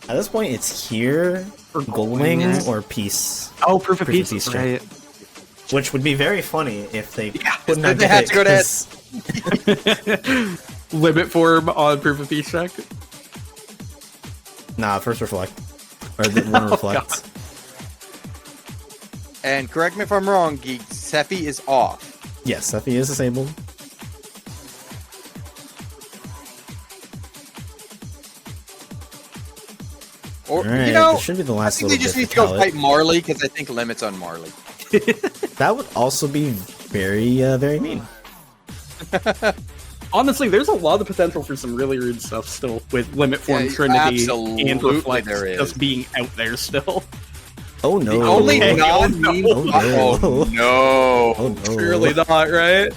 [SPEAKER 1] At this point, it's here,
[SPEAKER 3] Or
[SPEAKER 1] Goldwing, or Peace.
[SPEAKER 3] Oh, Proof of
[SPEAKER 1] Proof of
[SPEAKER 3] Peace,
[SPEAKER 1] Peace
[SPEAKER 3] right?
[SPEAKER 1] Which would be very funny if they couldn't
[SPEAKER 2] Then they had to go to
[SPEAKER 3] Limit form on Proof of Peace check.
[SPEAKER 1] Nah, first reflect. Or the one reflect.
[SPEAKER 2] And correct me if I'm wrong, Geek. Sephi is off.
[SPEAKER 1] Yes, Sephi is disabled.
[SPEAKER 2] Or
[SPEAKER 1] Alright,
[SPEAKER 2] this
[SPEAKER 1] should be the
[SPEAKER 2] I
[SPEAKER 1] last
[SPEAKER 2] think
[SPEAKER 1] little
[SPEAKER 2] they just
[SPEAKER 1] bit
[SPEAKER 2] need to
[SPEAKER 1] for
[SPEAKER 2] go
[SPEAKER 1] Kallat.
[SPEAKER 2] fight Marley because I think limits on Marley.
[SPEAKER 1] That would also be very, very mean.
[SPEAKER 3] Honestly, there's a lot of potential for some really rude stuff still with Limit Form,
[SPEAKER 2] Yeah,
[SPEAKER 3] Trinity,
[SPEAKER 2] absolutely
[SPEAKER 3] and Reflect
[SPEAKER 2] there is.
[SPEAKER 3] just being out there still.
[SPEAKER 1] Oh no.
[SPEAKER 2] The only
[SPEAKER 3] Okay.
[SPEAKER 2] non-meme.
[SPEAKER 1] Oh, no.
[SPEAKER 2] Oh no!
[SPEAKER 1] Oh no.
[SPEAKER 3] Surely not, right?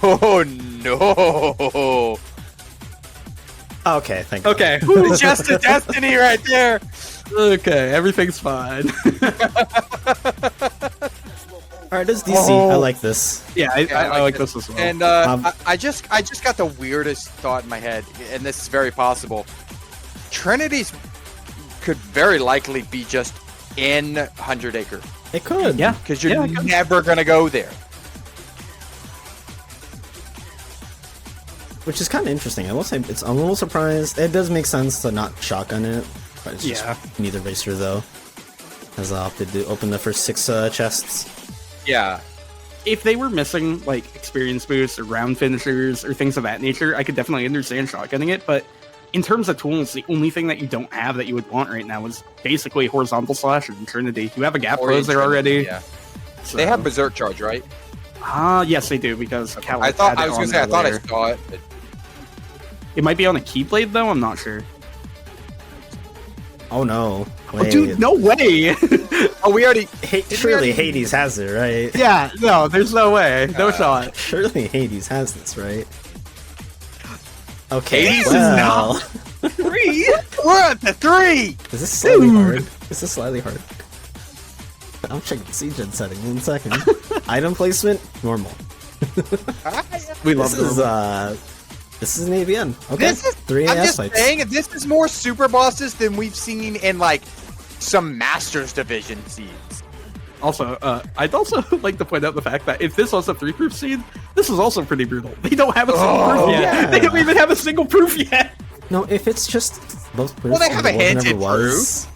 [SPEAKER 2] Oh no!
[SPEAKER 1] Okay, thank you.
[SPEAKER 3] Okay.
[SPEAKER 2] Just a destiny right there.
[SPEAKER 3] Okay, everything's fine.
[SPEAKER 1] Alright, this is DC. I like this.
[SPEAKER 3] Yeah, I like this as well.
[SPEAKER 2] And I just got the weirdest thought in my head, and this is very possible. Trinity's could very likely be just in 100 Acre
[SPEAKER 1] It could.
[SPEAKER 3] yeah,
[SPEAKER 2] because you're
[SPEAKER 3] Yeah,
[SPEAKER 2] never gonna go there.
[SPEAKER 1] Which is kind of interesting. I will say I'm a little surprised. It does make sense to not shotgun it, but it's
[SPEAKER 3] Yeah.
[SPEAKER 1] just neither racer though has opted to open the first 6 chests.
[SPEAKER 2] Yeah,
[SPEAKER 3] if they were missing like experience boosts or round finishers or things of that nature, I could definitely understand shotgunning it. But in terms of tools, the only thing that you don't have that you would want right now is basically horizontal slash and Trinity. You have a gap
[SPEAKER 2] or
[SPEAKER 3] close there
[SPEAKER 2] Trinity,
[SPEAKER 3] already.
[SPEAKER 2] Yeah,
[SPEAKER 3] So.
[SPEAKER 2] they have Berserk Charge, right?
[SPEAKER 3] Yes, they do because Kallat
[SPEAKER 2] I thought
[SPEAKER 3] had
[SPEAKER 2] I
[SPEAKER 3] it
[SPEAKER 2] was
[SPEAKER 3] on
[SPEAKER 2] gonna say I
[SPEAKER 3] there
[SPEAKER 2] thought I
[SPEAKER 3] later.
[SPEAKER 2] saw it. But
[SPEAKER 3] It might be on a Keyblade though. I'm not sure.
[SPEAKER 1] Oh no.
[SPEAKER 3] Oh,
[SPEAKER 1] Wait.
[SPEAKER 3] dude, no way.
[SPEAKER 2] oh, we already.
[SPEAKER 1] Surely
[SPEAKER 2] already-
[SPEAKER 1] Hades has it, right?
[SPEAKER 3] Yeah, no, there's no way. No shot.
[SPEAKER 1] Surely Hades has this, right? Okay,
[SPEAKER 2] Hades is
[SPEAKER 1] well,
[SPEAKER 2] Three. We're at the 3.
[SPEAKER 1] is this slightly hard? Is this slightly hard? I'm checking CGen setting 1 second. Item placement, normal.
[SPEAKER 3] We love
[SPEAKER 1] This is an ABN. Okay,
[SPEAKER 2] This is.
[SPEAKER 1] 3
[SPEAKER 2] I'm
[SPEAKER 1] AS
[SPEAKER 2] just
[SPEAKER 1] fights.
[SPEAKER 2] saying, this is more super bosses than we've seen in like some Masters Division seeds.
[SPEAKER 3] Also, I'd also like to point out the fact that if this was a 3-proof seed, this is also pretty brutal. They don't have a single proof yet.
[SPEAKER 1] yeah.
[SPEAKER 3] They don't even have a single proof yet.
[SPEAKER 1] No, if it's just both proofs
[SPEAKER 2] Well, they
[SPEAKER 1] and
[SPEAKER 2] have a
[SPEAKER 1] the world
[SPEAKER 2] hinted
[SPEAKER 1] never was,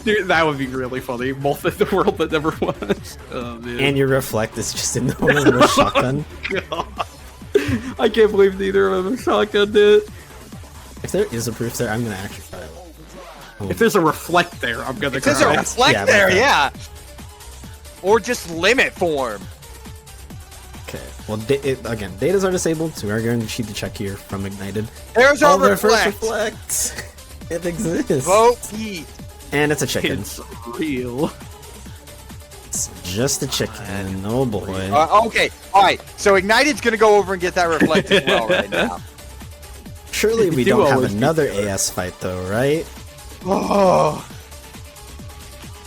[SPEAKER 3] Dude, that would be really funny. Both in the world that never was. Oh, man.
[SPEAKER 1] And your reflect is just in the owner of a shotgun.
[SPEAKER 3] God. I can't believe neither of them shotgunned it.
[SPEAKER 1] If there is a proof there, I'm gonna actually try it.
[SPEAKER 3] If there's a reflect there, I'm gonna
[SPEAKER 2] There's a
[SPEAKER 3] cry.
[SPEAKER 2] reflect
[SPEAKER 1] Yeah,
[SPEAKER 2] there,
[SPEAKER 1] okay.
[SPEAKER 2] yeah. Or just limit form.
[SPEAKER 1] Okay. Well, again, datas are disabled, so we are going to cheat the check here from Ignited.
[SPEAKER 2] There's our
[SPEAKER 1] their first
[SPEAKER 2] reflect.
[SPEAKER 1] reflect. It exists.
[SPEAKER 2] Vote Pete.
[SPEAKER 1] And it's a chicken.
[SPEAKER 3] It's real.
[SPEAKER 1] It's just a chicken. Oh boy.
[SPEAKER 2] Okay, alright. So Ignited's gonna go over and get that reflect as well right now.
[SPEAKER 1] Surely we
[SPEAKER 3] do
[SPEAKER 1] don't have
[SPEAKER 3] always
[SPEAKER 1] another AS fight though, right?
[SPEAKER 2] Oh.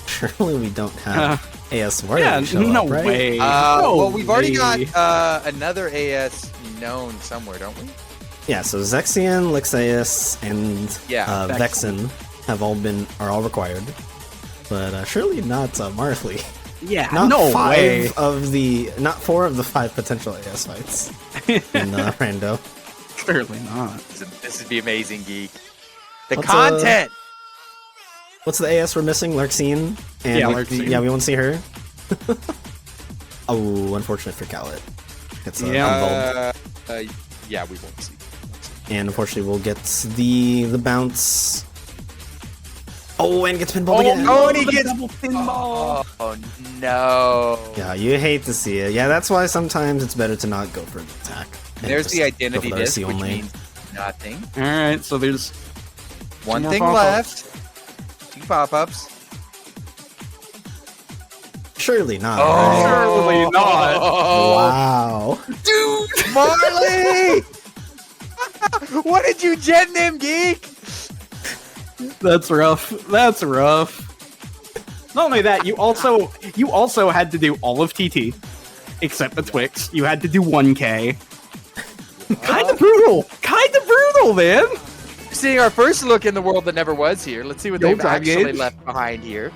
[SPEAKER 1] Surely we don't have AS Warrior
[SPEAKER 3] Yeah,
[SPEAKER 1] show
[SPEAKER 3] no
[SPEAKER 1] up, right?
[SPEAKER 3] way. No
[SPEAKER 2] Well, we've already
[SPEAKER 3] way.
[SPEAKER 2] got another AS known somewhere, don't we?
[SPEAKER 1] Yeah, so Zexion, Lixaeus, and
[SPEAKER 2] Yeah,
[SPEAKER 1] Vexen are all required. But surely not Marley.
[SPEAKER 3] Yeah,
[SPEAKER 1] Not
[SPEAKER 3] no
[SPEAKER 1] five
[SPEAKER 3] way.
[SPEAKER 1] not 4 of the 5 potential AS fights in Rando.
[SPEAKER 3] Clearly not.
[SPEAKER 2] This would be amazing, Geek. The
[SPEAKER 1] What's,
[SPEAKER 2] content!
[SPEAKER 1] What's the AS we're missing? Larxene? And
[SPEAKER 3] Yeah,
[SPEAKER 1] we,
[SPEAKER 3] Larxene.
[SPEAKER 1] Yeah, we won't see her. Oh, unfortunate for Kallat. It's
[SPEAKER 3] Yeah.
[SPEAKER 1] unbulbed.
[SPEAKER 2] Yeah, we won't see.
[SPEAKER 1] And unfortunately, we'll get the bounce. Oh, and gets pinballed again.
[SPEAKER 2] Oh, and he
[SPEAKER 3] the
[SPEAKER 2] gets
[SPEAKER 3] double pinball.
[SPEAKER 2] Oh no!
[SPEAKER 1] Yeah, you hate to see it. Yeah, that's why sometimes it's better to not go for an attack. and
[SPEAKER 2] There's
[SPEAKER 1] just
[SPEAKER 2] the
[SPEAKER 1] go
[SPEAKER 2] identity
[SPEAKER 1] for the
[SPEAKER 2] disc,
[SPEAKER 1] RC
[SPEAKER 2] which
[SPEAKER 1] only.
[SPEAKER 2] means nothing.
[SPEAKER 3] All right, so there's
[SPEAKER 2] One
[SPEAKER 3] more
[SPEAKER 2] thing
[SPEAKER 3] pop-ups.
[SPEAKER 2] left. 2 pop-ups.
[SPEAKER 1] Surely not.
[SPEAKER 2] Oh.
[SPEAKER 1] right?
[SPEAKER 3] Surely not.
[SPEAKER 1] Wow.
[SPEAKER 2] Dude, Marley! What did you gen him, Geek?
[SPEAKER 3] That's rough. That's rough. Not only that, you also had to do all of TT, except the Twix. You had to do 1K. Kind of brutal. Kind of brutal, man.
[SPEAKER 2] Seeing our first look in the world that never was here. Let's see what
[SPEAKER 3] Yo,
[SPEAKER 2] they've
[SPEAKER 3] drive
[SPEAKER 2] actually
[SPEAKER 3] gauge.
[SPEAKER 2] left behind here.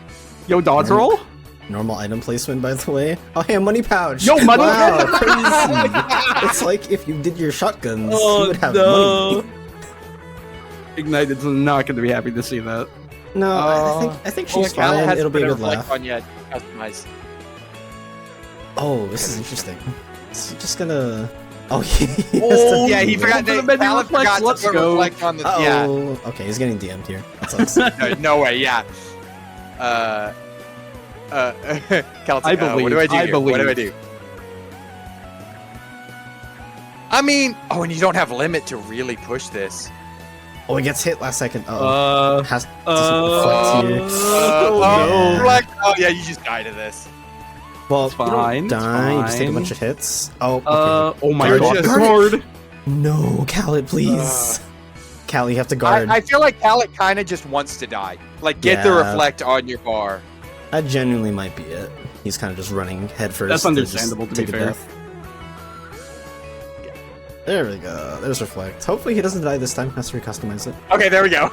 [SPEAKER 3] Yo, dodge roll.
[SPEAKER 1] Normal item placement, by the way. Oh, hey, a money pouch.
[SPEAKER 3] Yo, money
[SPEAKER 1] wow,
[SPEAKER 3] pouch.
[SPEAKER 1] crazy. It's like if you did your shotguns, you would have money.
[SPEAKER 3] Ignited's not going to be happy to see that.
[SPEAKER 1] No, I think she's
[SPEAKER 2] Kallat
[SPEAKER 1] fine.
[SPEAKER 2] hasn't
[SPEAKER 1] It'll be a
[SPEAKER 2] put
[SPEAKER 1] good
[SPEAKER 2] reflect
[SPEAKER 1] laugh.
[SPEAKER 2] on yet. Customize.
[SPEAKER 1] Oh, this is interesting. Is he just gonna? Oh, he has
[SPEAKER 3] Oh,
[SPEAKER 1] to-
[SPEAKER 2] Yeah, he forgot.
[SPEAKER 3] Open the menu
[SPEAKER 2] Kallat
[SPEAKER 3] reflex,
[SPEAKER 2] forgot
[SPEAKER 3] let's
[SPEAKER 2] to put
[SPEAKER 3] go.
[SPEAKER 2] reflect on the. Yeah.
[SPEAKER 1] Oh, okay, he's getting DM'd here. That sucks.
[SPEAKER 2] No way. Yeah. Kallat's like,
[SPEAKER 3] I
[SPEAKER 2] what do I
[SPEAKER 3] believe,
[SPEAKER 2] do
[SPEAKER 3] I
[SPEAKER 2] here? What do I
[SPEAKER 3] believe.
[SPEAKER 2] do? I mean, oh, and you don't have limit to really push this.
[SPEAKER 1] Oh, he gets hit last second. Oh, has to reflect here.
[SPEAKER 3] no.
[SPEAKER 2] Reflect. Oh yeah, you just die to this.
[SPEAKER 1] Well,
[SPEAKER 3] It's
[SPEAKER 1] you don't
[SPEAKER 3] fine, it's
[SPEAKER 1] die. You just take a
[SPEAKER 3] fine.
[SPEAKER 1] bunch of hits. Oh, okay.
[SPEAKER 3] Oh my
[SPEAKER 2] Guard
[SPEAKER 3] god,
[SPEAKER 2] it.
[SPEAKER 3] this hard.
[SPEAKER 1] No, Kallat, please. Kallat, you have to guard.
[SPEAKER 2] I feel like Kallat kind of just wants to die. Like, get the
[SPEAKER 1] Yeah.
[SPEAKER 2] reflect on your bar.
[SPEAKER 1] That genuinely might be it. He's kind of just running headfirst.
[SPEAKER 3] That's
[SPEAKER 1] to just
[SPEAKER 3] understandable, to
[SPEAKER 1] take
[SPEAKER 3] be
[SPEAKER 1] a
[SPEAKER 3] fair.
[SPEAKER 1] death. There we go. There's reflect. Hopefully he doesn't die this time. Has to recustomize it.
[SPEAKER 2] Okay, there we go.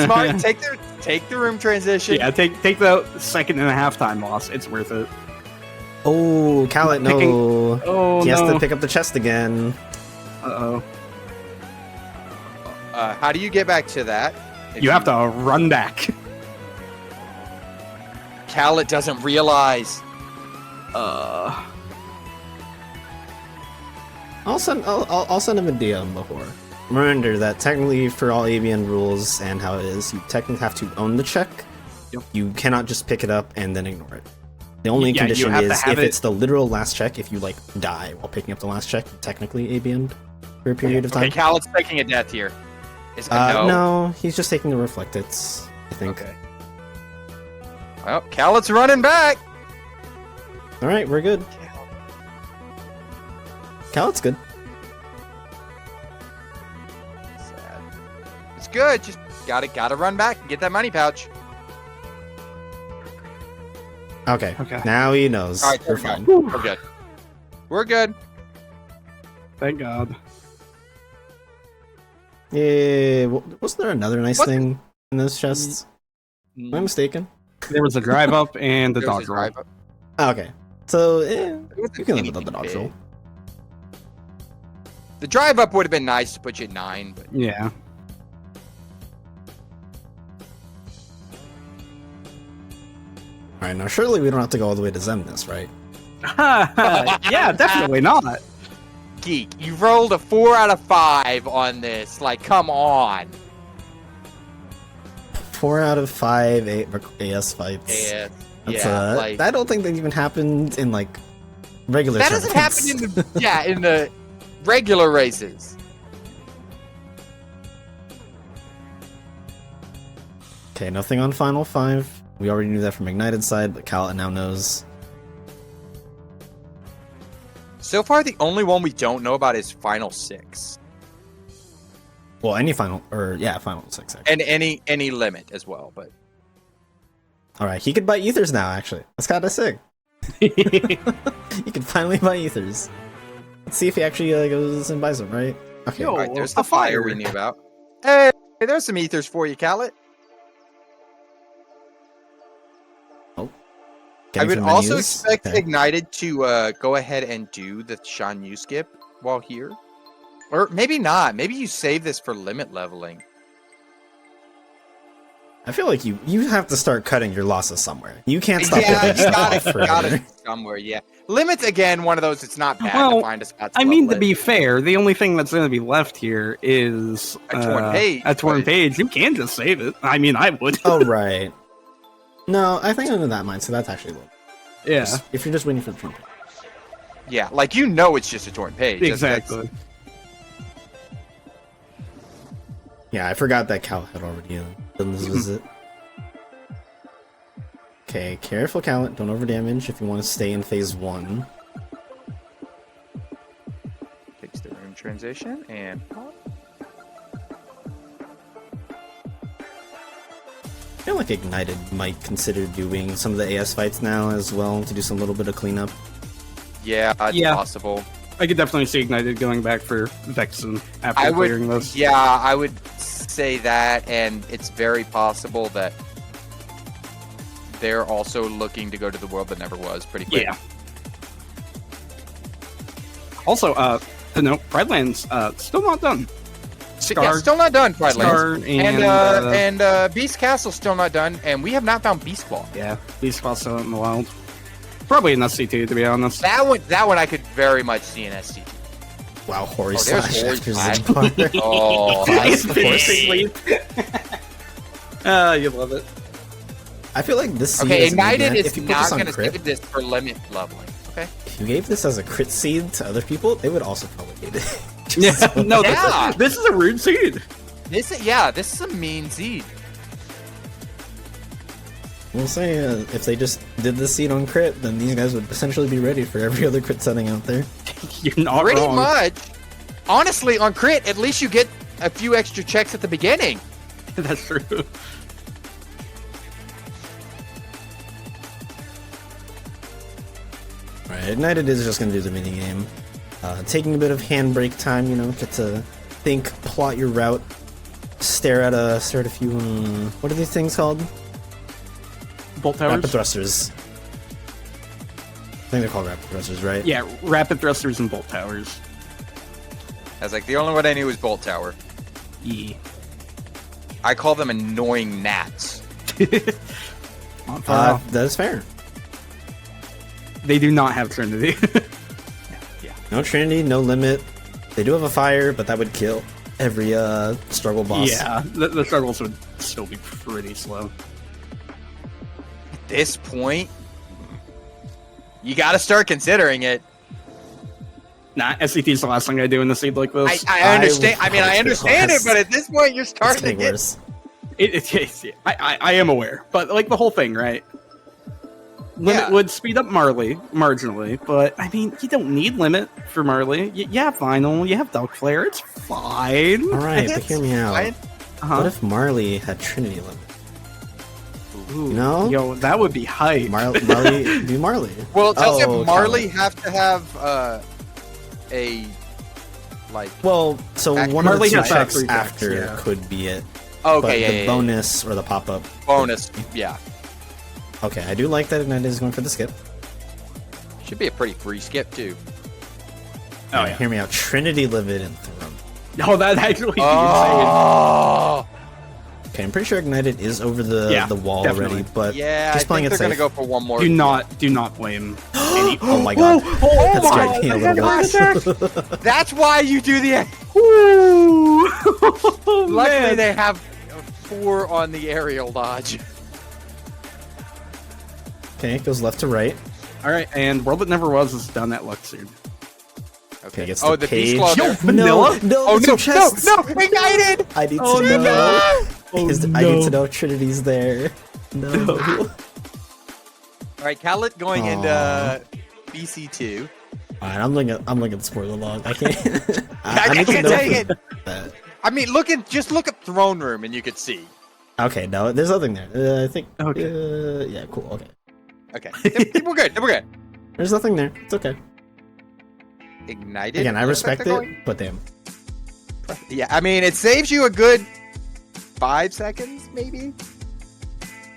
[SPEAKER 2] Smart. Take the room transition.
[SPEAKER 3] Yeah, take the 2.5 time loss. It's worth it.
[SPEAKER 1] Oh, Kallat, no.
[SPEAKER 3] Oh
[SPEAKER 1] He has
[SPEAKER 3] no.
[SPEAKER 1] to pick up the chest again.
[SPEAKER 3] Uh-oh.
[SPEAKER 2] How do you get back to that? If
[SPEAKER 3] You have to run back.
[SPEAKER 2] Kallat doesn't realize.
[SPEAKER 1] I'll send him a DM before. Remember that technically for all ABN rules and how it is, you technically have to own the check.
[SPEAKER 3] Yep.
[SPEAKER 1] You cannot just pick it up and then ignore it. The only
[SPEAKER 3] Yeah, you
[SPEAKER 1] condition
[SPEAKER 3] have to
[SPEAKER 1] is
[SPEAKER 3] have
[SPEAKER 1] if
[SPEAKER 3] it-
[SPEAKER 1] it's the literal last check, if you like die while picking up the last check, technically ABN for a period of time.
[SPEAKER 2] Okay, Kallat's taking a death here. Is it no?
[SPEAKER 1] No, he's just taking the reflecteds, I think.
[SPEAKER 2] Okay. Well, Kallat's running back.
[SPEAKER 1] Alright, we're good. Kallat's good.
[SPEAKER 2] Sad. It's good. Just gotta run back and get that money pouch.
[SPEAKER 1] Okay.
[SPEAKER 3] Okay.
[SPEAKER 1] Now he knows.
[SPEAKER 2] All right,
[SPEAKER 1] We're
[SPEAKER 2] there we
[SPEAKER 1] fine.
[SPEAKER 2] go. We're good. We're good.
[SPEAKER 3] Thank God.
[SPEAKER 1] Yeah, wasn't there another nice
[SPEAKER 2] What?
[SPEAKER 1] thing in those chests? Am I mistaken?
[SPEAKER 3] There was a drive up and the
[SPEAKER 2] There's a
[SPEAKER 3] dodge roll.
[SPEAKER 2] drive up.
[SPEAKER 1] Oh, okay. So,
[SPEAKER 2] It
[SPEAKER 1] you
[SPEAKER 2] wasn't
[SPEAKER 1] can live without
[SPEAKER 2] anything
[SPEAKER 1] the dodge
[SPEAKER 2] big.
[SPEAKER 1] roll.
[SPEAKER 2] The drive up would have been nice to put you at 9, but
[SPEAKER 3] Yeah.
[SPEAKER 1] Alright, now surely we don't have to go all the way to Zemnis, right?
[SPEAKER 3] Yeah, definitely not.
[SPEAKER 2] Geek, you rolled a 4 out of 5 on this. Like, come on.
[SPEAKER 1] 4 out of 5 AS fights.
[SPEAKER 2] Yeah,
[SPEAKER 1] That's,
[SPEAKER 2] yeah. Like,
[SPEAKER 1] I don't think that even happened in like regular.
[SPEAKER 2] that doesn't happen
[SPEAKER 1] tournaments.
[SPEAKER 2] in the regular races.
[SPEAKER 1] Okay, nothing on Final 5. We already knew that from Ignited side, but Kallat now knows.
[SPEAKER 2] So far, the only one we don't know about is Final 6.
[SPEAKER 1] Well, any final, or yeah, Final 6. Actually.
[SPEAKER 2] And any limit as well, but...
[SPEAKER 1] Alright, he could buy ethers now, actually. That's kinda sick. He can finally buy ethers. Let's see if he actually goes and buys them, right? Okay.
[SPEAKER 3] Yo,
[SPEAKER 2] Alright, there's
[SPEAKER 3] a
[SPEAKER 2] the fire
[SPEAKER 3] fire.
[SPEAKER 2] we knew about. Hey, there's some ethers for you, Kallat. I would also expect Ignited to go ahead and do the Shan Yu skip while here. Or maybe not. Maybe you save this for limit leveling.
[SPEAKER 1] I feel like you have to start cutting your losses somewhere. You can't stop
[SPEAKER 2] Yeah,
[SPEAKER 1] getting
[SPEAKER 2] you got
[SPEAKER 1] forever.
[SPEAKER 2] it somewhere, yeah. Limits, again, one of those, it's not bad
[SPEAKER 3] Well,
[SPEAKER 2] to find a spot to
[SPEAKER 3] I mean, to
[SPEAKER 2] level
[SPEAKER 3] be
[SPEAKER 2] it.
[SPEAKER 3] fair, the only thing that's going to be left here is
[SPEAKER 2] A torn page,
[SPEAKER 3] A torn
[SPEAKER 2] but-
[SPEAKER 3] page. You can just save it. I mean, I would.
[SPEAKER 1] Oh, right. No, I think under that mindset, that's actually low.
[SPEAKER 3] Yeah,
[SPEAKER 1] If you're just waiting for the trumpet.
[SPEAKER 2] Yeah, like, you know it's just a torn page.
[SPEAKER 3] exactly.
[SPEAKER 1] Yeah, I forgot that Cal had already done this visit. Okay, careful, Kallat. Don't overdamage if you want to stay in phase 1.
[SPEAKER 2] Takes the room transition and pop.
[SPEAKER 1] I feel like Ignited might consider doing some of the AS fights now as well to do some little bit of cleanup.
[SPEAKER 2] Yeah, it's
[SPEAKER 3] Yeah.
[SPEAKER 2] possible.
[SPEAKER 3] I could definitely see Ignited going back for Vexen after
[SPEAKER 2] I
[SPEAKER 3] clearing
[SPEAKER 2] would,
[SPEAKER 3] this.
[SPEAKER 2] yeah, I would say that, and it's very possible that they're also looking to go to the world that never was pretty quick.
[SPEAKER 3] Yeah. Also, to note, Prideland's still not done.
[SPEAKER 2] Yeah, still not done, Pride Lands.
[SPEAKER 3] Star
[SPEAKER 2] And Beast Castle still not done, and we have not found Beast Claw.
[SPEAKER 3] yeah, these spots still out in the wild. Probably an SC2, to be honest.
[SPEAKER 2] That one I could very much see in ST.
[SPEAKER 1] Wow, Hori
[SPEAKER 2] Oh, there's
[SPEAKER 1] slash
[SPEAKER 2] Hori
[SPEAKER 1] after
[SPEAKER 2] slash.
[SPEAKER 1] Zigbar.
[SPEAKER 2] Oh,
[SPEAKER 1] Class,
[SPEAKER 3] It's
[SPEAKER 1] of course.
[SPEAKER 3] basically. You love it.
[SPEAKER 1] I feel like this seed
[SPEAKER 2] okay,
[SPEAKER 1] is an
[SPEAKER 2] Ignited
[SPEAKER 1] event.
[SPEAKER 2] is
[SPEAKER 1] If you put
[SPEAKER 2] not
[SPEAKER 1] this on
[SPEAKER 2] going to
[SPEAKER 1] crit,
[SPEAKER 2] save this for limit leveling. Okay.
[SPEAKER 1] if you gave this as a crit seed to other people, they would also probably hate it.
[SPEAKER 3] Yeah, no,
[SPEAKER 2] Yeah.
[SPEAKER 3] this is a rude seed.
[SPEAKER 2] This is a mean seed.
[SPEAKER 1] We'll say if they just did this seed on crit, then these guys would essentially be ready for every other crit setting out there.
[SPEAKER 3] You're not
[SPEAKER 2] Pretty
[SPEAKER 3] wrong.
[SPEAKER 2] much. Honestly, on crit, at least you get a few extra checks at the beginning.
[SPEAKER 3] That's true.
[SPEAKER 1] Right, Ignited is just going to do the minigame. Taking a bit of handbrake time, you know, get to think, plot your route, stare at a few, what are these things called?
[SPEAKER 3] Bolt towers?
[SPEAKER 1] Rapid thrusters. I think they're called rapid thrusters, right?
[SPEAKER 3] Yeah, rapid thrusters and bolt towers.
[SPEAKER 2] I was like, the only one I knew was Bolt Tower.
[SPEAKER 3] Yeah.
[SPEAKER 2] I call them annoying gnats.
[SPEAKER 3] Not far off.
[SPEAKER 1] That is fair.
[SPEAKER 3] They do not have Trinity.
[SPEAKER 1] No Trinity, no limit. They do have a fire, but that would kill every struggle boss.
[SPEAKER 3] Yeah, the struggles would still be pretty slow.
[SPEAKER 2] At this point, you got to start considering it.
[SPEAKER 3] Nah, SCT's the last thing I do in a seed like this.
[SPEAKER 2] I understand. I mean, I
[SPEAKER 1] would
[SPEAKER 2] understand it,
[SPEAKER 1] honest.
[SPEAKER 2] but at this point, you're
[SPEAKER 1] It's
[SPEAKER 2] starting to
[SPEAKER 1] getting
[SPEAKER 2] get.
[SPEAKER 1] worse.
[SPEAKER 3] I am aware, but like the whole thing, right? Limit
[SPEAKER 2] Yeah.
[SPEAKER 3] would speed up Marley marginally, but I mean, you don't need limit for Marley. You have Vinyl, you have Dark Flare, it's fine.
[SPEAKER 1] Alright, but
[SPEAKER 2] It's
[SPEAKER 1] hear me out.
[SPEAKER 2] fine.
[SPEAKER 1] What if Marley had Trinity limit?
[SPEAKER 3] Ooh,
[SPEAKER 1] No?
[SPEAKER 3] Yo, that would be hype.
[SPEAKER 1] Marley, do Marley.
[SPEAKER 2] Well, does
[SPEAKER 1] Oh,
[SPEAKER 2] Marley
[SPEAKER 1] Kallat.
[SPEAKER 2] have to have a like?
[SPEAKER 1] Well, so
[SPEAKER 2] Act-
[SPEAKER 1] one of
[SPEAKER 3] Marley
[SPEAKER 1] the two
[SPEAKER 3] has
[SPEAKER 1] checks
[SPEAKER 3] factory checks,
[SPEAKER 1] after
[SPEAKER 3] yeah.
[SPEAKER 1] could be it.
[SPEAKER 2] Okay,
[SPEAKER 1] but
[SPEAKER 2] yeah,
[SPEAKER 1] the
[SPEAKER 2] yeah, yeah.
[SPEAKER 1] bonus or the pop-up.
[SPEAKER 2] Bonus. Yeah,
[SPEAKER 1] Okay, I do like that Ignited is going for the skip.
[SPEAKER 2] should be a pretty free skip too.
[SPEAKER 3] Oh,
[SPEAKER 1] And
[SPEAKER 3] yeah.
[SPEAKER 1] Hear me out. Trinity limit and Throne.
[SPEAKER 3] Oh, that actually be insane.
[SPEAKER 2] Oh,
[SPEAKER 1] Okay, I'm pretty sure Ignited is over the wall
[SPEAKER 3] definitely.
[SPEAKER 1] already, but
[SPEAKER 2] Yeah,
[SPEAKER 1] just
[SPEAKER 2] I
[SPEAKER 1] playing
[SPEAKER 2] think
[SPEAKER 1] it
[SPEAKER 2] they're
[SPEAKER 1] safe.
[SPEAKER 2] gonna go for one more.
[SPEAKER 3] Do not blame any.
[SPEAKER 1] Oh my god. That
[SPEAKER 2] my
[SPEAKER 1] scared me a
[SPEAKER 2] gosh.
[SPEAKER 1] little bit.
[SPEAKER 2] That's why you do the.
[SPEAKER 3] Ooh.
[SPEAKER 2] Luckily,
[SPEAKER 3] Man.
[SPEAKER 2] they have 4 on the aerial dodge.
[SPEAKER 1] Okay, it goes left to right.
[SPEAKER 3] All right, and World That Never Was is done at Luxord.
[SPEAKER 1] Okay, gets
[SPEAKER 2] Oh,
[SPEAKER 1] the
[SPEAKER 2] the Beast
[SPEAKER 1] page.
[SPEAKER 2] Claw
[SPEAKER 3] Yo,
[SPEAKER 2] there.
[SPEAKER 3] Vanilla?
[SPEAKER 1] No,
[SPEAKER 2] Oh,
[SPEAKER 1] it's
[SPEAKER 2] no,
[SPEAKER 1] your chests.
[SPEAKER 2] no, Ignited!
[SPEAKER 1] I need
[SPEAKER 3] Oh,
[SPEAKER 1] to know.
[SPEAKER 3] no.
[SPEAKER 1] I need to know if Trinity's there. No.
[SPEAKER 2] All right, Kallat going
[SPEAKER 1] Aw.
[SPEAKER 2] into BC2.
[SPEAKER 1] Alright, I'm looking at spoiler log. I can't.
[SPEAKER 2] I
[SPEAKER 1] need to
[SPEAKER 2] can't
[SPEAKER 1] know
[SPEAKER 2] take
[SPEAKER 1] if
[SPEAKER 2] it.
[SPEAKER 1] that.
[SPEAKER 2] I mean, just look at Throne Room and you could see.
[SPEAKER 1] Okay, no, there's nothing there. I think.
[SPEAKER 3] Okay.
[SPEAKER 1] Yeah, cool. Okay.
[SPEAKER 2] Okay, we're good. We're good.
[SPEAKER 1] There's nothing there. It's okay.
[SPEAKER 2] Ignited.
[SPEAKER 1] Again, I
[SPEAKER 2] Looks like
[SPEAKER 1] respect
[SPEAKER 2] they're
[SPEAKER 1] it,
[SPEAKER 2] going-
[SPEAKER 1] but damn.
[SPEAKER 2] Yeah, I mean, it saves you a good 5 seconds, maybe.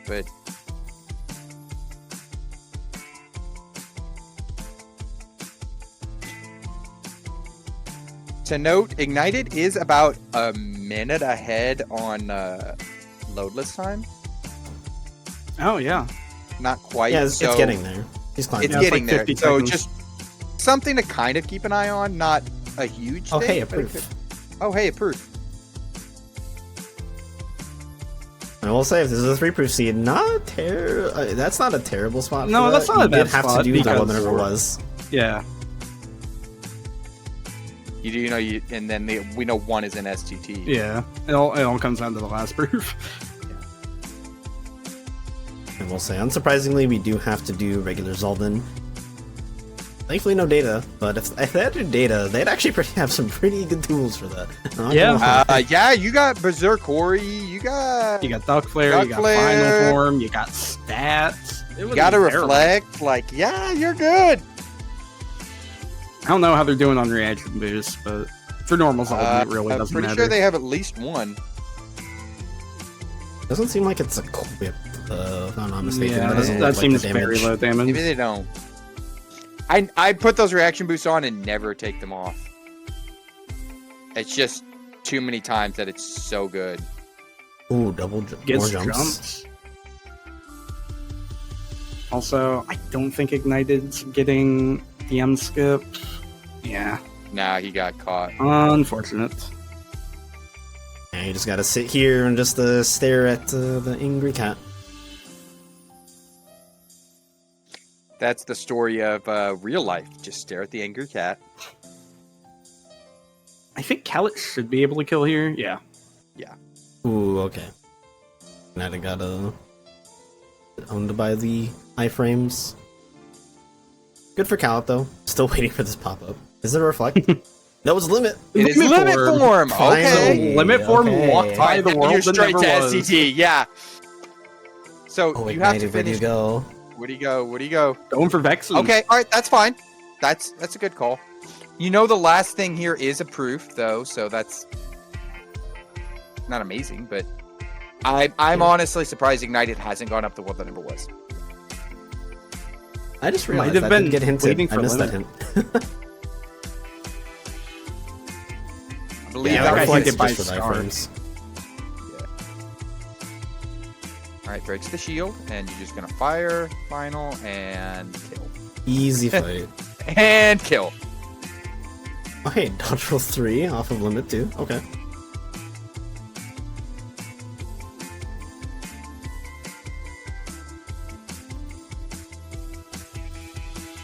[SPEAKER 2] But to note, Ignited is about a minute ahead on loadless time.
[SPEAKER 3] Oh yeah.
[SPEAKER 2] Not quite.
[SPEAKER 1] Yeah, it's
[SPEAKER 2] so
[SPEAKER 1] getting there. He's climbing.
[SPEAKER 2] It's
[SPEAKER 3] Yeah, it's
[SPEAKER 2] getting
[SPEAKER 3] like
[SPEAKER 2] there.
[SPEAKER 3] 50
[SPEAKER 2] So
[SPEAKER 3] seconds.
[SPEAKER 2] just something to kind of keep an eye on. Not a huge
[SPEAKER 1] Oh,
[SPEAKER 2] thing.
[SPEAKER 1] hey, a
[SPEAKER 2] but it
[SPEAKER 1] proof.
[SPEAKER 2] could- Oh, hey, a proof.
[SPEAKER 1] I will say, if this is a 3-proof seed, that's not a terrible spot.
[SPEAKER 3] No,
[SPEAKER 1] for
[SPEAKER 3] that's
[SPEAKER 1] that.
[SPEAKER 3] not a
[SPEAKER 1] You
[SPEAKER 3] bad
[SPEAKER 1] did have
[SPEAKER 3] spot
[SPEAKER 1] to do that
[SPEAKER 3] because-
[SPEAKER 1] one whenever it was.
[SPEAKER 3] Yeah.
[SPEAKER 2] You do know and then we know one is an STT.
[SPEAKER 3] Yeah. It all comes down to the last proof.
[SPEAKER 1] And we'll say, unsurprisingly, we do have to do regular Zolden. Thankfully, no data, but if they had to do data, they'd actually have some pretty good tools for that. Not
[SPEAKER 3] Yeah.
[SPEAKER 1] gonna lie.
[SPEAKER 2] Yeah, you got Berserk Ori, you got
[SPEAKER 3] You got Duck Flare,
[SPEAKER 2] Duck
[SPEAKER 3] you got
[SPEAKER 2] Flare.
[SPEAKER 3] Final Form, you got stats. It
[SPEAKER 2] you
[SPEAKER 3] was
[SPEAKER 2] got to
[SPEAKER 3] terrible.
[SPEAKER 2] reflect. Like, yeah, you're good.
[SPEAKER 3] I don't know how they're doing on reaction boost, but for normal Zolden, it really
[SPEAKER 2] I'm
[SPEAKER 3] doesn't
[SPEAKER 2] pretty
[SPEAKER 3] matter.
[SPEAKER 2] sure they have at least one.
[SPEAKER 1] Doesn't seem like it's equipped, if I'm not mistaken.
[SPEAKER 3] Yeah,
[SPEAKER 1] that doesn't
[SPEAKER 3] that
[SPEAKER 1] look
[SPEAKER 3] seems
[SPEAKER 1] like the
[SPEAKER 3] very
[SPEAKER 1] damage.
[SPEAKER 3] low damage.
[SPEAKER 2] Maybe they don't. I put those reaction boosts on and never take them off. It's just too many times that it's so good.
[SPEAKER 1] Ooh, more
[SPEAKER 3] Gets
[SPEAKER 1] jumps.
[SPEAKER 3] jumps. Also, I don't think Ignited's getting DM skip. Yeah,
[SPEAKER 2] Nah, he got caught.
[SPEAKER 3] unfortunate.
[SPEAKER 1] Yeah, you just gotta sit here and just stare at the angry cat.
[SPEAKER 2] That's the story of real life. Just stare at the angry cat.
[SPEAKER 3] I think Kallat should be able to kill here. Yeah.
[SPEAKER 1] Ooh, okay. Now I gotta owned by the iframes. Good for Kallat though. Still waiting for this pop up. Is it a reflect? No, it's limit.
[SPEAKER 2] It is
[SPEAKER 3] Limit
[SPEAKER 2] limit
[SPEAKER 3] form.
[SPEAKER 2] form.
[SPEAKER 1] Finally.
[SPEAKER 2] Okay.
[SPEAKER 3] Limit form
[SPEAKER 1] okay.
[SPEAKER 3] walked by the
[SPEAKER 2] You're
[SPEAKER 3] world that
[SPEAKER 2] straight
[SPEAKER 3] never
[SPEAKER 2] to
[SPEAKER 3] was.
[SPEAKER 2] SCT. Yeah. So
[SPEAKER 1] Oh,
[SPEAKER 2] you have to
[SPEAKER 1] Ignited, where do you
[SPEAKER 2] finish.
[SPEAKER 1] go?
[SPEAKER 2] Where do you go? Where do you go?
[SPEAKER 3] Going for Vexen.
[SPEAKER 2] Okay, all right, that's fine. That's a good call. You know, the last thing here is a proof, though, so that's not amazing. But I'm honestly surprised Ignited hasn't gone up the world that never was.
[SPEAKER 1] I just
[SPEAKER 3] Might
[SPEAKER 1] realized
[SPEAKER 3] have
[SPEAKER 1] I
[SPEAKER 3] been
[SPEAKER 1] didn't get hinted.
[SPEAKER 3] waiting
[SPEAKER 1] I
[SPEAKER 3] for
[SPEAKER 1] missed that
[SPEAKER 3] limit.
[SPEAKER 1] hint.
[SPEAKER 2] I believe
[SPEAKER 1] Yeah,
[SPEAKER 2] that
[SPEAKER 3] that
[SPEAKER 2] was
[SPEAKER 3] guy
[SPEAKER 1] reflects
[SPEAKER 3] hit by
[SPEAKER 1] just for the
[SPEAKER 3] star.
[SPEAKER 1] iframes.
[SPEAKER 2] All right. Breaks the shield, and you're just gonna fire, final, and kill,
[SPEAKER 1] Easy fight.
[SPEAKER 2] and kill.
[SPEAKER 1] Oh, hey, dodge roll 3 off of limit 2. Okay.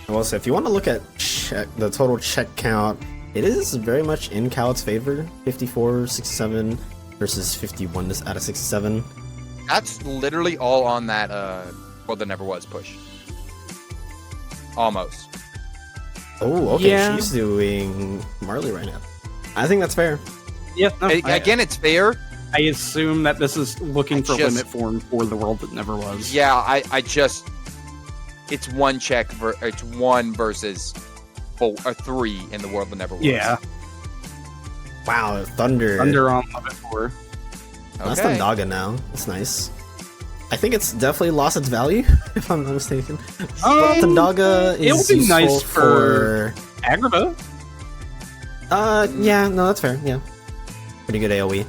[SPEAKER 1] I will say, if you want to look at the total check count, it is very much in Kallat's favor. 54, 67 versus 51 out of 67.
[SPEAKER 2] That's literally all on that world that never was push. Almost.
[SPEAKER 1] Oh, okay.
[SPEAKER 3] Yeah.
[SPEAKER 1] She's doing Marley right now. I think that's fair.
[SPEAKER 3] Yeah. No,
[SPEAKER 2] Again, it's fair.
[SPEAKER 3] I assume that this is looking for
[SPEAKER 2] just-
[SPEAKER 3] limit form for the world that never was.
[SPEAKER 2] Yeah, I just it's one check it's one versus 3 in the world that never was.
[SPEAKER 3] Yeah.
[SPEAKER 1] Wow, Thunder.
[SPEAKER 3] Thunder on limit 4.
[SPEAKER 1] That's
[SPEAKER 2] Okay.
[SPEAKER 1] Thundaga now. That's nice. I think it's definitely lost its value, if I'm not mistaken. Thundaga
[SPEAKER 3] it'll
[SPEAKER 1] is
[SPEAKER 3] be
[SPEAKER 1] useful
[SPEAKER 3] nice for Agrabah.
[SPEAKER 1] Yeah, no, that's fair. Yeah, pretty good AOE.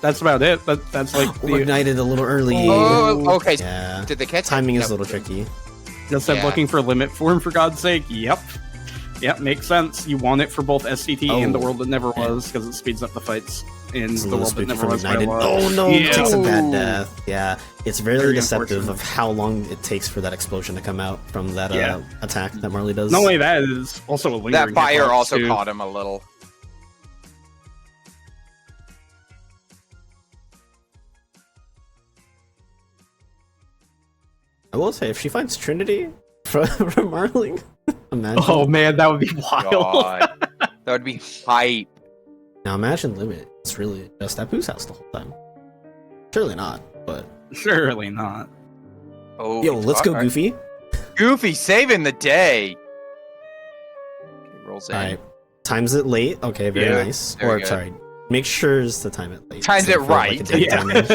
[SPEAKER 3] That's about it. That's like
[SPEAKER 1] Ignited a little early.
[SPEAKER 2] Oh, okay.
[SPEAKER 1] Yeah.
[SPEAKER 2] Did they catch
[SPEAKER 1] Timing
[SPEAKER 2] it?
[SPEAKER 1] is a
[SPEAKER 2] No.
[SPEAKER 1] little tricky.
[SPEAKER 3] just said
[SPEAKER 2] Yeah.
[SPEAKER 3] looking for limit form for God's sake. Yep. Yep, makes sense. You want it for both STT and the world that never was because it speeds up the fights in
[SPEAKER 1] It's a
[SPEAKER 3] the
[SPEAKER 1] little
[SPEAKER 3] world that
[SPEAKER 1] spooky
[SPEAKER 3] never
[SPEAKER 1] from
[SPEAKER 3] was. by a
[SPEAKER 1] Ignited.
[SPEAKER 3] lot.
[SPEAKER 1] Oh no,
[SPEAKER 3] Yeah.
[SPEAKER 1] takes a bad
[SPEAKER 2] Ooh.
[SPEAKER 1] death. Yeah, it's very,
[SPEAKER 3] Very
[SPEAKER 1] deceptive
[SPEAKER 3] unfortunate.
[SPEAKER 1] of how long it takes for that explosion to come out from that
[SPEAKER 3] Yeah.
[SPEAKER 1] attack that Marley does.
[SPEAKER 3] Not only that, is also a lingering
[SPEAKER 2] That fire
[SPEAKER 3] hitbox,
[SPEAKER 2] also
[SPEAKER 3] too.
[SPEAKER 2] caught him a little.
[SPEAKER 1] I will say, if she finds Trinity from Marley, imagine.
[SPEAKER 3] Oh man, that would be wild.
[SPEAKER 2] God. That would be hype.
[SPEAKER 1] Now imagine Limit. It's really just at Pooh's house the whole time. Surely not, but
[SPEAKER 3] Surely not.
[SPEAKER 2] Oh,
[SPEAKER 1] yo, let's go,
[SPEAKER 2] all right.
[SPEAKER 1] Goofy.
[SPEAKER 2] Goofy saving the day. Okay, rolls in.
[SPEAKER 1] All right, times it late. Okay, very
[SPEAKER 2] Yeah,
[SPEAKER 1] nice.
[SPEAKER 2] very
[SPEAKER 1] Or
[SPEAKER 2] good.
[SPEAKER 1] sorry, make sure is to time it late.
[SPEAKER 2] Times
[SPEAKER 1] so
[SPEAKER 2] it
[SPEAKER 1] you feel like
[SPEAKER 2] right.
[SPEAKER 1] it did damage.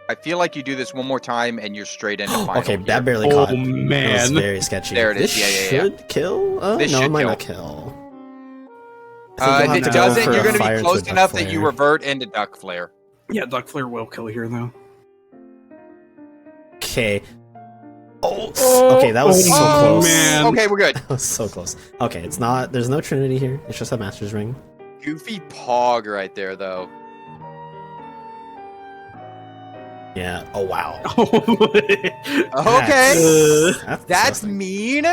[SPEAKER 2] I feel like you do this one more time and you're straight into final.
[SPEAKER 1] Okay,
[SPEAKER 2] here.
[SPEAKER 1] that barely
[SPEAKER 3] Oh
[SPEAKER 1] caught. That was
[SPEAKER 3] man.
[SPEAKER 1] very sketchy.
[SPEAKER 2] There it is.
[SPEAKER 1] This
[SPEAKER 2] Yeah, yeah, yeah.
[SPEAKER 1] should kill.
[SPEAKER 2] This
[SPEAKER 1] No, it
[SPEAKER 2] should
[SPEAKER 1] might
[SPEAKER 2] kill.
[SPEAKER 1] not kill. I think
[SPEAKER 2] If
[SPEAKER 1] you'll
[SPEAKER 2] it
[SPEAKER 1] have to go
[SPEAKER 2] doesn't,
[SPEAKER 1] for
[SPEAKER 2] you're
[SPEAKER 1] a
[SPEAKER 2] going to
[SPEAKER 1] fire
[SPEAKER 2] be
[SPEAKER 1] a
[SPEAKER 2] close
[SPEAKER 1] duck
[SPEAKER 2] enough that you
[SPEAKER 1] flare.
[SPEAKER 2] revert into duck flare.
[SPEAKER 3] Yeah, Duck Flare will kill here though.
[SPEAKER 1] Okay. Oh, okay, that was so
[SPEAKER 3] oh,
[SPEAKER 1] close.
[SPEAKER 3] man.
[SPEAKER 2] Okay, we're good.
[SPEAKER 1] That was so close. Okay, it's not. There's no Trinity here. It's just a Master's Ring.
[SPEAKER 2] Goofy pog right there, though.
[SPEAKER 1] Yeah. Oh wow.
[SPEAKER 2] Okay.
[SPEAKER 1] That's
[SPEAKER 2] That's
[SPEAKER 1] disgusting.
[SPEAKER 2] mean,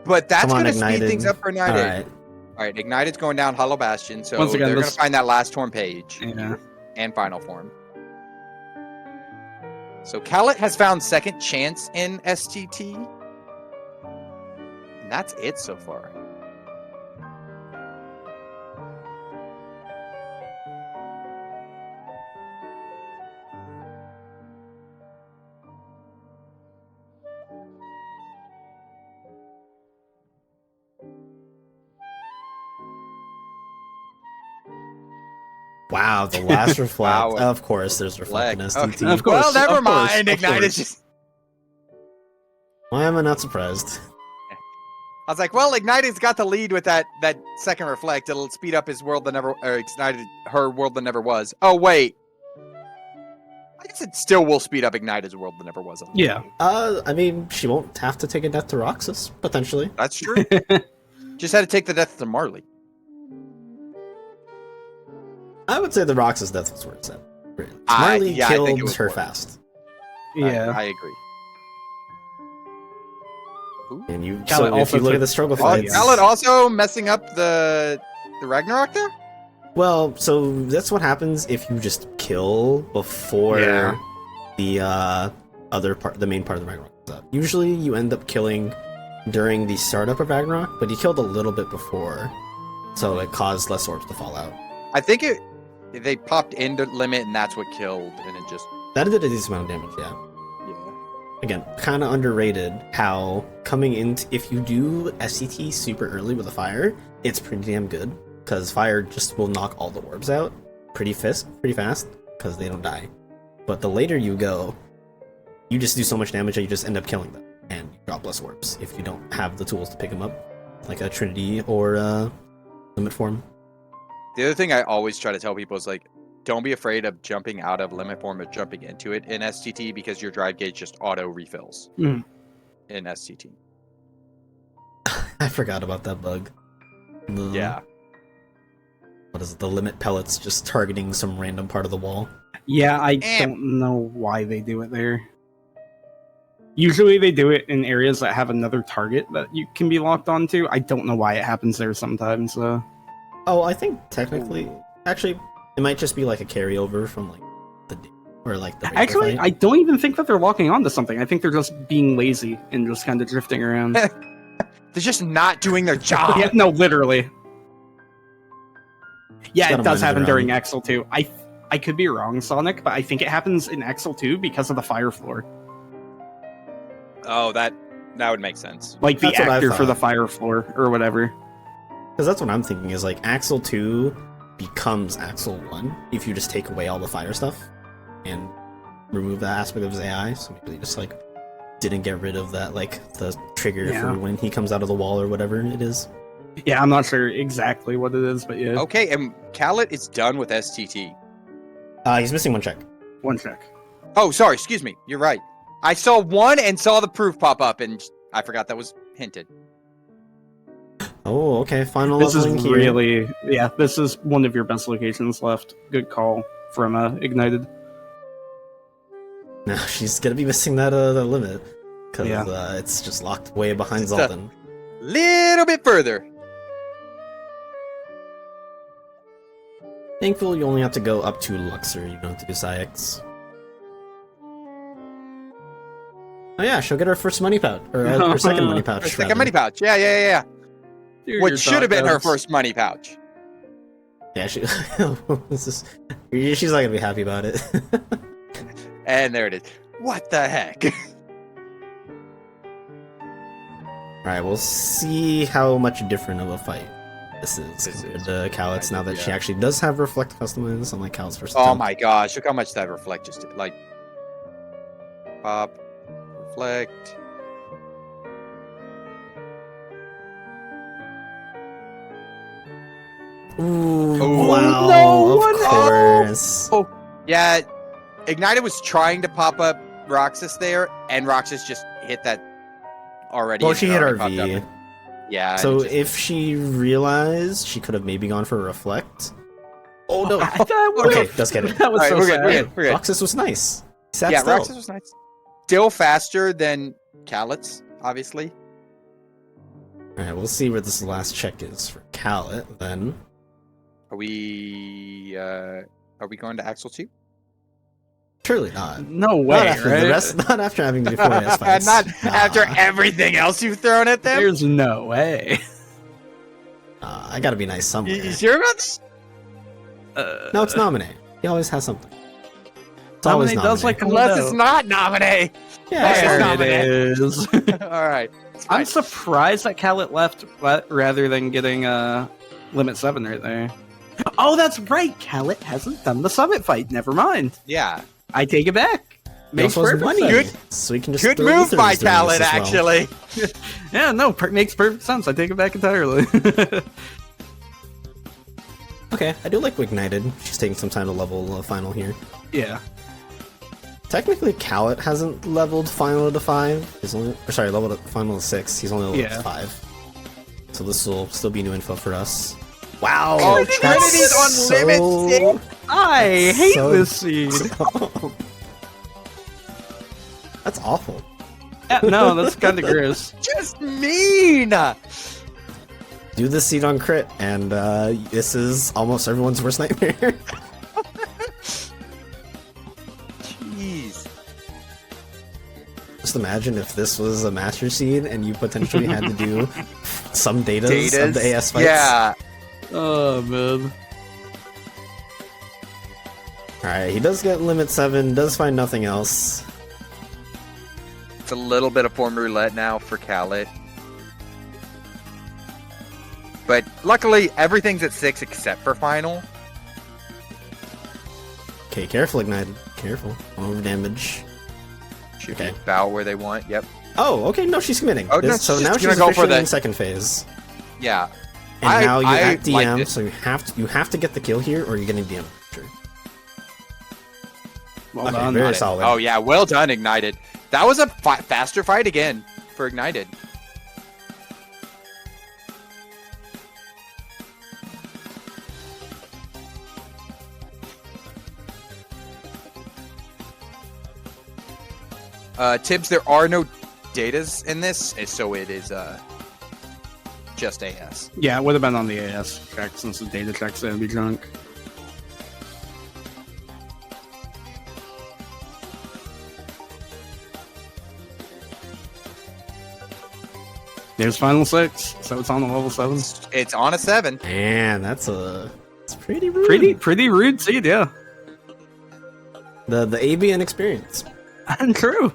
[SPEAKER 2] but that's
[SPEAKER 1] Come on,
[SPEAKER 2] going to speed
[SPEAKER 1] Ignited.
[SPEAKER 2] things up for
[SPEAKER 1] All
[SPEAKER 2] Ignited.
[SPEAKER 1] right.
[SPEAKER 2] All right, Ignited's going down Hollow Bastion, so
[SPEAKER 3] Once again,
[SPEAKER 2] they're going
[SPEAKER 3] this-
[SPEAKER 2] to find that last torn page
[SPEAKER 3] Yeah.
[SPEAKER 2] and final form. So Kallat has found second chance in STT. And that's it so far.
[SPEAKER 1] Wow, the last reflect.
[SPEAKER 2] Wow.
[SPEAKER 1] Of course, there's reflect in
[SPEAKER 2] Okay.
[SPEAKER 1] STT.
[SPEAKER 3] Of course,
[SPEAKER 2] Well, never
[SPEAKER 3] of course,
[SPEAKER 2] mind.
[SPEAKER 3] of
[SPEAKER 2] Ignited's
[SPEAKER 3] course.
[SPEAKER 2] just.
[SPEAKER 1] Why am I not surprised?
[SPEAKER 2] I was like, well, Ignited's got the lead with that second reflect. It'll speed up his world that never, or Ignited her world that never was. Oh wait, I guess it still will speed up Ignited's world that never was. a little
[SPEAKER 3] Yeah.
[SPEAKER 2] bit.
[SPEAKER 1] I mean, she won't have to take a death to Roxas, potentially.
[SPEAKER 2] That's true. Just had to take the death to Marley.
[SPEAKER 1] I would say the Roxas death was worth it. Really.
[SPEAKER 2] I
[SPEAKER 1] Marley
[SPEAKER 2] think it
[SPEAKER 1] killed
[SPEAKER 2] was
[SPEAKER 1] her
[SPEAKER 2] worth it.
[SPEAKER 1] fast.
[SPEAKER 3] Yeah.
[SPEAKER 2] I agree.
[SPEAKER 1] And you,
[SPEAKER 3] Kallat
[SPEAKER 1] so if
[SPEAKER 3] also
[SPEAKER 1] you look
[SPEAKER 3] took-
[SPEAKER 1] at the struggle
[SPEAKER 3] Oh,
[SPEAKER 1] fights.
[SPEAKER 3] yeah.
[SPEAKER 2] Kallat also messing up the Ragnarok there.
[SPEAKER 1] Well, so that's what happens if you just kill before
[SPEAKER 3] Yeah.
[SPEAKER 1] the other part, the main part of the Ragnarok comes up. Usually, you end up killing during the startup of Ragnarok, but you killed a little bit before, so it caused less orbs to fall out.
[SPEAKER 2] I think they popped into limit and that's what killed, and it just
[SPEAKER 1] That did a decent amount of damage, yeah. Again, kind of underrated how coming in, if you do SCT super early with a fire, it's pretty damn good, because fire just will knock all the orbs out pretty fast, because they don't die. But the later you go, you just do so much damage that you just end up killing them, and you drop less orbs if you don't have the tools to pick them up, like a Trinity or Limit Form.
[SPEAKER 2] The other thing I always try to tell people is like, don't be afraid of jumping out of limit form or jumping into it in STT because your drive gauge just auto refills
[SPEAKER 3] Mm.
[SPEAKER 2] in STT.
[SPEAKER 1] I forgot about that bug.
[SPEAKER 2] Yeah.
[SPEAKER 1] What is it? The limit pellets just targeting some random part of the wall.
[SPEAKER 3] Yeah, I
[SPEAKER 2] And-
[SPEAKER 3] don't know why they do it there. Usually they do it in areas that have another target that you can be locked onto. I don't know why it happens there sometimes.
[SPEAKER 1] Oh, I think technically, actually, it might just be like a carryover from like the or like the regular
[SPEAKER 3] Actually,
[SPEAKER 1] fight.
[SPEAKER 3] I don't even think that they're locking onto something. I think they're just being lazy and just kind of drifting around.
[SPEAKER 2] They're just not doing their job.
[SPEAKER 3] Yeah, no, literally. Yeah,
[SPEAKER 1] Gotta
[SPEAKER 3] it does
[SPEAKER 1] manage
[SPEAKER 3] happen
[SPEAKER 1] around.
[SPEAKER 3] during Axel 2. I could be wrong, Sonic, but I think it happens in Axel 2 because of the fire floor.
[SPEAKER 2] Oh, that would make sense.
[SPEAKER 3] Like the
[SPEAKER 1] That's what I
[SPEAKER 3] actor for the
[SPEAKER 1] thought.
[SPEAKER 3] fire floor or whatever.
[SPEAKER 1] Because that's what I'm thinking is like Axel 2 becomes Axel 1 if you just take away all the fire stuff and remove that aspect of his AI. So maybe they just like didn't get rid of that, like the trigger
[SPEAKER 3] Yeah.
[SPEAKER 1] for when he comes out of the wall or whatever it is.
[SPEAKER 3] Yeah, I'm not sure exactly what it is, but yeah.
[SPEAKER 2] Okay, and Kallat is done with STT.
[SPEAKER 1] He's missing one check.
[SPEAKER 3] One check.
[SPEAKER 2] Oh, sorry, excuse me. You're right. I saw one and saw the proof pop up, and I forgot that was hinted.
[SPEAKER 1] Oh, okay. Final
[SPEAKER 3] This is
[SPEAKER 1] leveling here.
[SPEAKER 3] really, yeah, this is one of your best locations left. Good call from Ignited.
[SPEAKER 1] Now she's gonna be missing that limit because
[SPEAKER 3] Yeah.
[SPEAKER 1] it's just locked way behind
[SPEAKER 2] Just
[SPEAKER 1] Zoltan.
[SPEAKER 2] Little bit further.
[SPEAKER 1] Thankfully, you only have to go up to Luxor. You don't have to do Psyx. Oh yeah, she'll get her first money pouch or her second money pouch.
[SPEAKER 2] Second
[SPEAKER 1] rather.
[SPEAKER 2] money pouch. Yeah.
[SPEAKER 3] Here are
[SPEAKER 2] What
[SPEAKER 3] your
[SPEAKER 2] should have been her
[SPEAKER 3] tacos.
[SPEAKER 2] first money pouch.
[SPEAKER 1] Yeah, she's not gonna be happy about it.
[SPEAKER 2] And there it is. What the heck?
[SPEAKER 1] Alright, we'll see how much different of a fight this is
[SPEAKER 2] This
[SPEAKER 1] compared
[SPEAKER 2] is.
[SPEAKER 1] to Kallet's now that she
[SPEAKER 2] Yeah.
[SPEAKER 1] actually does have Reflect customized, unlike Kallet's first
[SPEAKER 2] Oh
[SPEAKER 1] attempt.
[SPEAKER 2] my gosh, look how much that reflect just did. Like, pop, reflect.
[SPEAKER 1] Ooh,
[SPEAKER 2] Oh,
[SPEAKER 1] wow,
[SPEAKER 3] no,
[SPEAKER 1] of
[SPEAKER 3] no.
[SPEAKER 1] course.
[SPEAKER 2] Yeah, Ignited was trying to pop up Roxas there, and Roxas just hit that already.
[SPEAKER 1] Well,
[SPEAKER 2] and
[SPEAKER 1] she
[SPEAKER 2] it
[SPEAKER 1] hit
[SPEAKER 2] already
[SPEAKER 1] RV.
[SPEAKER 2] popped up. Yeah.
[SPEAKER 1] So
[SPEAKER 2] and it just-
[SPEAKER 1] if she realized, she could have maybe gone for Reflect. Oh no.
[SPEAKER 3] Okay,
[SPEAKER 1] does get it.
[SPEAKER 3] That was
[SPEAKER 2] All right,
[SPEAKER 3] so
[SPEAKER 2] we're good,
[SPEAKER 3] sad.
[SPEAKER 2] we're good, we're good.
[SPEAKER 1] Roxas was nice. He sat
[SPEAKER 2] Yeah,
[SPEAKER 1] still.
[SPEAKER 2] Roxas was nice. Still faster than Kallet's, obviously.
[SPEAKER 1] Alright, we'll see where this last check is for Kallet then.
[SPEAKER 2] Are we going to Axel 2?
[SPEAKER 1] Surely not.
[SPEAKER 3] No way,
[SPEAKER 1] Not after
[SPEAKER 3] right?
[SPEAKER 1] the rest, not after having the 4S fights.
[SPEAKER 2] Not
[SPEAKER 1] Nah.
[SPEAKER 2] after everything else you've thrown at them?
[SPEAKER 3] There's no way.
[SPEAKER 1] I gotta be nice somewhere.
[SPEAKER 2] You sure about this?
[SPEAKER 1] No, it's Nominee. He always has something. It's always
[SPEAKER 3] Nominee does
[SPEAKER 1] Nominee.
[SPEAKER 3] like
[SPEAKER 2] Unless it's not Nominee.
[SPEAKER 1] Yeah,
[SPEAKER 2] There
[SPEAKER 1] sure.
[SPEAKER 2] it
[SPEAKER 3] it is.
[SPEAKER 2] All right. It's
[SPEAKER 3] I'm
[SPEAKER 2] fine.
[SPEAKER 3] surprised that Kallet left rather than getting Limit 7 right there. Oh, that's right. Kallet hasn't done the Summit fight. Never mind.
[SPEAKER 2] Yeah.
[SPEAKER 3] I take it back.
[SPEAKER 1] He
[SPEAKER 3] Makes
[SPEAKER 1] also has
[SPEAKER 3] perfect
[SPEAKER 1] money,
[SPEAKER 3] sense.
[SPEAKER 1] so we can just
[SPEAKER 2] Good
[SPEAKER 1] throw
[SPEAKER 2] move
[SPEAKER 1] ethers
[SPEAKER 2] by
[SPEAKER 1] during
[SPEAKER 2] Kallet,
[SPEAKER 1] this as well.
[SPEAKER 2] actually.
[SPEAKER 3] Yeah, no, makes perfect sense. I take it back entirely.
[SPEAKER 1] Okay, I do like Ignited. She's taking some time to level final here.
[SPEAKER 3] yeah.
[SPEAKER 1] Technically, Kallet hasn't leveled final to 5. He's only, or sorry, leveled final to 6. He's only leveled
[SPEAKER 3] Yeah.
[SPEAKER 1] to 5. So this will still be new info for us. Wow!
[SPEAKER 2] Oh,
[SPEAKER 1] that's
[SPEAKER 2] Trinity's on
[SPEAKER 1] so-
[SPEAKER 2] limit
[SPEAKER 3] I hate
[SPEAKER 1] So-
[SPEAKER 3] this seed.
[SPEAKER 1] That's awful.
[SPEAKER 3] Yeah, no, that's kind of gross.
[SPEAKER 2] Just mean.
[SPEAKER 1] Do the seed on crit, and this is almost everyone's worst nightmare.
[SPEAKER 2] Jeez.
[SPEAKER 1] Just imagine if this was a master seed and you potentially had to do some datas of the AS fights.
[SPEAKER 2] Yeah.
[SPEAKER 3] Oh, man.
[SPEAKER 1] Alright, he does get limit 7, does find nothing else.
[SPEAKER 2] It's a little bit of form roulette now for Kallet. But luckily, everything's at 6 except for final.
[SPEAKER 1] Okay, careful, Ignited. Careful. Over damage.
[SPEAKER 2] Should
[SPEAKER 1] Okay.
[SPEAKER 2] be about where they want. Yep.
[SPEAKER 1] Oh, okay, no, she's committing.
[SPEAKER 2] Oh, no,
[SPEAKER 1] so
[SPEAKER 2] she's
[SPEAKER 1] now
[SPEAKER 2] just
[SPEAKER 1] she's
[SPEAKER 2] gonna go for
[SPEAKER 1] officially
[SPEAKER 2] the-
[SPEAKER 1] in second phase.
[SPEAKER 2] Yeah.
[SPEAKER 1] And now you're
[SPEAKER 2] I
[SPEAKER 1] at DM,
[SPEAKER 2] like this.
[SPEAKER 1] so you have to get the kill here, or you're getting DM. Sure.
[SPEAKER 3] Well
[SPEAKER 1] Okay,
[SPEAKER 3] done.
[SPEAKER 1] very
[SPEAKER 2] Got it.
[SPEAKER 1] solid.
[SPEAKER 2] Oh yeah, well done, Ignited. That was a faster fight again for Ignited. Tibbs, there are no datas in this, so it is just AS.
[SPEAKER 3] Yeah, it would have been on the AS check since the data checks would be junk. There's final 6, so it's on the level 7.
[SPEAKER 2] It's on a 7.
[SPEAKER 1] Man, it's pretty rude.
[SPEAKER 3] Pretty rude seed, yeah.
[SPEAKER 1] The ABN experience.
[SPEAKER 3] And true.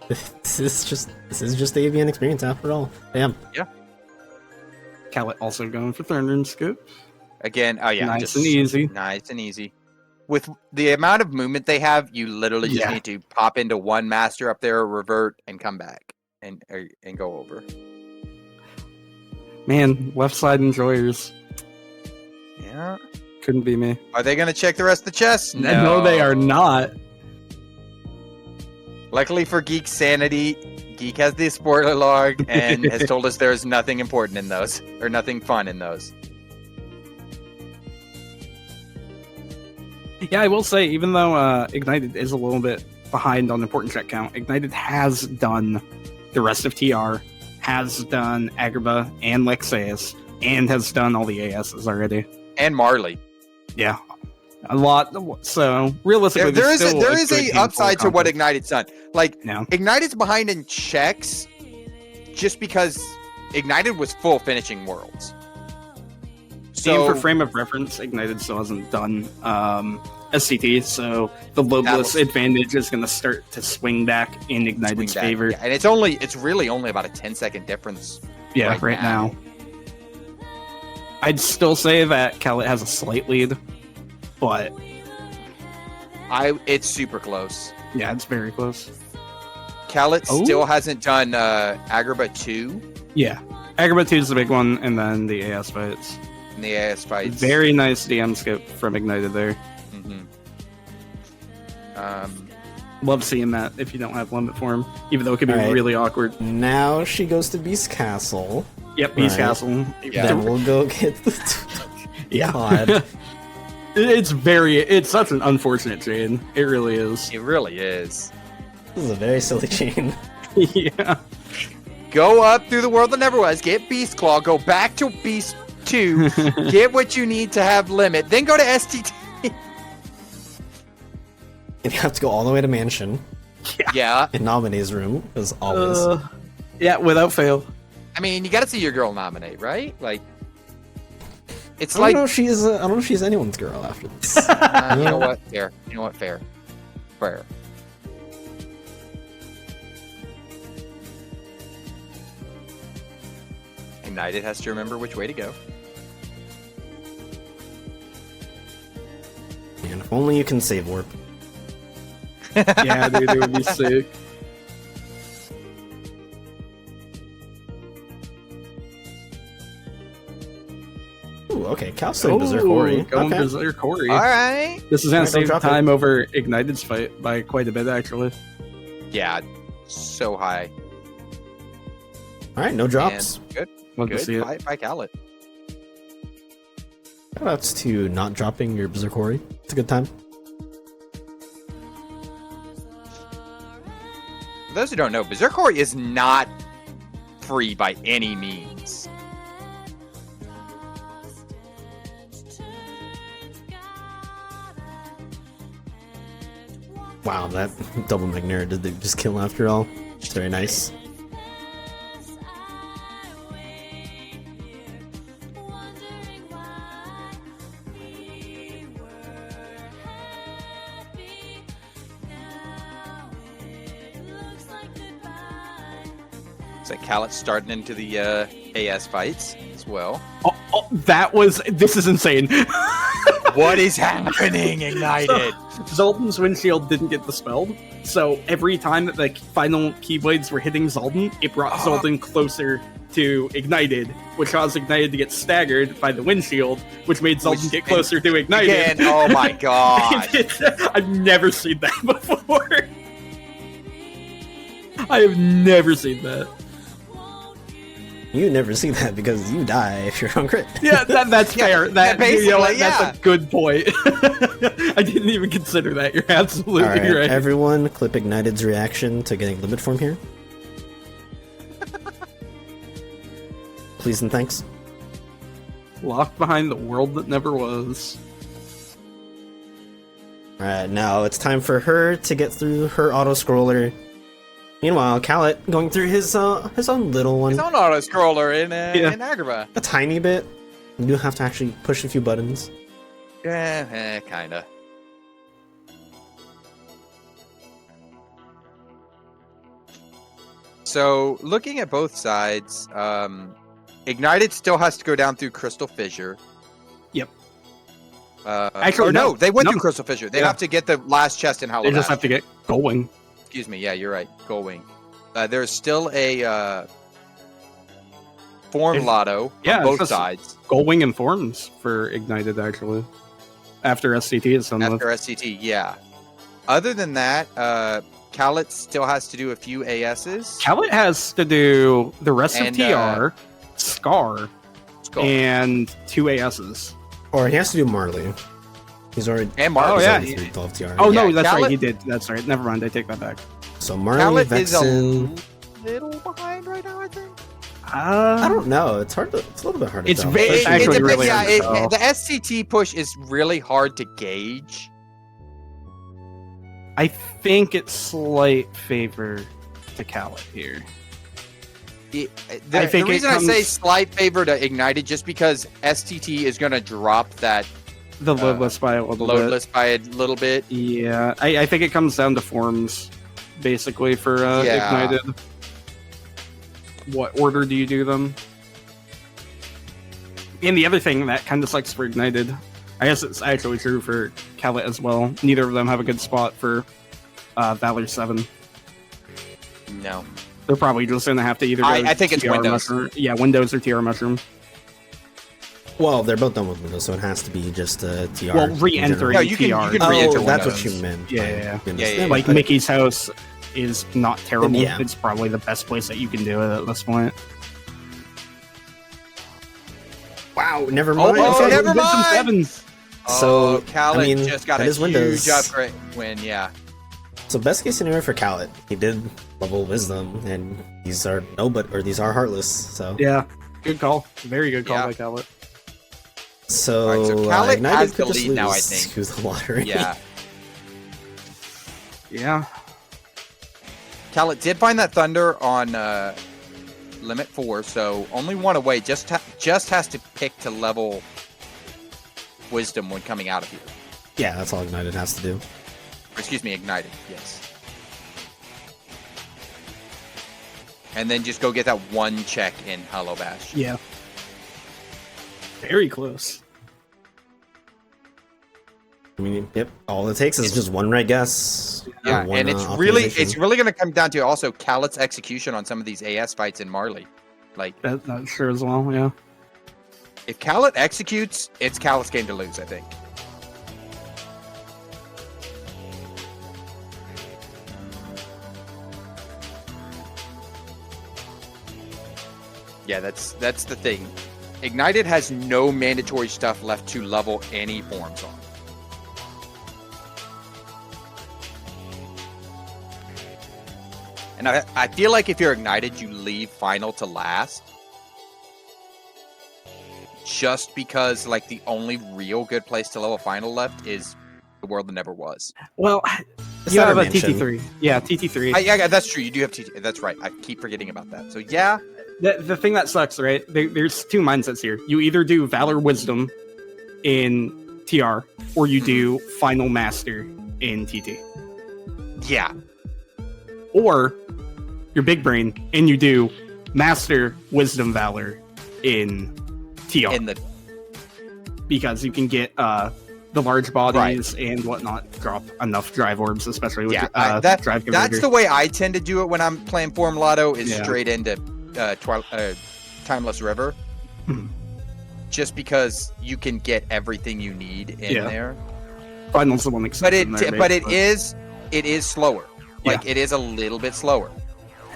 [SPEAKER 1] This is just the ABN experience after all. Damn.
[SPEAKER 3] Kallet also going for Thunder and Scoop.
[SPEAKER 2] Again, oh yeah,
[SPEAKER 3] Nice
[SPEAKER 2] just
[SPEAKER 3] and easy.
[SPEAKER 2] Nice and easy. With the amount of movement they have, you literally just
[SPEAKER 3] Yeah.
[SPEAKER 2] need to pop into one master up there, revert, and come back and go over.
[SPEAKER 3] Man, left side enjoyers.
[SPEAKER 2] Yeah.
[SPEAKER 3] Couldn't be me.
[SPEAKER 2] Are they going to check the rest of the chests?
[SPEAKER 3] No, they are not.
[SPEAKER 2] Luckily for Geek's sanity, Geek has the spoiler log and has told us there's nothing important in those, or nothing fun in those.
[SPEAKER 3] Yeah, I will say, even though Ignited is a little bit behind on important check count, Ignited has done the rest of TR, has done Agrabah and Lexaeus, and has done all the ASs already.
[SPEAKER 2] And Marley.
[SPEAKER 3] Yeah, a lot. So realistically,
[SPEAKER 2] there is
[SPEAKER 3] a
[SPEAKER 2] a upside to what Ignited's done. Like,
[SPEAKER 3] yeah.
[SPEAKER 2] Ignited's behind in checks just because Ignited was full finishing worlds.
[SPEAKER 3] So, for frame of reference, Ignited still hasn't done SCT, so the loadless advantage is going to start to swing back in Ignited's favor.
[SPEAKER 2] Yeah, and it's really only about a 10-second difference.
[SPEAKER 3] Yeah, right now. I'd still say that Kallat has a slight lead, but
[SPEAKER 2] it's super close.
[SPEAKER 3] Yeah, it's very close.
[SPEAKER 2] Kallat still hasn't done Agrabah 2.
[SPEAKER 3] Yeah, Agrabah 2 is the big one, and then the AS fights.
[SPEAKER 2] And the AS fights.
[SPEAKER 3] Very nice DM scope from Ignited there. Love seeing that if you don't have limit form, even though it could be really awkward.
[SPEAKER 1] Now she goes to Beast Castle.
[SPEAKER 3] Yep, Beast Castle.
[SPEAKER 2] Yeah.
[SPEAKER 1] Then we'll go get the...
[SPEAKER 3] Yeah.
[SPEAKER 1] God.
[SPEAKER 3] It's such an unfortunate chain. It really is.
[SPEAKER 2] It really is.
[SPEAKER 1] This is a very silly chain.
[SPEAKER 3] Yeah.
[SPEAKER 2] Go up through the world that never was, get Beast Claw, go back to Beast 2, get what you need to have limit, then go to STT.
[SPEAKER 1] And you have to go all the way to Mansion.
[SPEAKER 2] Yeah.
[SPEAKER 1] In Nominee's room, as always.
[SPEAKER 3] Yeah, without fail.
[SPEAKER 2] I mean, you gotta see your girl nominate, right? Like, it's
[SPEAKER 1] I don't know if she's anyone's girl after this.
[SPEAKER 2] You know what? Fair. You know what? Fair. Ignited has to remember which way to go.
[SPEAKER 1] Man, if only you can save warp.
[SPEAKER 3] Yeah, dude, it would be sick.
[SPEAKER 1] Ooh, okay, Cal's doing Berserk Ori.
[SPEAKER 3] Going
[SPEAKER 1] Okay.
[SPEAKER 3] Berserk Ori.
[SPEAKER 2] Alright.
[SPEAKER 3] This is going to
[SPEAKER 1] Alright,
[SPEAKER 3] save
[SPEAKER 1] don't drop
[SPEAKER 3] time over Ignited's fight by quite a bit, actually.
[SPEAKER 2] Yeah, so high.
[SPEAKER 1] Alright, no drops.
[SPEAKER 2] And good.
[SPEAKER 3] Love to see it.
[SPEAKER 2] By Kallat.
[SPEAKER 1] Shoutouts to not dropping your Berserk Ori. It's a good time.
[SPEAKER 2] For those who don't know, Berserk Ori is not free by any means.
[SPEAKER 1] Wow, that double Magnera did they just kill after all? It's very nice.
[SPEAKER 2] It's like Kallat starting into the AS fights as well.
[SPEAKER 3] This is insane.
[SPEAKER 2] What is happening, Ignited?
[SPEAKER 3] Zoltan's windshield didn't get dispelled, so every time that the final Keyblades were hitting Zoltan, it brought Zoltan closer to Ignited, which caused Ignited to get staggered by the windshield, which made Zoltan get closer to Ignited.
[SPEAKER 2] Again, oh my god.
[SPEAKER 3] I've never seen that before. I have never seen that.
[SPEAKER 1] You never see that because you die if you're on crit.
[SPEAKER 3] Yeah, that's fair.
[SPEAKER 2] Basically,
[SPEAKER 3] that's a good point. I didn't even consider that. You're absolutely right.
[SPEAKER 1] Everyone, clip Ignited's reaction to getting limit form here. Please and thanks.
[SPEAKER 3] Locked behind the world that never was.
[SPEAKER 1] Alright, now it's time for her to get through her auto-scroller. Meanwhile, Kallat going through his own little one.
[SPEAKER 2] His own auto-scroller in Agrabah.
[SPEAKER 1] A tiny bit. You do have to actually push a few buttons.
[SPEAKER 2] Yeah, kinda. So, looking at both sides, Ignited still has to go down through Crystal Fissure.
[SPEAKER 3] Yep.
[SPEAKER 2] Actually, no, they went through Crystal Fissure. They have to get the last chest in Hollow
[SPEAKER 3] They just
[SPEAKER 2] Bastion.
[SPEAKER 3] have to get going.
[SPEAKER 2] Excuse me, yeah, you're right. Goldwing. There's still a Form Lotto on both sides.
[SPEAKER 3] Gullwing and Forms for Ignited, actually. After SCT is done
[SPEAKER 2] After SCT, yeah. Other than that, Kallat still has to do a few ASs.
[SPEAKER 3] Kallat has to do the rest of TR, Scar, and 2 ASs.
[SPEAKER 1] Or he has to do Marley. He's already...
[SPEAKER 2] And Marley.
[SPEAKER 3] Oh, yeah. Oh, no, that's
[SPEAKER 2] Kallat,
[SPEAKER 3] right. He did. That's right. Never mind. I take that back.
[SPEAKER 1] So Marley,
[SPEAKER 2] Kallat is a
[SPEAKER 1] Vexen...
[SPEAKER 2] little behind right now, I think.
[SPEAKER 1] I don't know. It's hard to... It's a little bit hard to tell.
[SPEAKER 3] It's actually really hard to tell.
[SPEAKER 2] The SCT push is really hard to gauge.
[SPEAKER 3] I think it's slight favor to Kallat here.
[SPEAKER 2] The reason I say slight favor to Ignited just because STT is going to drop that
[SPEAKER 3] the loadless by a little bit. Yeah, I think it comes down to forms, basically, for Ignited. What order do you do them? And the other thing that kind of sucks for Ignited, I guess it's actually true for Kallat as well. Neither of them have a good spot for Valor 7.
[SPEAKER 2] No.
[SPEAKER 3] They're probably just going to have to either go
[SPEAKER 2] I think it's
[SPEAKER 3] TR
[SPEAKER 2] Windows.
[SPEAKER 3] Mushroom. Yeah, Windows or TR Mushroom.
[SPEAKER 1] Well, they're both done with Windows, so it has to be just TR.
[SPEAKER 3] Well, re-entering
[SPEAKER 2] No, you
[SPEAKER 3] TR.
[SPEAKER 2] can re-enter
[SPEAKER 1] that's
[SPEAKER 2] Windows.
[SPEAKER 1] what you meant.
[SPEAKER 3] Yeah.
[SPEAKER 1] Like,
[SPEAKER 3] Mickey's house is not terrible.
[SPEAKER 1] Yeah.
[SPEAKER 3] It's probably the best place that you can do it at this point.
[SPEAKER 1] wow, never mind.
[SPEAKER 2] Never mind.
[SPEAKER 3] Sevens.
[SPEAKER 1] So,
[SPEAKER 2] Kallat just got a huge
[SPEAKER 1] Windows.
[SPEAKER 2] upgrade win, yeah.
[SPEAKER 1] So best case scenario for Kallat, he did level Wisdom, and these are Heartless. So
[SPEAKER 3] Yeah, good call. Very good call by Kallat.
[SPEAKER 1] So,
[SPEAKER 2] Alright, so Kallat
[SPEAKER 1] Ignited
[SPEAKER 2] has the
[SPEAKER 1] could just
[SPEAKER 2] lead now, I
[SPEAKER 1] lose
[SPEAKER 2] think.
[SPEAKER 1] to the lottery.
[SPEAKER 2] Yeah.
[SPEAKER 3] Yeah.
[SPEAKER 2] Kallat did find that Thunder on Limit 4, so only one away. Just has to pick to level Wisdom when coming out of here.
[SPEAKER 1] Yeah, that's all Ignited has to do.
[SPEAKER 2] Excuse me, Ignited, yes. And then just go get that one check in Hollow Bash.
[SPEAKER 3] Yeah. Very close.
[SPEAKER 1] I mean, yep. All it takes is just one right guess.
[SPEAKER 2] Yeah,
[SPEAKER 1] one,
[SPEAKER 2] and it's really going to come down to also Kallat's execution on some of these AS fights in Marley. Like
[SPEAKER 3] That's sure as well. Yeah.
[SPEAKER 2] If Kallat executes, it's Kallat's game to lose, I think. Yeah, that's the thing. Ignited has no mandatory stuff left to level any forms on. And I feel like if you're Ignited, you leave Final to last. Just because, like, the only real good place to level Final left is the world that never was.
[SPEAKER 3] Well, you have a TT3. Yeah, TT3.
[SPEAKER 2] Yeah, that's true. You do have TT. That's right. I keep forgetting about that. So, yeah.
[SPEAKER 3] The thing that sucks, right? There's two mindsets here. You either do Valor Wisdom in TR, or you do Final Master in TT.
[SPEAKER 2] Yeah.
[SPEAKER 3] Or you're big brain and you do Master Wisdom Valor in TR. Because you can get the large bodies and whatnot drop enough drive orbs, especially with drive converter.
[SPEAKER 2] That's the way I tend to do it when I'm playing Form Lotto, is straight into Timeless River. Just because you can get everything you need in there.
[SPEAKER 3] Final's the one
[SPEAKER 2] but it is slower. Like, it is a little bit slower.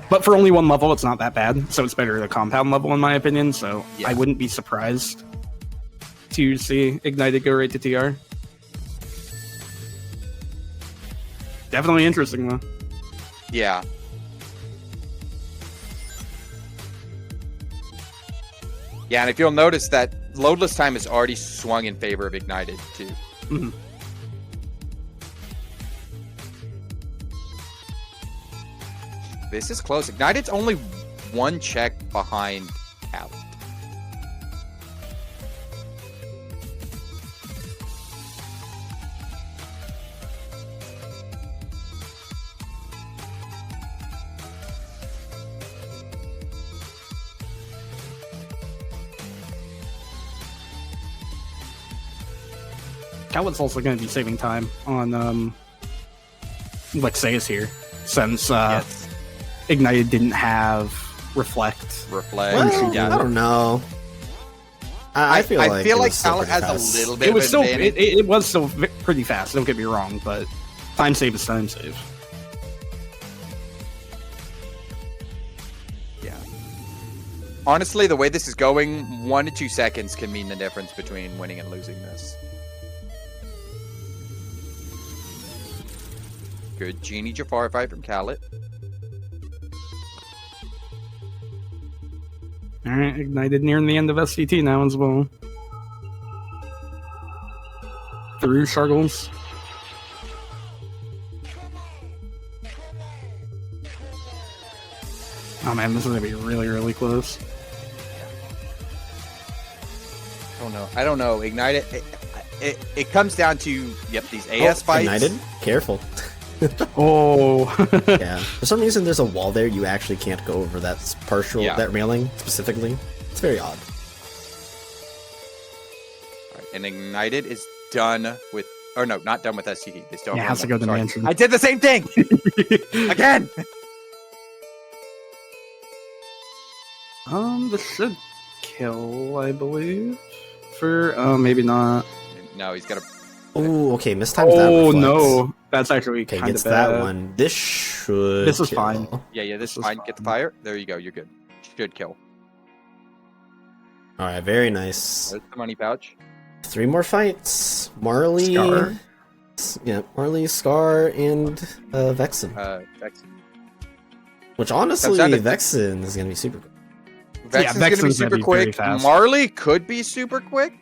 [SPEAKER 3] But for only one level, it's not that bad. So it's better the compound level, in my opinion. So I wouldn't be surprised to see Ignited go right to TR. Definitely interesting, though.
[SPEAKER 2] Yeah. Yeah, and if you'll notice that loadless time is already swung in favor of Ignited, too.
[SPEAKER 3] Mm-hmm.
[SPEAKER 2] This is close. Ignited's only one check behind Kallat.
[SPEAKER 3] Kallat's also going to be saving time on Lexaeus here, since Ignited didn't have reflect.
[SPEAKER 1] Well, I
[SPEAKER 2] yeah.
[SPEAKER 1] don't know. I feel like
[SPEAKER 2] Kallat has a little bit
[SPEAKER 3] It was
[SPEAKER 2] of
[SPEAKER 3] still
[SPEAKER 2] advantage.
[SPEAKER 3] it was still pretty fast. Don't get me wrong, but time save is time save.
[SPEAKER 2] Yeah. Honestly, the way this is going, 1 to 2 seconds can mean the difference between winning and losing this. Good Genie Jafar fight from Kallat.
[SPEAKER 3] Alright, Ignited nearing the end of SCT now as well. Through struggles. Oh man, this is gonna be really, really close.
[SPEAKER 2] I don't know. Ignited. It comes down to these AS fights.
[SPEAKER 1] Ignited? Careful.
[SPEAKER 3] Oh.
[SPEAKER 1] Yeah. For some reason, there's a wall there. You actually can't go over that that railing specifically. It's very odd.
[SPEAKER 2] All right, and Ignited is done with, or no, not done with SCT. They still
[SPEAKER 3] Yeah,
[SPEAKER 2] have
[SPEAKER 3] has to
[SPEAKER 2] one
[SPEAKER 3] go to
[SPEAKER 2] more.
[SPEAKER 3] mansion.
[SPEAKER 2] I did the same thing again.
[SPEAKER 3] This should kill, I believe. For maybe not.
[SPEAKER 2] No, he's got a.
[SPEAKER 1] Oh, okay. Mistimed that.
[SPEAKER 3] Oh
[SPEAKER 1] reflex.
[SPEAKER 3] no, that's actually
[SPEAKER 1] Okay,
[SPEAKER 3] kind
[SPEAKER 1] gets
[SPEAKER 3] of bad.
[SPEAKER 1] that one. This should.
[SPEAKER 3] This is
[SPEAKER 1] kill.
[SPEAKER 3] fine.
[SPEAKER 2] Yeah, this is
[SPEAKER 3] is
[SPEAKER 2] fine. Get the
[SPEAKER 3] fine.
[SPEAKER 2] fire. There you go. You're good. Should kill.
[SPEAKER 1] All right, very nice.
[SPEAKER 2] There's the money pouch.
[SPEAKER 1] 3 more fights. Marley.
[SPEAKER 3] Scar.
[SPEAKER 1] Yeah, Marley, Scar, and Vexen.
[SPEAKER 2] Vexen.
[SPEAKER 1] Which honestly,
[SPEAKER 2] Comes down to-
[SPEAKER 1] Vexen is gonna be super good.
[SPEAKER 2] Vexen's gonna be
[SPEAKER 3] Vexen's
[SPEAKER 2] super
[SPEAKER 3] gonna be very
[SPEAKER 2] quick.
[SPEAKER 3] fast.
[SPEAKER 2] Marley could be super quick.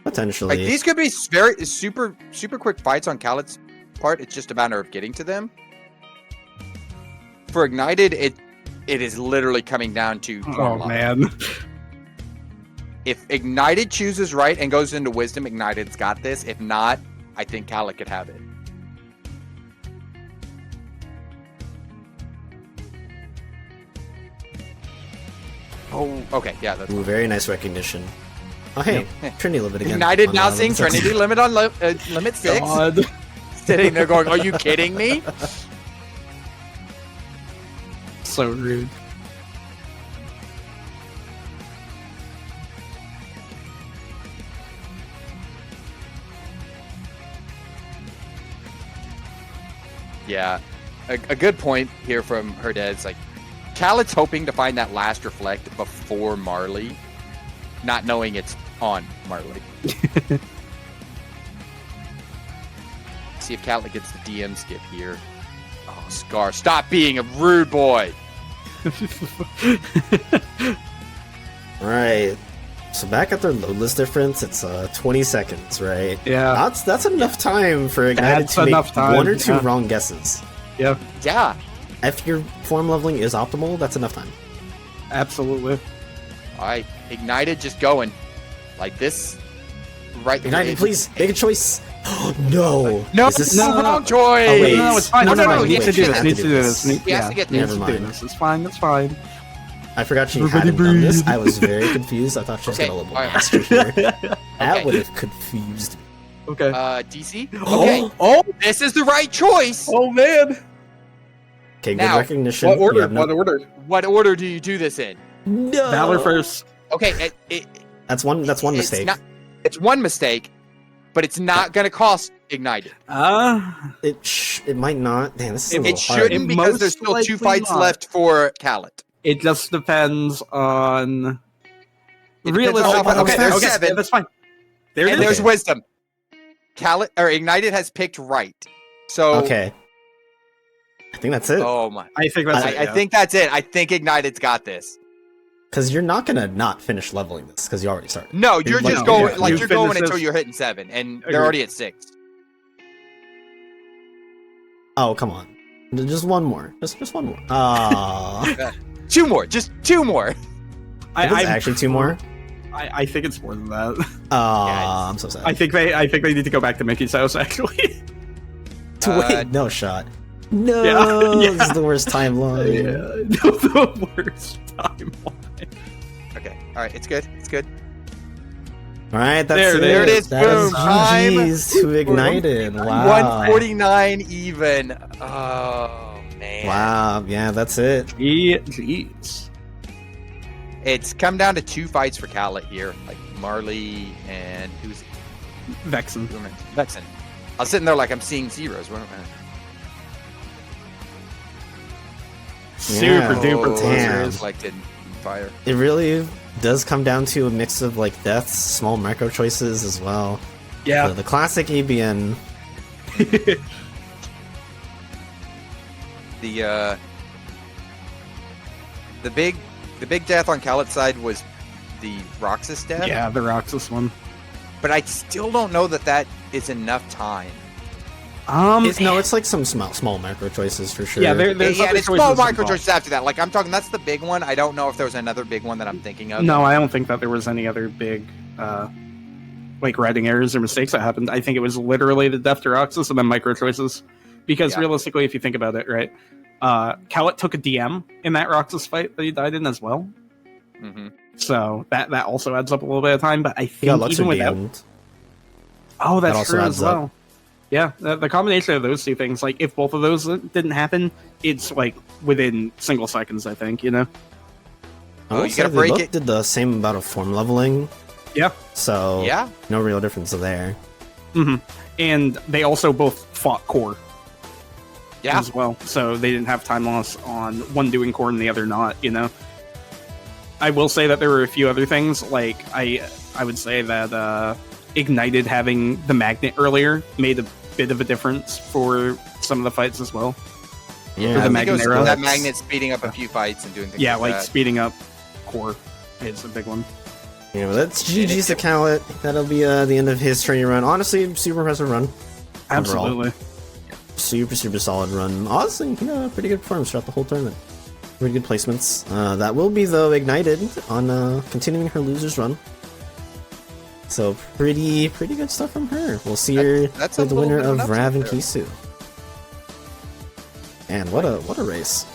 [SPEAKER 1] Potentially.
[SPEAKER 2] Like these could be very super quick fights on Kallat's part. It's just a matter of getting to them. For Ignited, it is literally coming down to
[SPEAKER 3] Oh
[SPEAKER 2] form level.
[SPEAKER 3] man.
[SPEAKER 2] If Ignited chooses right and goes into Wisdom, Ignited's got this. If not, I think Kallat could have it. Oh, okay, yeah, that's
[SPEAKER 1] Ooh, very nice recognition. Oh hey, Trinity limit again.
[SPEAKER 2] Ignited
[SPEAKER 1] On,
[SPEAKER 2] now seeing
[SPEAKER 1] limit 6.
[SPEAKER 2] Trinity limit on limit 6.
[SPEAKER 3] God.
[SPEAKER 2] Sitting there going, "Are you kidding me?"
[SPEAKER 3] So rude.
[SPEAKER 2] Yeah, a good point here from Herdez. Like, Kallat's hoping to find that last reflect before Marley, not knowing it's on Marley. See if Kallat gets the DM skip here. Oh, Scar, stop being a rude boy.
[SPEAKER 1] Alright. So back at their load list difference, it's 20 seconds, right?
[SPEAKER 3] Yeah.
[SPEAKER 1] That's enough time for Ignited
[SPEAKER 3] That's
[SPEAKER 1] to make
[SPEAKER 3] enough time,
[SPEAKER 1] 1 or 2
[SPEAKER 3] yeah.
[SPEAKER 1] wrong guesses.
[SPEAKER 3] Yeah.
[SPEAKER 2] Yeah.
[SPEAKER 1] If your form leveling is optimal, that's enough time.
[SPEAKER 3] Absolutely.
[SPEAKER 2] All right, Ignited just going like this. Right.
[SPEAKER 1] Ignited, please make a choice. No.
[SPEAKER 2] No,
[SPEAKER 1] Is this-
[SPEAKER 2] wrong choice.
[SPEAKER 1] Oh, wait.
[SPEAKER 3] No, it's fine.
[SPEAKER 1] No,
[SPEAKER 3] it's
[SPEAKER 1] no,
[SPEAKER 3] fine.
[SPEAKER 1] no,
[SPEAKER 3] Needs
[SPEAKER 1] wait,
[SPEAKER 3] to do
[SPEAKER 1] you
[SPEAKER 3] this.
[SPEAKER 1] have
[SPEAKER 3] Needs
[SPEAKER 1] to
[SPEAKER 3] to
[SPEAKER 1] do
[SPEAKER 3] do
[SPEAKER 1] this.
[SPEAKER 3] this.
[SPEAKER 2] He has to get this.
[SPEAKER 1] Never
[SPEAKER 3] Needs to do
[SPEAKER 1] mind.
[SPEAKER 3] this. It's fine. It's fine.
[SPEAKER 1] I forgot she
[SPEAKER 3] Everybody
[SPEAKER 1] hadn't done this.
[SPEAKER 3] breathe.
[SPEAKER 1] I was very confused. I thought she was
[SPEAKER 2] Okay,
[SPEAKER 1] gonna level
[SPEAKER 2] alright.
[SPEAKER 1] master here. That
[SPEAKER 2] Okay.
[SPEAKER 1] would have confused me.
[SPEAKER 3] Okay.
[SPEAKER 2] DC. Okay.
[SPEAKER 3] Oh.
[SPEAKER 2] This is the right choice.
[SPEAKER 3] Oh man.
[SPEAKER 1] Okay, good
[SPEAKER 2] Now,
[SPEAKER 1] recognition.
[SPEAKER 3] What order?
[SPEAKER 1] You have no-
[SPEAKER 3] What order?
[SPEAKER 2] What order do you do this in?
[SPEAKER 1] No.
[SPEAKER 3] Valor first.
[SPEAKER 2] Okay,
[SPEAKER 1] That's one
[SPEAKER 2] it's
[SPEAKER 1] mistake.
[SPEAKER 2] It's one mistake, but it's not going to cost Ignited.
[SPEAKER 1] It might not. Damn, this is a little
[SPEAKER 2] It
[SPEAKER 1] hard.
[SPEAKER 2] shouldn't
[SPEAKER 3] It
[SPEAKER 2] because there's
[SPEAKER 3] most
[SPEAKER 2] still 2
[SPEAKER 3] likely
[SPEAKER 2] fights
[SPEAKER 3] not.
[SPEAKER 2] left for Kallat.
[SPEAKER 3] It just depends on.
[SPEAKER 2] It depends on how- okay, there's 7.
[SPEAKER 3] That's fine. There
[SPEAKER 2] And
[SPEAKER 3] it is.
[SPEAKER 2] there's Wisdom. Kallat or Ignited has picked right. So
[SPEAKER 1] Okay. I think that's it.
[SPEAKER 2] Oh my!
[SPEAKER 3] I think that's it.
[SPEAKER 2] I think that's it. I think Ignited's got this.
[SPEAKER 1] Because you're not gonna not finish leveling this because you already started.
[SPEAKER 2] No, you're
[SPEAKER 1] Like,
[SPEAKER 2] just
[SPEAKER 1] no,
[SPEAKER 2] going
[SPEAKER 1] yeah.
[SPEAKER 2] like
[SPEAKER 3] You
[SPEAKER 2] you're going
[SPEAKER 3] finish
[SPEAKER 2] until
[SPEAKER 3] this-
[SPEAKER 2] you're hitting 7, and
[SPEAKER 3] Agreed.
[SPEAKER 2] they're already at 6.
[SPEAKER 1] Oh, come on. Just one more. Just one more. Ah.
[SPEAKER 2] 2 more, just 2 more.
[SPEAKER 1] It's actually 2 more.
[SPEAKER 3] I think it's more than that.
[SPEAKER 1] Ah, I'm so sad.
[SPEAKER 3] I think they need to go back to Mickey's house actually.
[SPEAKER 1] Wait, no shot. No,
[SPEAKER 3] Yeah.
[SPEAKER 1] this is the worst timeline.
[SPEAKER 3] The worst timeline.
[SPEAKER 2] Okay, all right, it's good. It's good.
[SPEAKER 1] All right, that's
[SPEAKER 3] There
[SPEAKER 2] it is.
[SPEAKER 1] That
[SPEAKER 2] Boom. Time
[SPEAKER 1] GG's to Ignited. Wow.
[SPEAKER 2] 149 even. Oh man.
[SPEAKER 1] Wow, yeah, that's it.
[SPEAKER 3] Jeez.
[SPEAKER 2] It's come down to 2 fights for Kallat here, like Marley and who's
[SPEAKER 3] Vexen.
[SPEAKER 2] Vexen. I was sitting there like I'm seeing zeros. What am I?
[SPEAKER 3] Super duper
[SPEAKER 1] damn.
[SPEAKER 3] close.
[SPEAKER 2] Like did fire.
[SPEAKER 1] It really does come down to a mix of like deaths, small micro choices as well.
[SPEAKER 3] Yeah.
[SPEAKER 1] The classic ABN.
[SPEAKER 2] The big death on Kallat's side was the Roxas death.
[SPEAKER 3] Yeah, the Roxas one.
[SPEAKER 2] But I still don't know that is enough time.
[SPEAKER 1] It's like some small micro choices for sure.
[SPEAKER 3] Yeah, there's
[SPEAKER 2] Yeah,
[SPEAKER 3] other
[SPEAKER 2] it's small
[SPEAKER 3] choices
[SPEAKER 2] micro
[SPEAKER 3] involved.
[SPEAKER 2] choices after that. Like I'm talking, that's the big one. I don't know if there was another big one that I'm thinking of.
[SPEAKER 3] No, I don't think that there was any other big, like writing errors or mistakes that happened. I think it was literally the death to Roxas and then micro choices. Because realistically, if you think about it, right, Kallat took a DM in that Roxas fight that he died in as well.
[SPEAKER 2] Mm-hmm.
[SPEAKER 3] So that also adds up a little bit of time. But I
[SPEAKER 1] He got
[SPEAKER 3] think
[SPEAKER 1] Luxor
[SPEAKER 3] even without,
[SPEAKER 1] DM'd.
[SPEAKER 3] oh,
[SPEAKER 1] That
[SPEAKER 3] that's
[SPEAKER 1] also
[SPEAKER 3] true
[SPEAKER 1] adds
[SPEAKER 3] as
[SPEAKER 1] up.
[SPEAKER 3] well. Yeah, the combination of those two things, like if both of those didn't happen, it's like within single seconds. I think, you know.
[SPEAKER 1] I will
[SPEAKER 2] you
[SPEAKER 1] say
[SPEAKER 2] gotta
[SPEAKER 1] they
[SPEAKER 2] break
[SPEAKER 1] both
[SPEAKER 2] it.
[SPEAKER 1] did the same amount of form leveling,
[SPEAKER 3] Yeah.
[SPEAKER 1] so
[SPEAKER 2] Yeah.
[SPEAKER 1] no real difference there.
[SPEAKER 3] hmm And they also both fought core
[SPEAKER 2] Yeah.
[SPEAKER 3] as well, so they didn't have time loss on one doing core and the other not. You know. I will say that there were a few other things, like I would say that Ignited having the magnet earlier made a bit of a difference for some of the fights as well.
[SPEAKER 1] Yeah,
[SPEAKER 3] the
[SPEAKER 2] I think
[SPEAKER 3] magnet
[SPEAKER 2] it was
[SPEAKER 3] arrow.
[SPEAKER 2] that magnet speeding up a few fights and doing things
[SPEAKER 3] Yeah,
[SPEAKER 2] like
[SPEAKER 3] like
[SPEAKER 2] that.
[SPEAKER 3] speeding up core is a big one.
[SPEAKER 1] Yeah, but that's GG's to Kallat. That'll be the end of his training run. Honestly, super impressive run. Overall.
[SPEAKER 3] Absolutely.
[SPEAKER 1] Super solid run. Honestly, pretty good performance throughout the whole tournament. Pretty good placements. That will be, though, Ignited on continuing her losers run. So pretty good stuff from her. We'll see her
[SPEAKER 2] That's
[SPEAKER 1] be
[SPEAKER 2] a
[SPEAKER 1] the
[SPEAKER 2] little
[SPEAKER 1] winner
[SPEAKER 2] bit of
[SPEAKER 1] of
[SPEAKER 2] an
[SPEAKER 1] Rav and
[SPEAKER 2] upset
[SPEAKER 1] KH2. And what a race.